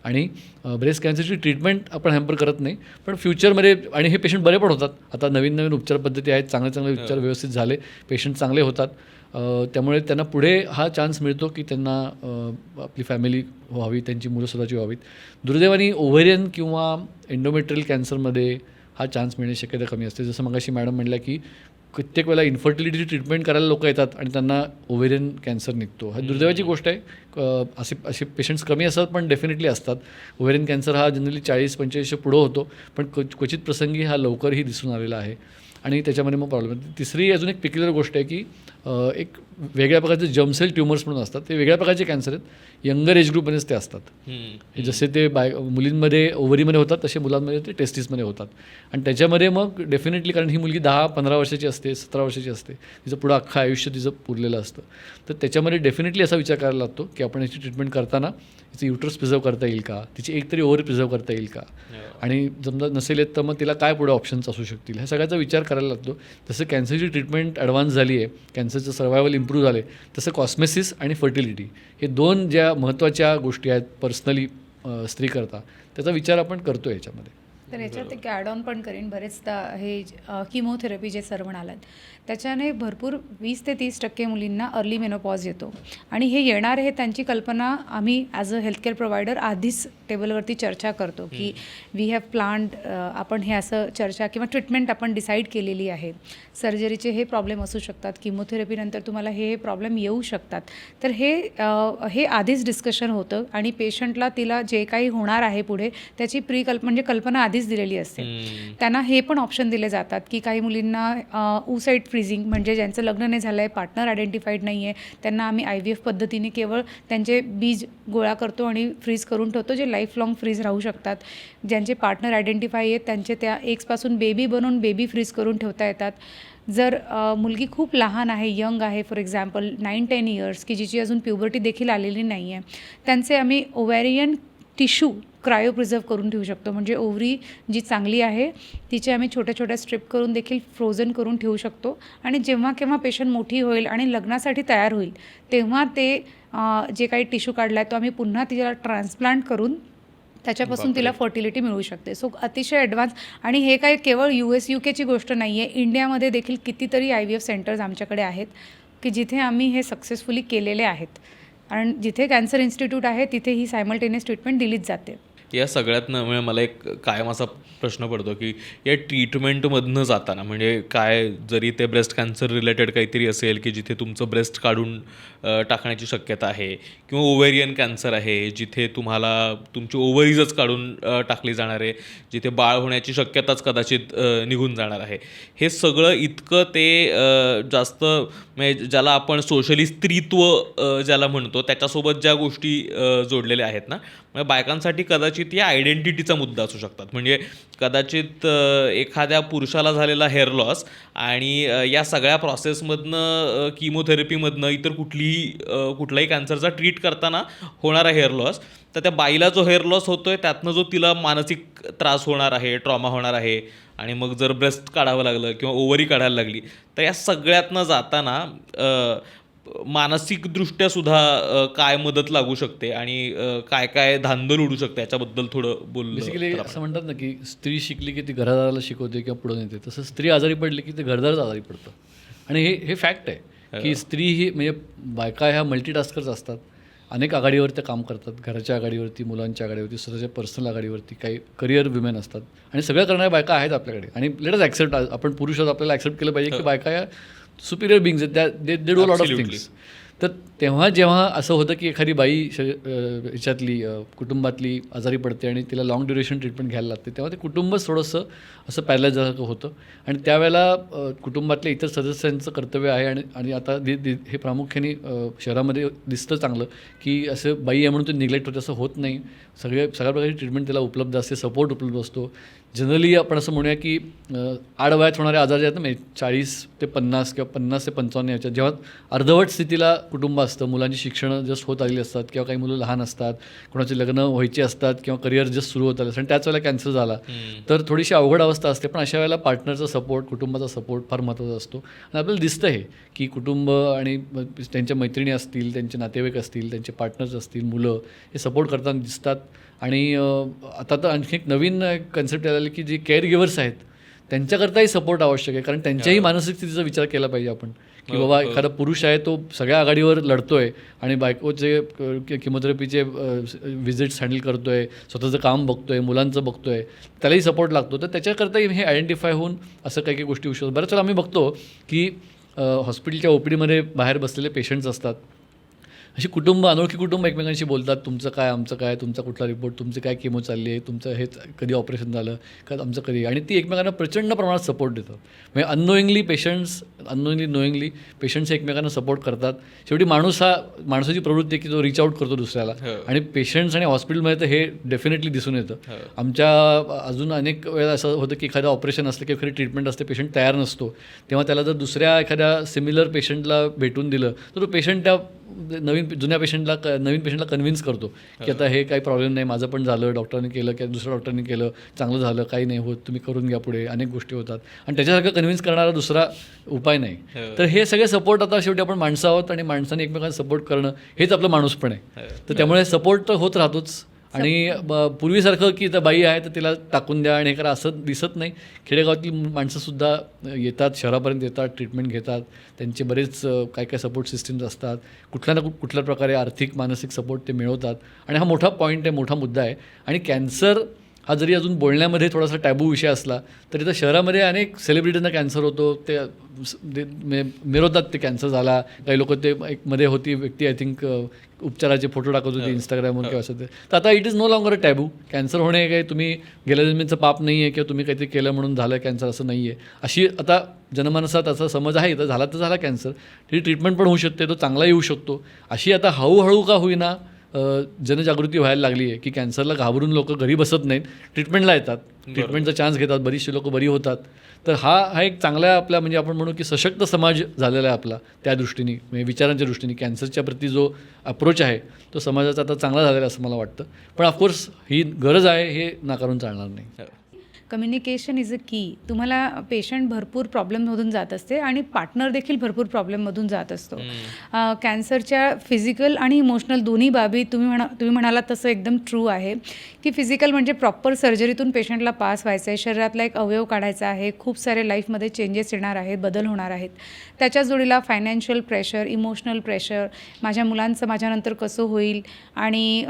आणि ब्रेस्ट कॅन्सरची ट्रीटमेंट आपण हॅम्पर करत नाही, पण फ्युचरमध्ये आणि हे पेशंट बरे पण होतात. आता नवीन नवीन उपचार पद्धती आहेत, चांगले चांगले उपचार व्यवस्थित झाले, पेशंट चांगले होतात. त्यामुळे त्यांना पुढे हा चान्स मिळतो की त्यांना आपली फॅमिली व्हावी, त्यांची मुलं स्वतःची व्हावीत. दुर्दैवाने ओव्हेरियन किंवा एंडोमेट्रियल कॅन्सरमध्ये हा चान्स मिळण्याची शक्यता कमी असते. जसं मगाशी मॅडम म्हणल्या की कित्येक वेळेला इन्फर्टिलिटी ट्रीटमेंट करायला लोक येतात आणि त्यांना ओव्हेरियन कॅन्सर निघतो. हा दुर्दैवाची गोष्ट आहे. असे पेशंट्स कमी असतात पण डेफिनेटली असतात. ओव्हेरियन कॅन्सर हा जनरली 40-45 पुढं होतो, पण क्वचित प्रसंगी हा लवकरही दिसून आलेला आहे आणि त्याच्यामध्ये मग प्रॉब्लेम आहे. तिसरी अजून एक पिक्युलर गोष्ट आहे की एक वेगळ्या प्रकारचे जर्मसेल ट्युमर्स म्हणून असतात. ते वेगळ्या प्रकारचे कॅन्सर आहेत, यंगर एज ग्रुपमध्येच ते असतात. जसे ते मुलींमध्ये ओव्हरीमध्ये होतात तसे मुलांमध्ये ते टेस्टिसमध्ये होतात. आणि त्याच्यामध्ये मग डेफिनेटली, कारण ही मुलगी 10-15 वर्षाची असते, 17 वर्षाची असते, तिचं पुढं अख्खं आयुष्य तिचं पुरलेलं असतं. तर त्याच्यामध्ये डेफिनेटली असा विचार करायला लागतो की आपण याची ट्रीटमेंट करताना तिचं युट्रस प्रिझर्व करता येईल का, तिची एक तरी ओव्हरी प्रिझर्व करता येईल का, आणि समजा नसेल येत तर मग तिला काय पुढे ऑप्शन्स असू शकतील, ह्या सगळ्याचा विचार करायला लागतो. जसं कॅन्सरची ट्रीटमेंट ॲडव्हान्स झाली आहे, कॅन्सरचं सर्वायवल इम्प्रूव्ह झाले, तसं कॉस्मेसिस आणि फर्टिलिटी हे दोन ज्या महत्त्वाच्या गोष्टी आहेत पर्सनली स्त्री करता, त्याचा विचार आपण करतो याच्यामध्ये. तर याच्यात एक ॲड ऑन पण करीन. बरेचदा हे किमोथेरपी जे सर म्हणालात त्याच्याने भरपूर 20 ते 30% मुलींना अर्ली मेनोपॉज येतो आणि हे येणार आहे त्यांची कल्पना आम्ही ॲज अ हेल्थकेअर प्रोव्हायडर आधीच टेबलवरती चर्चा करतो की वी हॅव प्लान्ड, आपण हे असं चर्चा किंवा ट्रीटमेंट आपण डिसाईड केलेली आहे. सर्जरीचे हे प्रॉब्लेम असू शकतात, किमोथेरपीनंतर तुम्हाला हे प्रॉब्लेम येऊ शकतात. तर हे आधीच डिस्कशन होतं आणि पेशंटला तिला जे काही होणार आहे पुढे त्याची म्हणजे कल्पना आधीच दिलेली असते. त्यांना हे पण ऑप्शन दिले जातात की काही मुलींना ऊसाईट फ्रीजिंग, म्हणजे ज्यांचं लग्न नाही झालं आहे, पार्टनर आयडेंटिफाईड नाही आहे, त्यांना आम्ही IVF पद्धतीने केवळ त्यांचे बीज गोळा करतो आणि फ्रीज करून ठेवतो, जे लाईफ लाँग फ्रीज राहू शकतात. ज्यांचे पार्टनर आयडेंटिफाय आहेत त्यांचे त्या एग्सपासून बेबी बनवून बेबी फ्रीज करून ठेवता येतात. जर मुलगी खूप लहान आहे, यंग आहे, फॉर एक्झाम्पल 9-10 इयर्स, की जिची अजून प्युबर्टी देखील आलेली नाही आहे, त्यांचे आम्ही ओव्हॅरियन टिश्यू क्रायो प्रिझर्व करून ठेवू शकतो. म्हणजे ओव्हरी जी चांगली आहे तिचे आम्ही छोट्या छोट्या स्ट्रिप करून देखील फ्रोझन करून ठेवू शकतो. आणि जेव्हा केव्हा पेशंट मोठी होईल आणि लग्नासाठी तयार होईल तेव्हा ते जे काही टिश्यू काढला आहे तो आम्ही पुन्हा तिला ट्रान्सप्लांट करून त्याच्यापासून तिला फर्टिलिटी मिळू शकते. सो अतिशय ॲडव्हान्स. आणि हे काही केवळ US UK गोष्ट नाही आहे, इंडियामध्ये देखील कितीतरी IVF सेंटर्स आमच्याकडे आहेत की जिथे आम्ही हे सक्सेसफुली केलेले आहेत. आणि जिथे कॅन्सर इन्स्टिट्यूट आहे तिथे ही सायमल्टेनियस ट्रीटमेंट दिलीच जाते. या सगळ्यातनं म्हणजे मला एक कायम असा प्रश्न पडतो की या ट्रीटमेंटमधनं जाताना म्हणजे काय, जरी ते ब्रेस्ट कॅन्सर रिलेटेड काहीतरी असेल की जिथे तुमचं ब्रेस्ट काढून टाकण्याची शक्यता आहे, किंवा ओव्हेरियन कॅन्सर आहे जिथे तुम्हाला तुमची ओव्हरीजच काढून टाकली जाणार आहे, जिथे बाळ होण्याची शक्यताच कदाचित निघून जाणार आहे, हे सगळं इतकं ते जास्त म्हणजे ज्याला आपण सोशली स्त्रीत्व ज्याला म्हणतो त्याच्यासोबत ज्या गोष्टी जोडलेल्या आहेत ना, म्हणजे बायकांसाठी कदाचित या आयडेंटिटीचा मुद्दा असू शकतात. म्हणजे कदाचित एखाद्या पुरुषाला झालेला हेअर लॉस आणि या सगळ्या प्रोसेसमधनं किमोथेरपीमधनं इतर कुठलाही कॅन्सरचा ट्रीट करताना होणारा हेअर लॉस, तर त्या बाईला जो हेअर लॉस होतो आहे त्यातनं जो तिला मानसिक त्रास होणार आहे, ट्रॉमा होणार आहे, आणि मग जर ब्रेस्ट काढावं लागलं किंवा ओव्हरी काढायला लागली तर या सगळ्यातनं जाताना मानसिकदृष्ट्या सुद्धा काय मदत लागू शकते आणि काय काय धांदल उडू शकते याच्याबद्दल थोडं बोललं. बेसिकली असं म्हणतात ना की स्त्री शिकली की ती घरदाराला शिकवते किंवा पुढे नेते, तसं स्त्री आजारी पडली की ते घरदारच आजारी पडतं. आणि हे फॅक्ट आहे की स्त्री ही म्हणजे बायका ह्या मल्टीटास्कर्स असतात. अनेक आघाडीवर ते काम करतात, घराच्या आघाडीवरती, मुलांच्या आघाडीवरती, स्वतःच्या पर्सनल आघाडीवरती. काही करिअर विमेन असतात आणि सगळ्या करणाऱ्या बायका आहेत आपल्याकडे. आणि लेट अस ॲक्सेप्ट, आपण पुरुष आपल्याला ॲक्सेप्ट केलं पाहिजे की बायका या सुपिरियर बिंग्स आहेत, they do lot of things. तर तेव्हा जेव्हा असं होतं की एखादी बाई ह्याच्यातली कुटुंबातली आजारी पडते आणि तिला लॉंग ड्युरेशन ट्रीटमेंट घ्यायला लागते, तेव्हा ते कुटुंबच थोडंसं असं पॅरलायझसारखं होतं. आणि त्यावेळेला कुटुंबातल्या इतर सदस्यांचं कर्तव्य आहे आणि आता हे प्रामुख्याने शहरामध्ये दिसतं चांगलं की असं बाई आहे म्हणून ते निग्लेक्ट होते, असं होत नाही. सगळ्या प्रकारची ट्रीटमेंट त्याला उपलब्ध असते, सपोर्ट उपलब्ध असतो. जनरली आपण असं म्हणूया की आडवयात होणारे आजार जे आहेत ना, म्हणजे 40 ते 50 किंवा 50 ते 55 याच्यात जेव्हा अर्धवट स्थितीला कुटुंब असतं, मुलांची शिक्षणं जस्ट होत आलेली असतात किंवा काही मुलं लहान असतात, कोणाचे लग्न व्हायचे असतात किंवा करिअर जस्ट सुरू होत आलं असतं आणि त्याच वेळेला कॅन्सर झाला तर थोडीशी अवघड अवस्था असते. पण अशा वेळेला पार्टनरचा सपोर्ट, कुटुंबाचा सपोर्ट फार महत्त्वाचा असतो. आणि आपल्याला दिसतं हे की कुटुंब आणि त्यांच्या मैत्रिणी असतील, त्यांचे नातेवाईक असतील, त्यांचे पार्टनर्स असतील, मुलं हे सपोर्ट करताना दिसतात. आणि आता तर आणखी एक नवीन कन्सेप्ट आलेला की जे केअर गिव्हर्स आहेत त्यांच्याकरताही सपोर्ट आवश्यक आहे, कारण त्यांच्याही मानसिक स्थितीचा विचार केला पाहिजे आपण की बाबा एखादा पुरुष आहे तो सगळ्या आघाडीवर लढतो आहे आणि बायकोचे किमोथेरपीचे व्हिजिट्स हँडल करतो आहे, स्वतःचं काम बघतो आहे, मुलांचं बघतो आहे, त्यालाही सपोर्ट लागतो. तर त्याच्याकरताही हे आयडेंटिफाय होऊन असं काही काही गोष्टी होऊ शकतात. बऱ्याच वेळा आम्ही बघतो की हॉस्पिटलच्या ओपीडीमध्ये बाहेर बसलेले पेशंट्स असतात, अशी कुटुंब, अनोळखी कुटुंब एकमेकांशी बोलतात, तुमचं काय, आमचं काय, तुमचा कुठला रिपोर्ट, तुमची काय केमो चालली आहे, तुमचं हे कधी ऑपरेशन झालं का, आमचं कधी, आणि ती एकमेकांना प्रचंड प्रमाणात सपोर्ट देतात. म्हणजे नोईंगली पेशंट्स एकमेकांना सपोर्ट करतात. शेवटी माणसाची प्रवृत्ती आहे की तो रीच आउट करतो दुसऱ्याला, आणि पेशंट्स आणि हॉस्पिटलमध्ये तर हे डेफिनेटली दिसून येतं. आमच्या अजून अनेक वेळा असं होतं की एखादं ऑपरेशन असलं किंवा एखादी ट्रीटमेंट असते, पेशंट तयार नसतो, तेव्हा त्याला जर दुसऱ्या एखाद्या सिमिलर पेशंटला भेटून दिलं तर तो पेशंट त्या नवीन पेशंटला कन्व्हिन्स करतो की आता हे काही प्रॉब्लेम नाही, माझं पण झालं, डॉक्टरने केलं किंवा दुसऱ्या डॉक्टरने केलं, चांगलं झालं, काही नाही होत, तुम्ही करून घ्या, पुढे अनेक गोष्टी होतात. आणि त्याच्यासारखं कन्व्हिन्स करणारा दुसरा उपाय नाही. तर हे सगळे सपोर्ट, आता शेवटी आपण माणसं आहोत आणि माणसाने एकमेकांना सपोर्ट करणं हेच आपलं माणूसपण आहे. तर त्यामुळे सपोर्ट तर होत राहतोच. आणि पूर्वीसारखं की तर बाई आहे तर तिला टाकून द्या आणि हे करा असं दिसत नाही. खेडेगावातली माणसंसुद्धा येतात, शहरापर्यंत येतात, ट्रीटमेंट घेतात, त्यांचे बरेच काय काय सपोर्ट सिस्टीम्स असतात, कुठल्या ना कुठल्या प्रकारे आर्थिक मानसिक सपोर्ट ते मिळवतात. आणि हा मोठा पॉईंट आहे, मोठा मुद्दा आहे. आणि कॅन्सर हा जरी अजून बोलण्यामध्ये थोडासा टॅबू विषय असला तरी तर शहरामध्ये अनेक सेलिब्रिटींना कॅन्सर होतो, ते मिरवतात ते कॅन्सर झाला. काही लोक ते एक मध्ये होती व्यक्ती, आय थिंक उपचाराचे फोटो टाकत होते इंस्टाग्रामवर किंवा असं ते. तर आता it is no longer a taboo. Cancer होणे काही तुम्ही गेल्या जन्मीचं पाप नाही आहे किंवा तुम्ही काहीतरी केलं म्हणून झालं कॅन्सर, असं नाही आहे. अशी आता जनमानसात असा समज आहे, तर झाला कॅन्सर, ती ट्रीटमेंट पण होऊ शकते, तो चांगलाही होऊ शकतो. अशी आता हळूहळू का होईना जनजागृती व्हायला लागली आहे की कॅन्सरला घाबरून लोक घरी बसत नाहीत, ट्रीटमेंटला येतात, ट्रीटमेंटचा चान्स घेतात, बरीचशी लोक बरी होतात. तर हा एक चांगला आपला, म्हणजे आपण म्हणू की सशक्त समाज झालेला आहे आपला त्या दृष्टीने, म्हणजे विचारांच्या दृष्टीने. कॅन्सरच्या प्रती जो अप्रोच आहे तो समाजाचा आता चांगला झालेला आहे असं मला वाटतं. पण ऑफकोर्स ही गरज आहे, हे नाकारून चालणार नाही. कम्युनिकेशन इज अ की. तुम्हाला पेशंट भरपूर प्रॉब्लेममधून जात असते आणि पार्टनर देखील भरपूर प्रॉब्लेममधून जात असतो. कॅन्सरच्या फिजिकल आणि इमोशनल दोन्ही बाबी तुम्ही म्हणालात तसं एकदम ट्रू आहे की फिजिकल म्हणजे प्रॉपर सर्जरीतून पेशंटला पास व्हायचं आहे, शरीरातला एक अवयव काढायचा आहे, खूप सारे लाईफमध्ये चेंजेस येणार आहेत, बदल होणार आहेत. त्याच्या जोडीला फायनान्शियल प्रेशर, इमोशनल प्रेशर, माझ्या मुलांचं माझ्यानंतर कसं होईल, आणि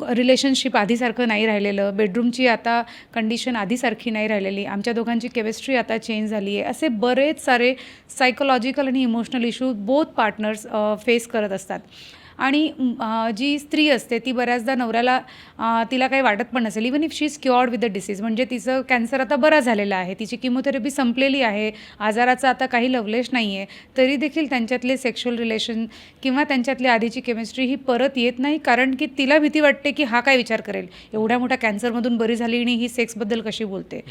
रिलेशनशिप आधीसारखं नाही राहिलेलं, बेडरूमची आता कंडिशन आधीसारखी नाही राहिलेली, आमच्या दोघांची केमिस्ट्री आता चेंज झाली आहे, असे बरेच सारे सायकोलॉजिकल आणि emotional issue both partners face करत असतात. आणि जी स्त्री असते ती बऱ्याचदा नवऱ्याला तिला काही वाटत पण नसेल, even if she is क्युअर्ड with the disease, म्हणजे तिचं कॅन्सर आता बरा झालेला आहे, तिची किमोथेरपी संपलेली आहे, आजाराचा आता काही लवलेश नाही आहे, तरी देखील त्यांच्यातले सेक्शुअल रिलेशन किंवा त्यांच्यातली आधीची केमिस्ट्री ही परत येत नाही, कारण की तिला भीती वाटते की हा काय विचार करेल, एवढ्या मोठ्या कॅन्सरमधून बरी झाली आणि ही सेक्सबद्दल कशी बोलते.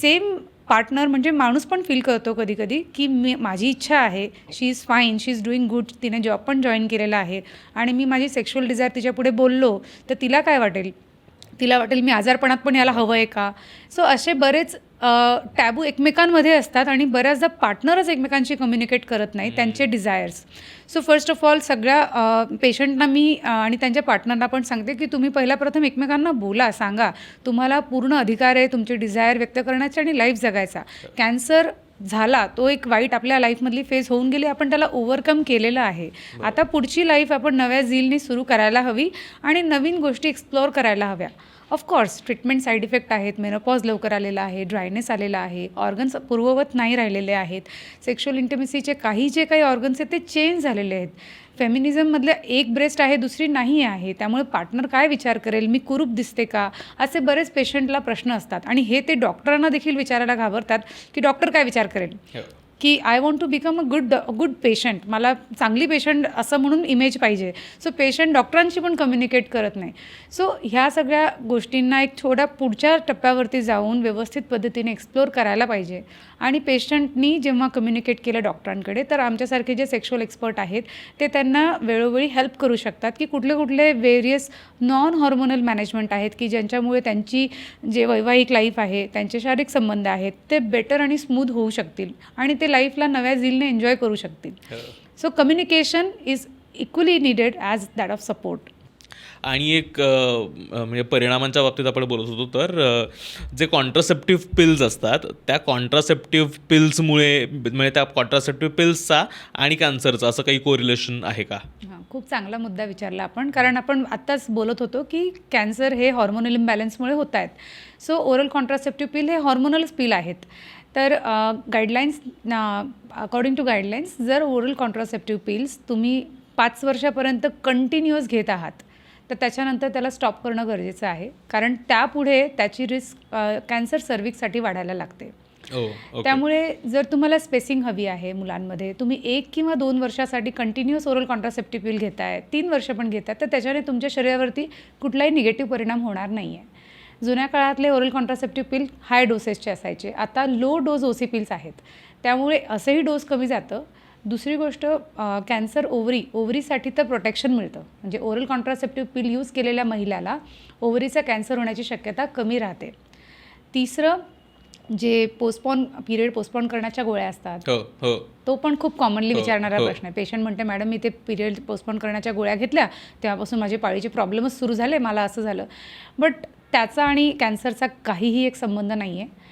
सेम पार्टनर म्हणजे माणूस पण फील करतो कधी कधी की माझी इच्छा आहे, she is fine, she is doing good, तिने जॉब पण जॉईन केलेला आहे आणि मी माझी सेक्शुअल डिझायर तिच्या पुढे बोललो तर तिला काय वाटेल, तिला वाटेल मी आजारपणात पण याला हवं आहे का. सो असे बरेच टॅबू एकमेकांमध्ये असतात आणि बऱ्याचदा पार्टनरच एकमेकांशी कम्युनिकेट करत नाही त्यांचे desires. So first of all सगळ्या पेशंटना मी आणि त्यांच्या पार्टनरना पण सांगते की तुम्ही पहिला प्रथम एकमेकांना बोला, सांगा, तुम्हाला पूर्ण अधिकार आहे तुमचे डिझायर व्यक्त करण्याचा आणि लाईफ जगायचा. कॅन्सर झाला, तो एक वाईट आपल्या लाईफमधली फेज होऊन गेली, आपण त्याला ओव्हरकम केलेलं आहे. आता पुढची लाईफ आपण नव्या झीलनी सुरू करायला हवी आणि नवीन गोष्टी एक्सप्लोअर करायला हव्या. ऑफकोर्स ट्रीटमेंट साईड इफेक्ट आहेत, मेनोपॉज लवकर आलेला आहे, ड्रायनेस आलेला आहे, ऑर्गन्स पूर्ववत नाही राहिलेले आहेत, सेक्शुअल इंटिमेसीचे जे काही ऑर्गन्स आहेत ते चेंज झालेले आहेत. फेमिनिझममधल्या एक ब्रेस्ट आहे, दुसरी नाही आहे, त्यामुळे पार्टनर काय विचार करेल, मी कुरूप दिसते का, असे बरेच पेशंटला प्रश्न असतात आणि हे ते डॉक्टरांना देखील विचारायला घाबरतात की डॉक्टर काय विचार करेल, की I want to become a good patient, मला चांगली पेशंट असं म्हणून इमेज पाहिजे. सो पेशंट डॉक्टरांशी पण कम्युनिकेट करत नाही. सो ह्या सगळ्या गोष्टींना एक थोड्या पुढच्या टप्प्यावरती जाऊन व्यवस्थित पद्धतीने एक्सप्लोअर करायला पाहिजे. आणि पेशंटनी जेव्हा कम्युनिकेट केलं डॉक्टरांकडे, तर आमच्यासारखे जे सेक्शुअल एक्सपर्ट आहेत ते त्यांना वेळोवेळी हेल्प करू शकतात की कुठले कुठले वेरियस नॉन हॉर्मोनल मॅनेजमेंट आहेत की ज्यांच्यामुळे त्यांची जे वैवाहिक लाईफ आहे, त्यांचे शारीरिक संबंध आहेत ते बेटर आणि स्मूथ होऊ शकतील आणि ते लाईफला नव्या झीलने एन्जॉय करू शकतील. So communication is equally needed as that of support. आणि एक म्हणजे परिणामांच्या बाबतीत आपण बोलत होतो, तर जे कॉन्ट्रासेप्टिव्ह पिल्स असतात त्या कॉन्ट्रासेप्टिव्ह पिल्समुळे म्हणजे त्या कॉन्ट्रासेप्टिव्ह पिल्सचा आणि कॅन्सरचा असं काही कोरिलेशन आहे का? हां, खूप चांगला मुद्दा विचारला आपण, कारण आपण आत्ताच बोलत होतो की कॅन्सर हे हॉर्मोनल इम्बॅलन्समुळे होत आहेत. सो ओरल कॉन्ट्रासेप्टिव्ह पिल हे हॉर्मोनलच पिल आहेत. तर गाईडलाईन्स अकॉर्डिंग टू गाईडलाईन्स जर ओरल कॉन्ट्रासेप्टिव्ह पिल्स तुम्ही 5 वर्षापर्यंत कंटिन्युअस घेत आहात तर त्याच्यानंतर त्याला स्टॉप करणं गरजेचं आहे, कारण त्यापुढे त्याची रिस्क कॅन्सर सर्व्हिक्ससाठी वाढायला लागते. त्यामुळे जर तुम्हाला स्पेसिंग हवी आहे मुलांमध्ये, तुम्ही 1 किंवा 2 वर्षासाठी कंटिन्युअस ओरल कॉन्ट्रासेप्टिव्ह पिल घेताय, 3 वर्ष पण घेताय, तर त्याच्याने तुमच्या शरीरावरती कुठलाही निगेटिव्ह परिणाम होणार नाही आहे. जुन्या काळातले ओरल कॉन्ट्रासेप्टिव्ह पिल हाय डोसेसचे असायचे, आता लो डोस ओसी पिल्स आहेत, त्यामुळे असंही डोस कमी जातं. दुसरी गोष्ट, कॅन्सर ओव्हरीसाठी तर प्रोटेक्शन मिळतं, म्हणजे ओरल कॉन्ट्रासेप्टिव्ह पिल यूज केलेल्या महिलाला ओव्हरीचा कॅन्सर होण्याची शक्यता कमी राहते. तिसरं, जे पिरियड पोस्टपोन करण्याच्या गोळ्या असतात, तो पण खूप कॉमनली विचारणारा प्रश्न आहे. पेशंट म्हणते, मॅडम मी ते पिरियड पोस्टपोन करण्याच्या गोळ्या घेतल्या तेव्हापासून माझे पाळीचे प्रॉब्लेमच सुरू झाले, मला असं झालं. बट त्याचा आणि कॅन्सरचा काहीही एक संबंध नाही आहे.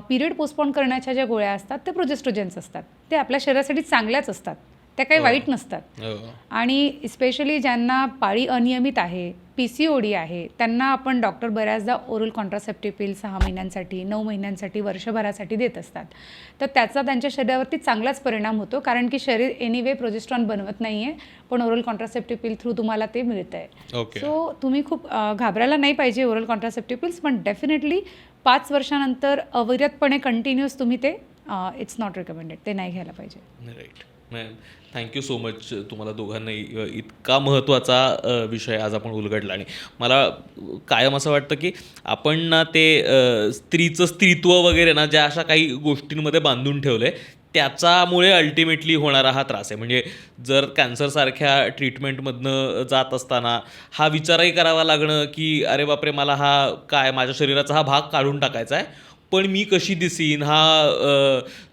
पिरियड पोस्टपोन करण्याच्या ज्या गोळ्या असतात ते प्रोजेस्ट्रोजेन्स असतात, ते आपल्या शरीरासाठी चांगल्याच असतात, त्या काही वाईट नसतात. आणि स्पेशली ज्यांना पाळी अनियमित आहे, PCOD आहे, त्यांना आपण डॉक्टर बऱ्याचदा ओरल कॉन्ट्रासेप्टिव्ह पिल 6 महिन्यांसाठी, 9 महिन्यांसाठी, वर्षभरासाठी देत असतात. तर त्याचा त्यांच्या शरीरावरती चांगलाच परिणाम होतो, कारण की शरीर एनिवे प्रोजेस्ट्रॉन बनवत नाही आहे, पण ओरल कॉन्ट्रासेप्टिव्ह पिल थ्रू तुम्हाला ते मिळतं आहे. सो तुम्ही खूप घाबरायला नाही पाहिजे ओरल कॉन्ट्रासेप्टिव्ह पिल्स, पण डेफिनेटली 5 वर्षानंतर अविरतपणे कंटिन्युअस तुम्ही ते इट्स नॉट रिकमेंडेड, ते नाही घ्यायला पाहिजे. Right ma'am, thank you so much तुम्हाला दोघांनाही. इतका महत्त्वाचा विषय आज आपण उलगडला आणि मला कायम असं वाटतं की आपण ना ते स्त्रीचं स्त्रीत्व वगैरे ना ज्या अशा काही गोष्टींमध्ये बांधून ठेवलं आहे त्याच्यामुळे अल्टिमेटली होणारा हा त्रास आहे. म्हणजे जर कॅन्सरसारख्या ट्रीटमेंटमधनं जात असताना हा विचारही करावा लागणं की अरे बापरे, मला माझ्या शरीराचा हा भाग काढून टाकायचा आहे, पण मी कशी दिसीन,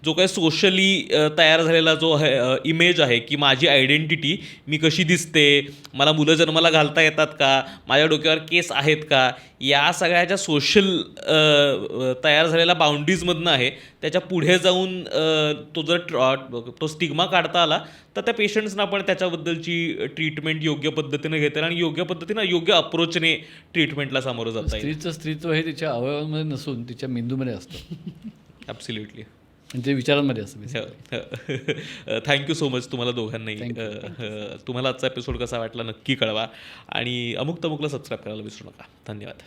जो काही सोशली तयार झालेला जो इमेज आहे की माझी आयडेंटिटी, मी कशी दिसते, मला मुलं जन्माला घालता येतात का, माझ्या डोक्यावर केस आहेत का, या सगळ्या ज्या सोशल तयार झालेल्या बाउंड्रीजमधनं आहे, त्याच्या पुढे जाऊन तो स्टिग्मा काढता आला तर त्या पेशंट्सना पण त्याच्याबद्दलची ट्रीटमेंट योग्य पद्धतीने घेता येईल आणि योग्य पद्धतीनं योग्य अप्रोचने ट्रीटमेंटला सामोरं जाता येईल. स्त्रीचं स्त्रीत्व हे तिच्या अवयवांमध्ये नसून तिच्या मेंदूमध्ये असतं. ॲब्सोल्युटली. म्हणजे विचारांमध्ये असतं. थँक्यू सो मच तुम्हाला दोघांनाही. तुम्हाला आजचा एपिसोड कसा वाटला नक्की कळवा आणि अमुक तमुकला सबस्क्राईब करायला विसरू नका. धन्यवाद.